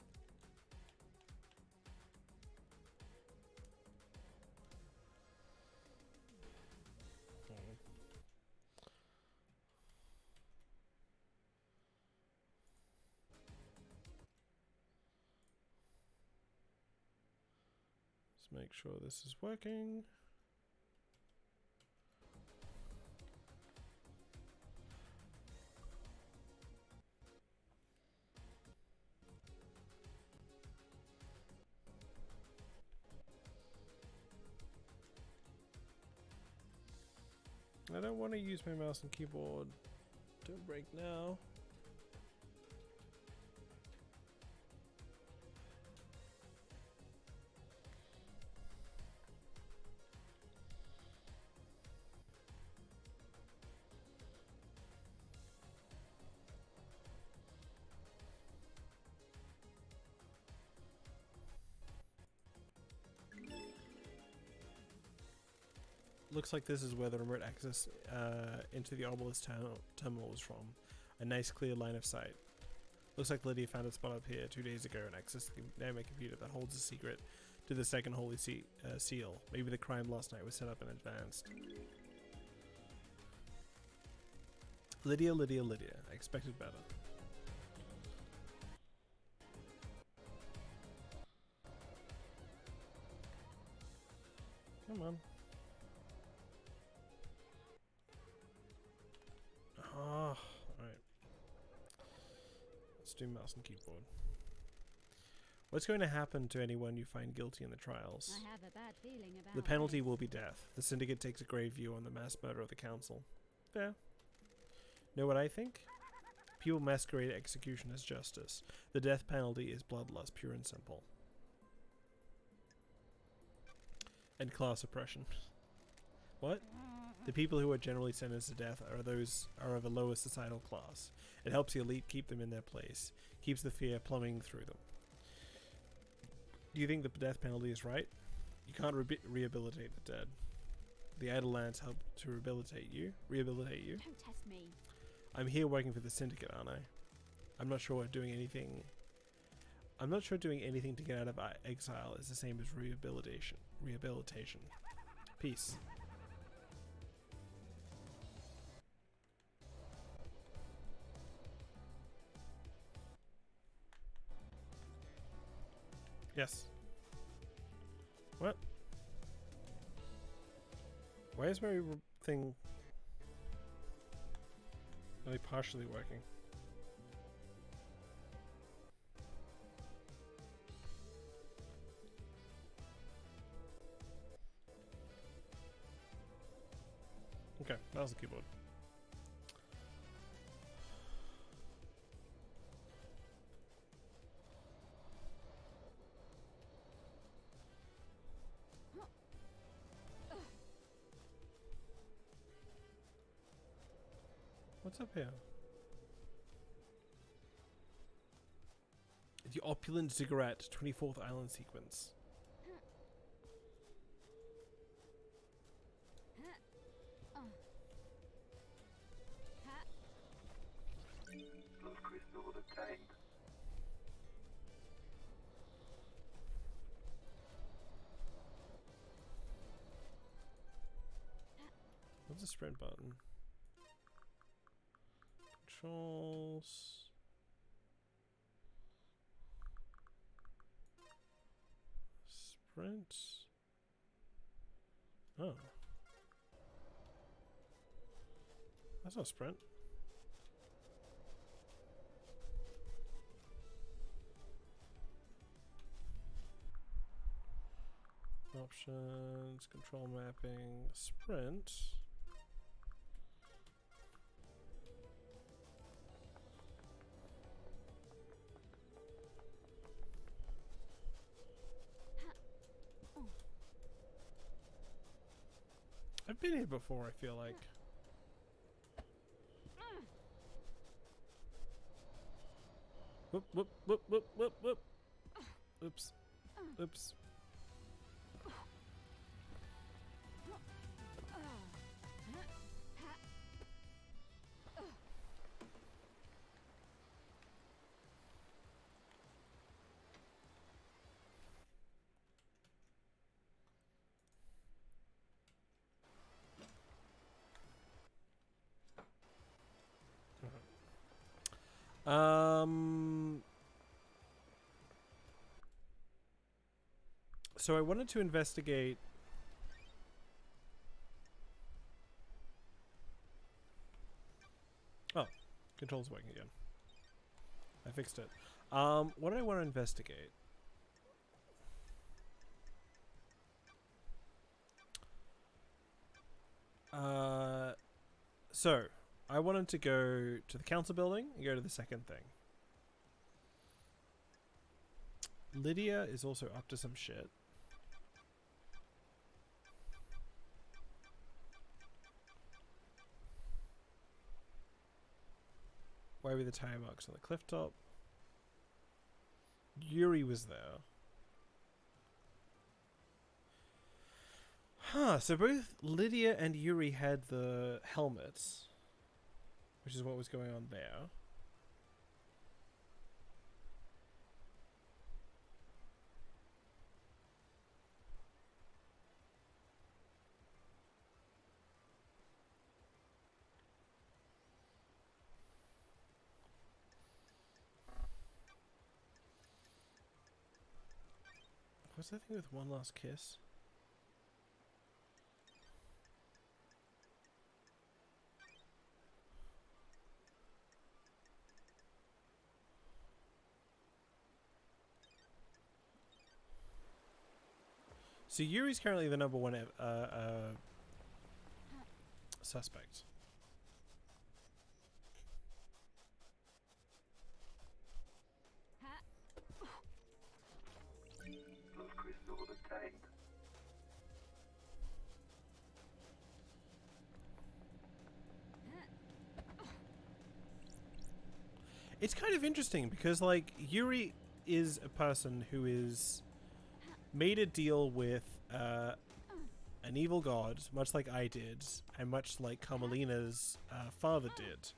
Hmm. Let's make sure this is working. I don't want to use my mouse and keyboard. Don't break now. Looks like this is where the remote access into the obelisk terminal was from. A nice clear line of sight. Looks like Lydia found a spot up here 2 days ago and accessed the dynamic computer that holds a secret to the second holy seal. Maybe the crime last night was set up in advance. Lydia, Lydia, Lydia. I expected better. Come on. Ah, alright. Let's do mouse and keyboard. What's going to happen to anyone you find guilty in the trials? I have a bad feeling about The penalty this. will be death. The Syndicate takes a grave view on the mass murder of the Council. Fair. Know what I think? People masquerade execution as justice. The death penalty is bloodlust, pure and simple. And class oppression. What? The people who are generally sentenced to death are of a lower societal class. It helps the elite keep them in their place. Keeps the fear plumbing through them. Do you think the death penalty is right? You can't rehabilitate the dead. The Idle Lands help to rehabilitate you. Don't test me. I'm here working for the Syndicate, aren't I? I'm not sure doing anything to get out of exile is the same as rehabilitation. Peace. Yes. What? Why is my thing only partially working? Okay, that was the keyboard. What's up here? The opulent ziggurat 24th island sequence. Lost crystal obtained. What's the sprint button? Controls. Sprint. Oh. That's not sprint. Options, control mapping, sprint. I've been here before, I feel like. Whoop, whoop, whoop, whoop, whoop, whoop. Oops. Oops. So I wanted to investigate. Oh, controls working again. I fixed it. What do I want to investigate? So I wanted to go to the council building and go to the second thing. Lydia is also up to some shit. Why were the tire marks on the cliff top? Yuri was there. Huh, so both Lydia and Yuri had the helmets, which is what was going on there. What's that thing with one last kiss? So Yuri's currently the number one suspect. Love crystal obtained. It's kind of interesting because, like, Yuri is a person who is made a deal with an evil god, much like I did, and much like Carmelina's father did.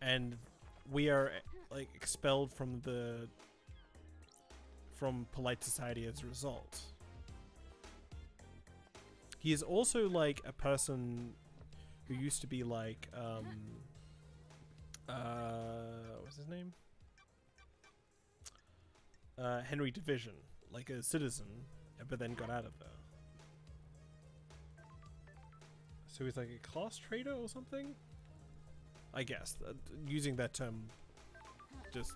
And we are like expelled from polite society as a result. He is also like a person who used to be like what's his name? Henry Division, like a citizen, but then got out of there. So he's like a class traitor or something? I guess, using that term just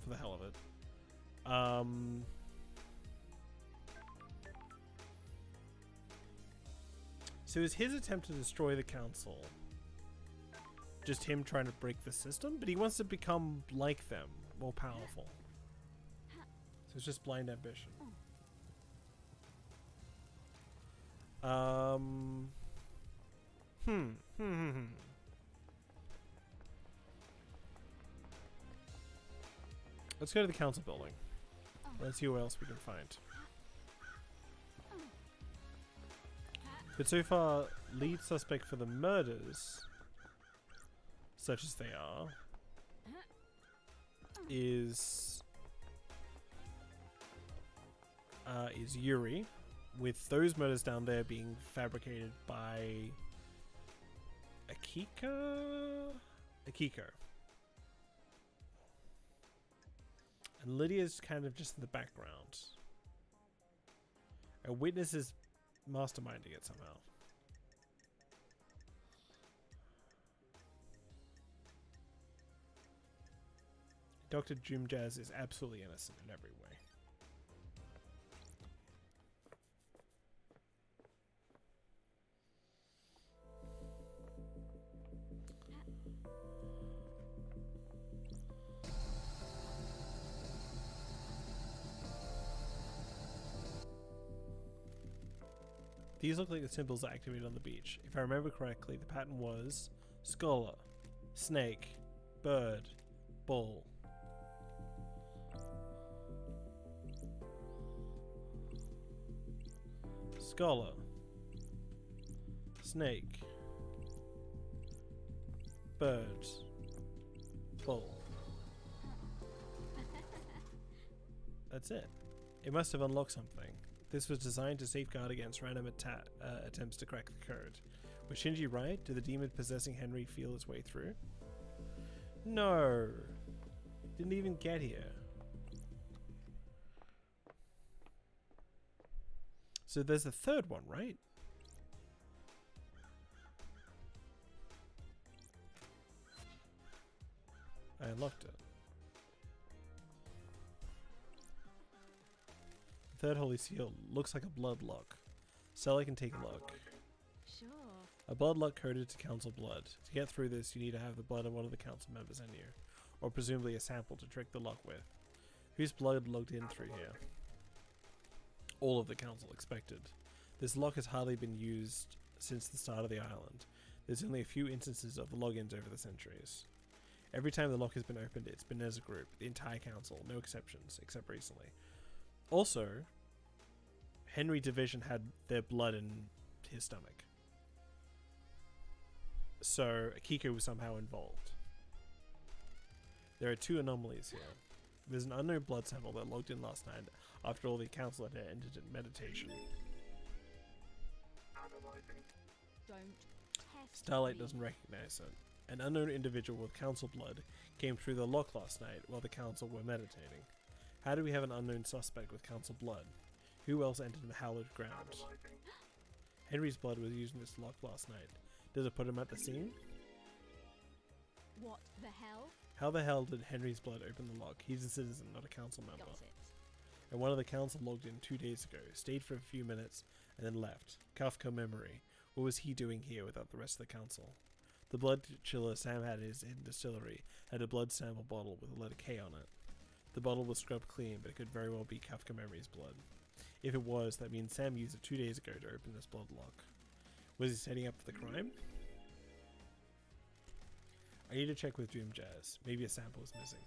for the hell of it. So is his attempt to destroy the council just him trying to break the system? But he wants to become like them, more powerful. So it's just blind ambition. Let's go to the council building. Let's see what else we can find. But so far, lead suspect for the murders, such as they are, is Yuri, with those murders down there being fabricated by Akiko. And Lydia's kind of just in the background. A witness is masterminding it somehow. Dr. Jumjaz is absolutely innocent in every way. These look like the symbols activated on the beach. If I remember correctly, the pattern was scholar, snake, bird, bull. Scholar, snake, bird, bull. That's it. It must have unlocked something. This was designed to safeguard against random attempts to crack the code. Was Shinji right? Did the demon possessing Henry feel his way through? No. Didn't even get here. So there's a third one, right? I unlocked it. The third holy seal looks like a blood lock. Sally can take a look. Sure. A blood lock coded to council blood. To get through this, you need to have the blood of one of the council members in you, or presumably a sample to trick the lock with. Whose blood logged in through here? All of the council expected. This lock has hardly been used since the start of the island. There's only a few instances of the logins over the centuries. Every time the lock has been opened, it's been as a group, the entire council, no exceptions, except recently. Also, Henry Division had their blood in his stomach. So, Akiko was somehow involved. There are two anomalies here. There's an unknown blood sample that logged in last night after all the council had entered in meditation. Don't test Starlight me. doesn't recognize it. An unknown individual with council blood came through the lock last night while the council were meditating. How do we have an unknown suspect with council blood? Who else entered the hallowed grounds? Henry's blood was used in this lock last night. Does it put him at the scene? What the hell? How the hell did Henry's blood open the lock? He's a citizen, not a council member. Got it. And one of the council logged in 2 days ago, stayed for a few minutes, and then left. Kafka memory. What was he doing here without the rest of the council? The blood chiller Sam had in his distillery had a blood sample bottle with the letter K on it. The bottle was scrubbed clean, but it could very well be Kafka memory's blood. If it was, that means Sam used it 2 days ago to open this blood lock. Was he setting up for the crime? I need to check with Doom Jazz. Maybe a sample is missing.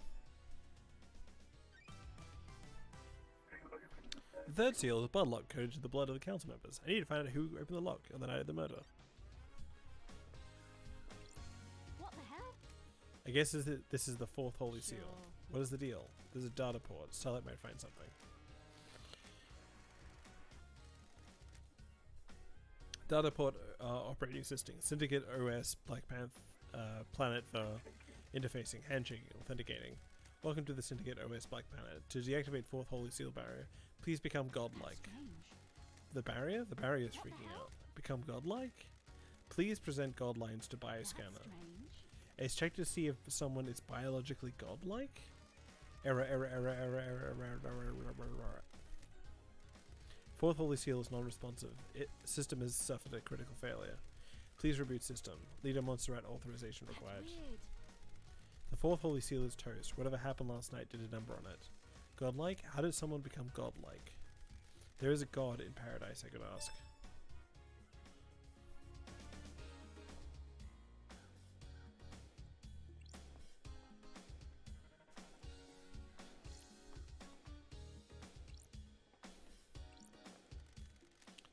The third seal is a blood lock coded to the blood of the council members. I need to find out who opened the lock on the night of the murder. What the hell? I guess this is the fourth holy seal. Sure. What is the deal? There's a data port. Starlight might find something. Data port operating system. Syndicate OS Black Panther Planet for interfacing, handshaking, authenticating. Welcome to the Syndicate OS Black Planet. To deactivate fourth holy seal barrier, please become godlike. Strange. The barrier? The barrier is What the freaking hell? out. Become godlike? Please present god lines to That's bioscanner. strange. It's checked to see if someone is biologically godlike. Error. Fourth holy seal is non-responsive. System has suffered a critical failure. Please reboot system. Leader Montserrat authorization That's required. weird. The fourth holy seal is toast. Whatever happened last night did a number on it. Godlike? How did someone become godlike? There is a god in paradise, I could ask.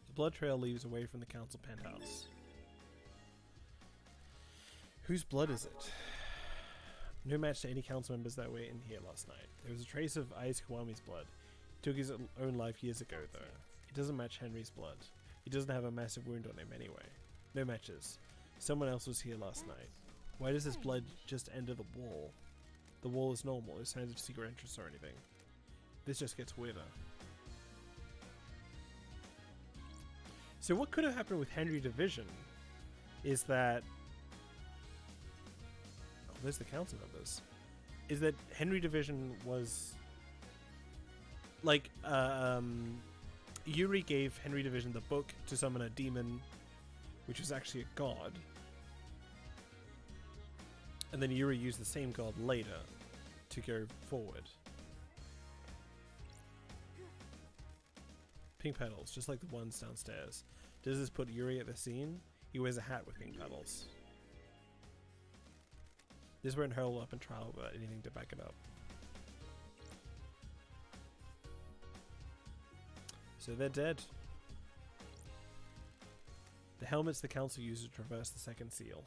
The blood trail leads away from the council penthouse. Whose blood is it? No match to any council members that were in here last night. There was a trace of Ais Kawami's blood. He took his own life years ago, though. It doesn't match Henry's blood. He doesn't have a massive wound on him anyway. No matches. Someone else was here last night. Why does this blood just enter the wall? The wall is normal, no signs of secret entrance or anything. This just gets weirder. So what could have happened with Henry Division is that... Oh, there's the council members. Is that Henry Division was... Like, Yuri gave Henry Division the book to summon a demon, which was actually a god. And then Yuri used the same god later to go forward. Pink petals, just like the ones downstairs. Does this put Yuri at the scene? He wears a hat with pink petals. This won't hold up in trial without anything to back it up. So they're dead. The helmets the council used to traverse the second seal.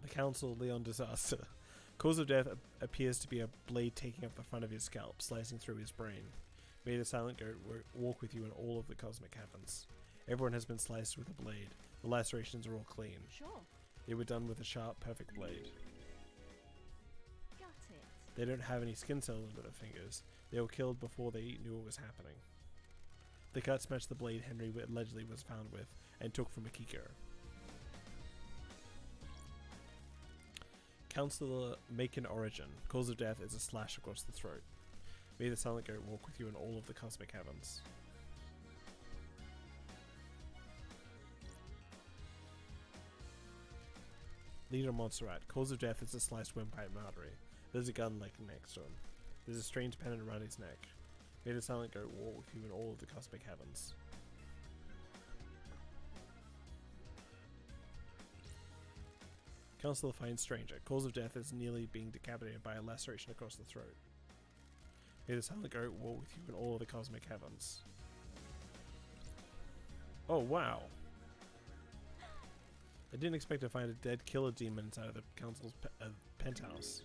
The council, Leon Disaster. Cause of death appears to be a blade taking up the front of his scalp, slicing through his brain. May the silent goat walk with you in all of the cosmic heavens. Everyone has been sliced with a blade. The lacerations are all clean. Sure. They were done with a sharp, perfect blade. Got it. They don't have any skin cells under their fingers. They were killed before they knew what was happening. The cuts matched the blade Henry allegedly was found with and took from Akiko. Counselor Macon Origin. Cause of death is a slash across the throat. May the Silent Goat walk with you in all of the cosmic heavens. Leader Montserrat. Cause of death is a sliced windpipe artery. There's a gun like next to him. There's a strange pendant around his neck. May the Silent Goat walk with you in all of the cosmic heavens. Counselor Fine Stranger. Cause of death is nearly being decapitated by a laceration across the throat. May the Silent Goat walk with you in all of the cosmic heavens. Oh wow. I didn't expect to find a dead killer demon inside of the council's penthouse.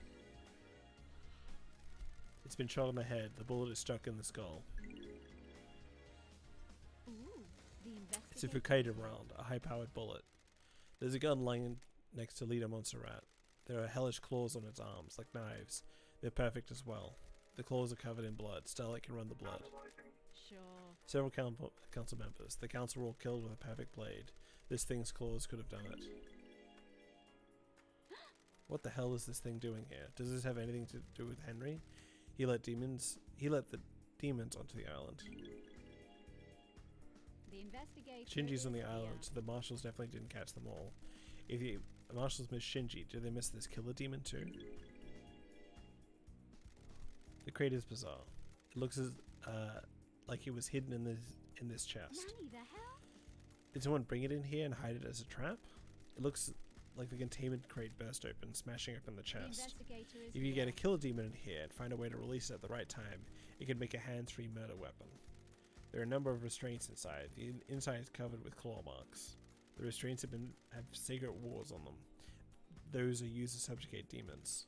It's been shot in the head. The bullet is stuck in the skull. Ooh, the It's a investigator. Fukada round, a high-powered bullet. There's a gun lying next to Leader Montserrat. There are hellish claws on its arms, like knives. They're perfect as well. The claws are covered in blood. Starlight can run the blood. Sure. Several council members. The council were all killed with a perfect blade. This thing's claws could have done it. What the hell is this thing doing here? Does this have anything to do with Henry? He let the demons onto the island. The investigator. Shinji's on is the here. island, so the marshals definitely didn't catch them all. If the marshals missed Shinji, did they miss this killer demon too? The crate is bizarre. It looks as like it was hidden in this chest. Nanny, the hell? Did someone bring it in here and hide it as a trap? It looks like the containment crate burst open, smashing open the The chest. investigator is If you get here. a killer demon in here and find a way to release it at the right time, it could make a hands-free murder weapon. There are a number of restraints inside. The inside is covered with claw marks. The restraints have sacred wars on them. Those are used to subjugate demons.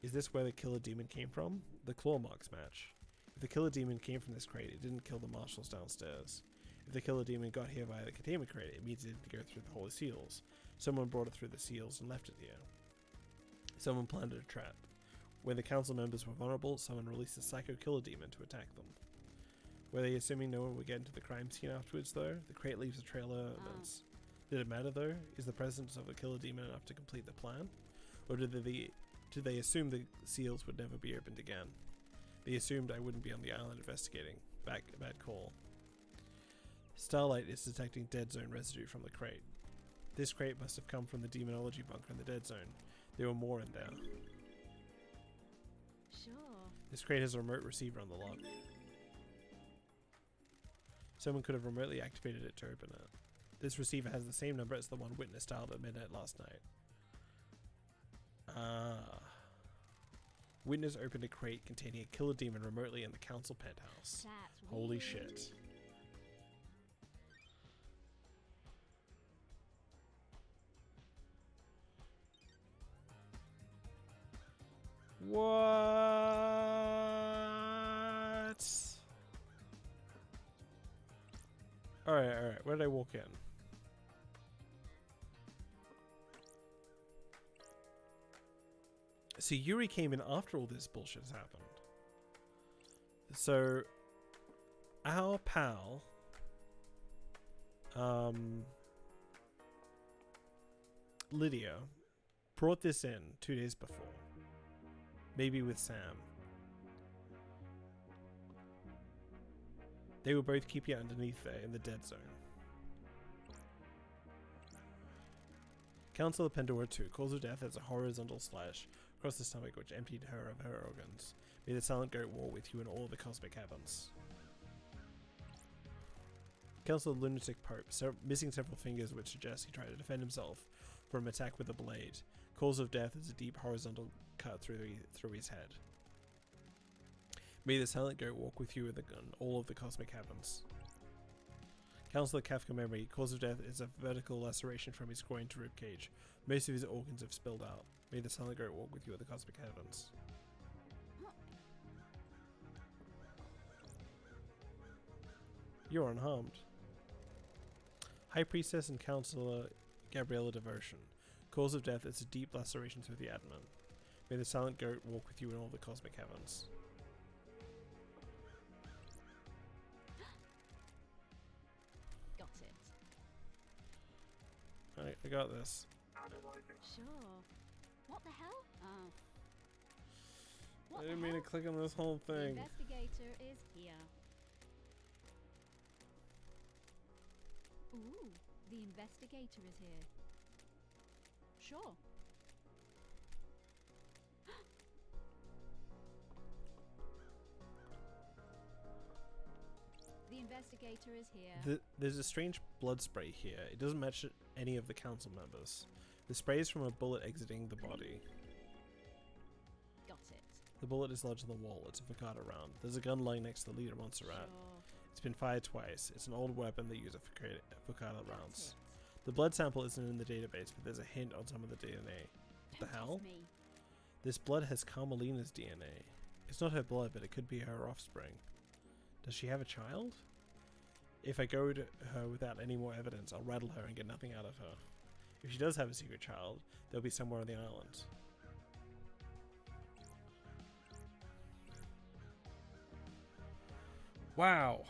Is this where the killer demon came from? The claw marks match. If the killer demon came from this crate, it didn't kill the marshals downstairs. If the killer demon got here via the containment crate, it means it didn't go through the holy seals. Someone brought it through the seals and left it here. Someone planted a trap. When the council members were vulnerable, someone released a psycho killer demon to attack them. Were they assuming no one would get into the crime scene afterwards though? The crate leaves a trail of evidence. Did it matter though? Is the presence of a killer demon enough to complete the plan? Or did they assume the seals would never be opened again? They assumed I wouldn't be on the island investigating. Bad call. Starlight is detecting dead zone residue from the crate. This crate must have come from the demonology bunker in the dead zone. There were more in there. Sure. This crate has a remote receiver on the lock. Someone could have remotely activated it to open it. This receiver has the same number as the one witness dialed at midnight last night. Witness opened a crate containing a killer demon remotely in the council penthouse. That's Holy weird. shit. What? Alright. Where did I walk in? So Yuri came in after all this bullshit has happened. So our pal Lydia brought this in 2 days before. Maybe with Sam. They were both keeping it underneath there in the dead zone. Council of Pandora 2. Cause of death as a horizontal slash across the stomach which emptied her of her organs. May the Silent Goat war with you in all the cosmic heavens. Council of Lunatic Pope. Missing several fingers which suggests he tried to defend himself from an attack with a blade. Cause of death is a deep horizontal cut through his head. May the Silent Goat walk with you in all of the cosmic heavens. Councillor Kafka Memory. Cause of death is a vertical laceration from his groin to ribcage. Most of his organs have spilled out. May the Silent Goat walk with you in the cosmic heavens. You're unharmed. High Priestess and Counselor Gabriella Devotion. Cause of death is a deep laceration through the abdomen. May the silent goat walk with you in all the cosmic heavens. Got it. I got this. Sure. What the hell? Oh. What I the didn't mean to hell? click on this whole The thing. investigator is here. Ooh, the investigator is here. Sure. The investigator is here. There's a strange blood spray here. It doesn't match any of the council members. The spray is from a bullet exiting the body. Got it. The bullet is lodged in the wall. It's a Focata round. There's a gun lying next to the leader Montserrat. Sure. It's been fired twice. It's an old weapon they use for creating Focata Got rounds. it. The blood sample isn't in the database, but there's a hint on some of the DNA. What the Don't hell? test me. This blood has Carmelina's DNA. It's not her blood, but it could be her offspring. Does she have a child? If I go to her without any more evidence, I'll rattle her and get nothing out of her. If she does have a secret child, they'll be somewhere on the island. Wow.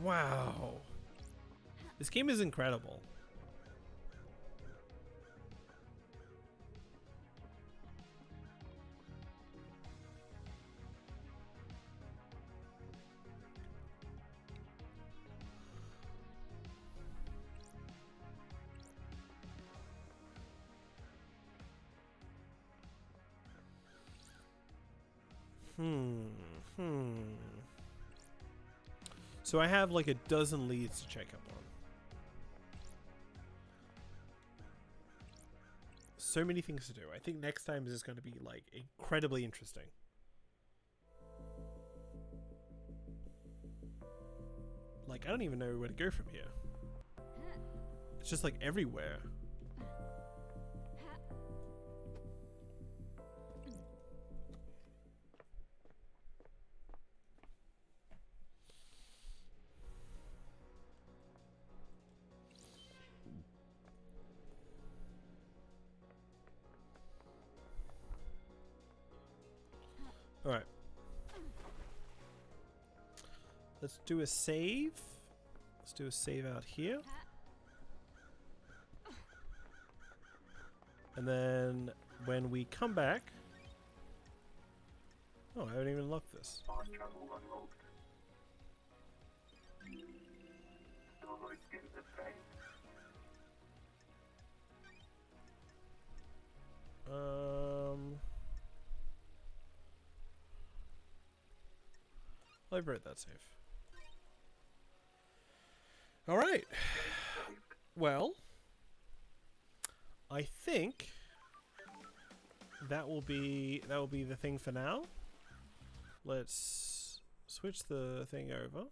Wow. This game is incredible. So I have like a dozen leads to check up on. So many things to do. I think next time this is going to be like incredibly interesting. Like I don't even know where to go from here. It's just like everywhere. Alright. Let's do a save. Let's do a save out here. And then when we come back... Oh, I haven't even locked this. Fast travel unlocked. Storage in the bay. I wrote that save. All right. Well, I think that will be the thing for now. Let's switch the thing over.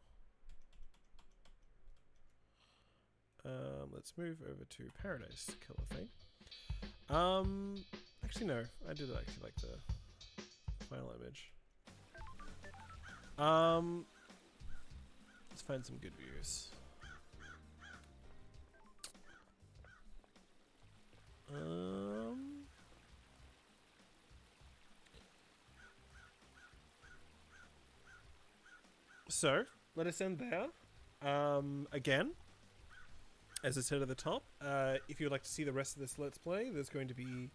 Let's move over to Paradise Killer thing. Actually no, I did actually like the final image. Let's find some good views. So let us end there. Again, as I said at the top, if you would like to see the rest of this Let's Play, there's going to be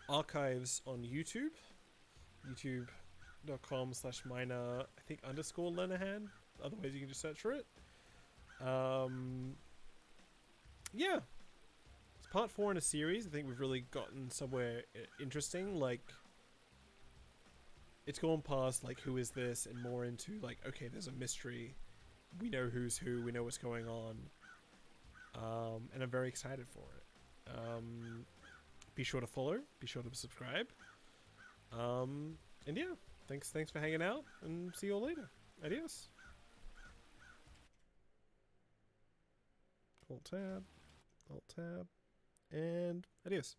archives on YouTube. YouTube.com/minor, I think _Lenahan. Otherwise, you can just search for it. Yeah. It's part 4 in a series. I think we've really gotten somewhere interesting. Like, it's gone past, like, who is this, and more into, like, okay, there's a mystery. We know who's who. We know what's going on. And I'm very excited for it. Be sure to follow. Be sure to subscribe. And yeah, thanks for hanging out, and see you all later. Adios. Alt tab, and adios.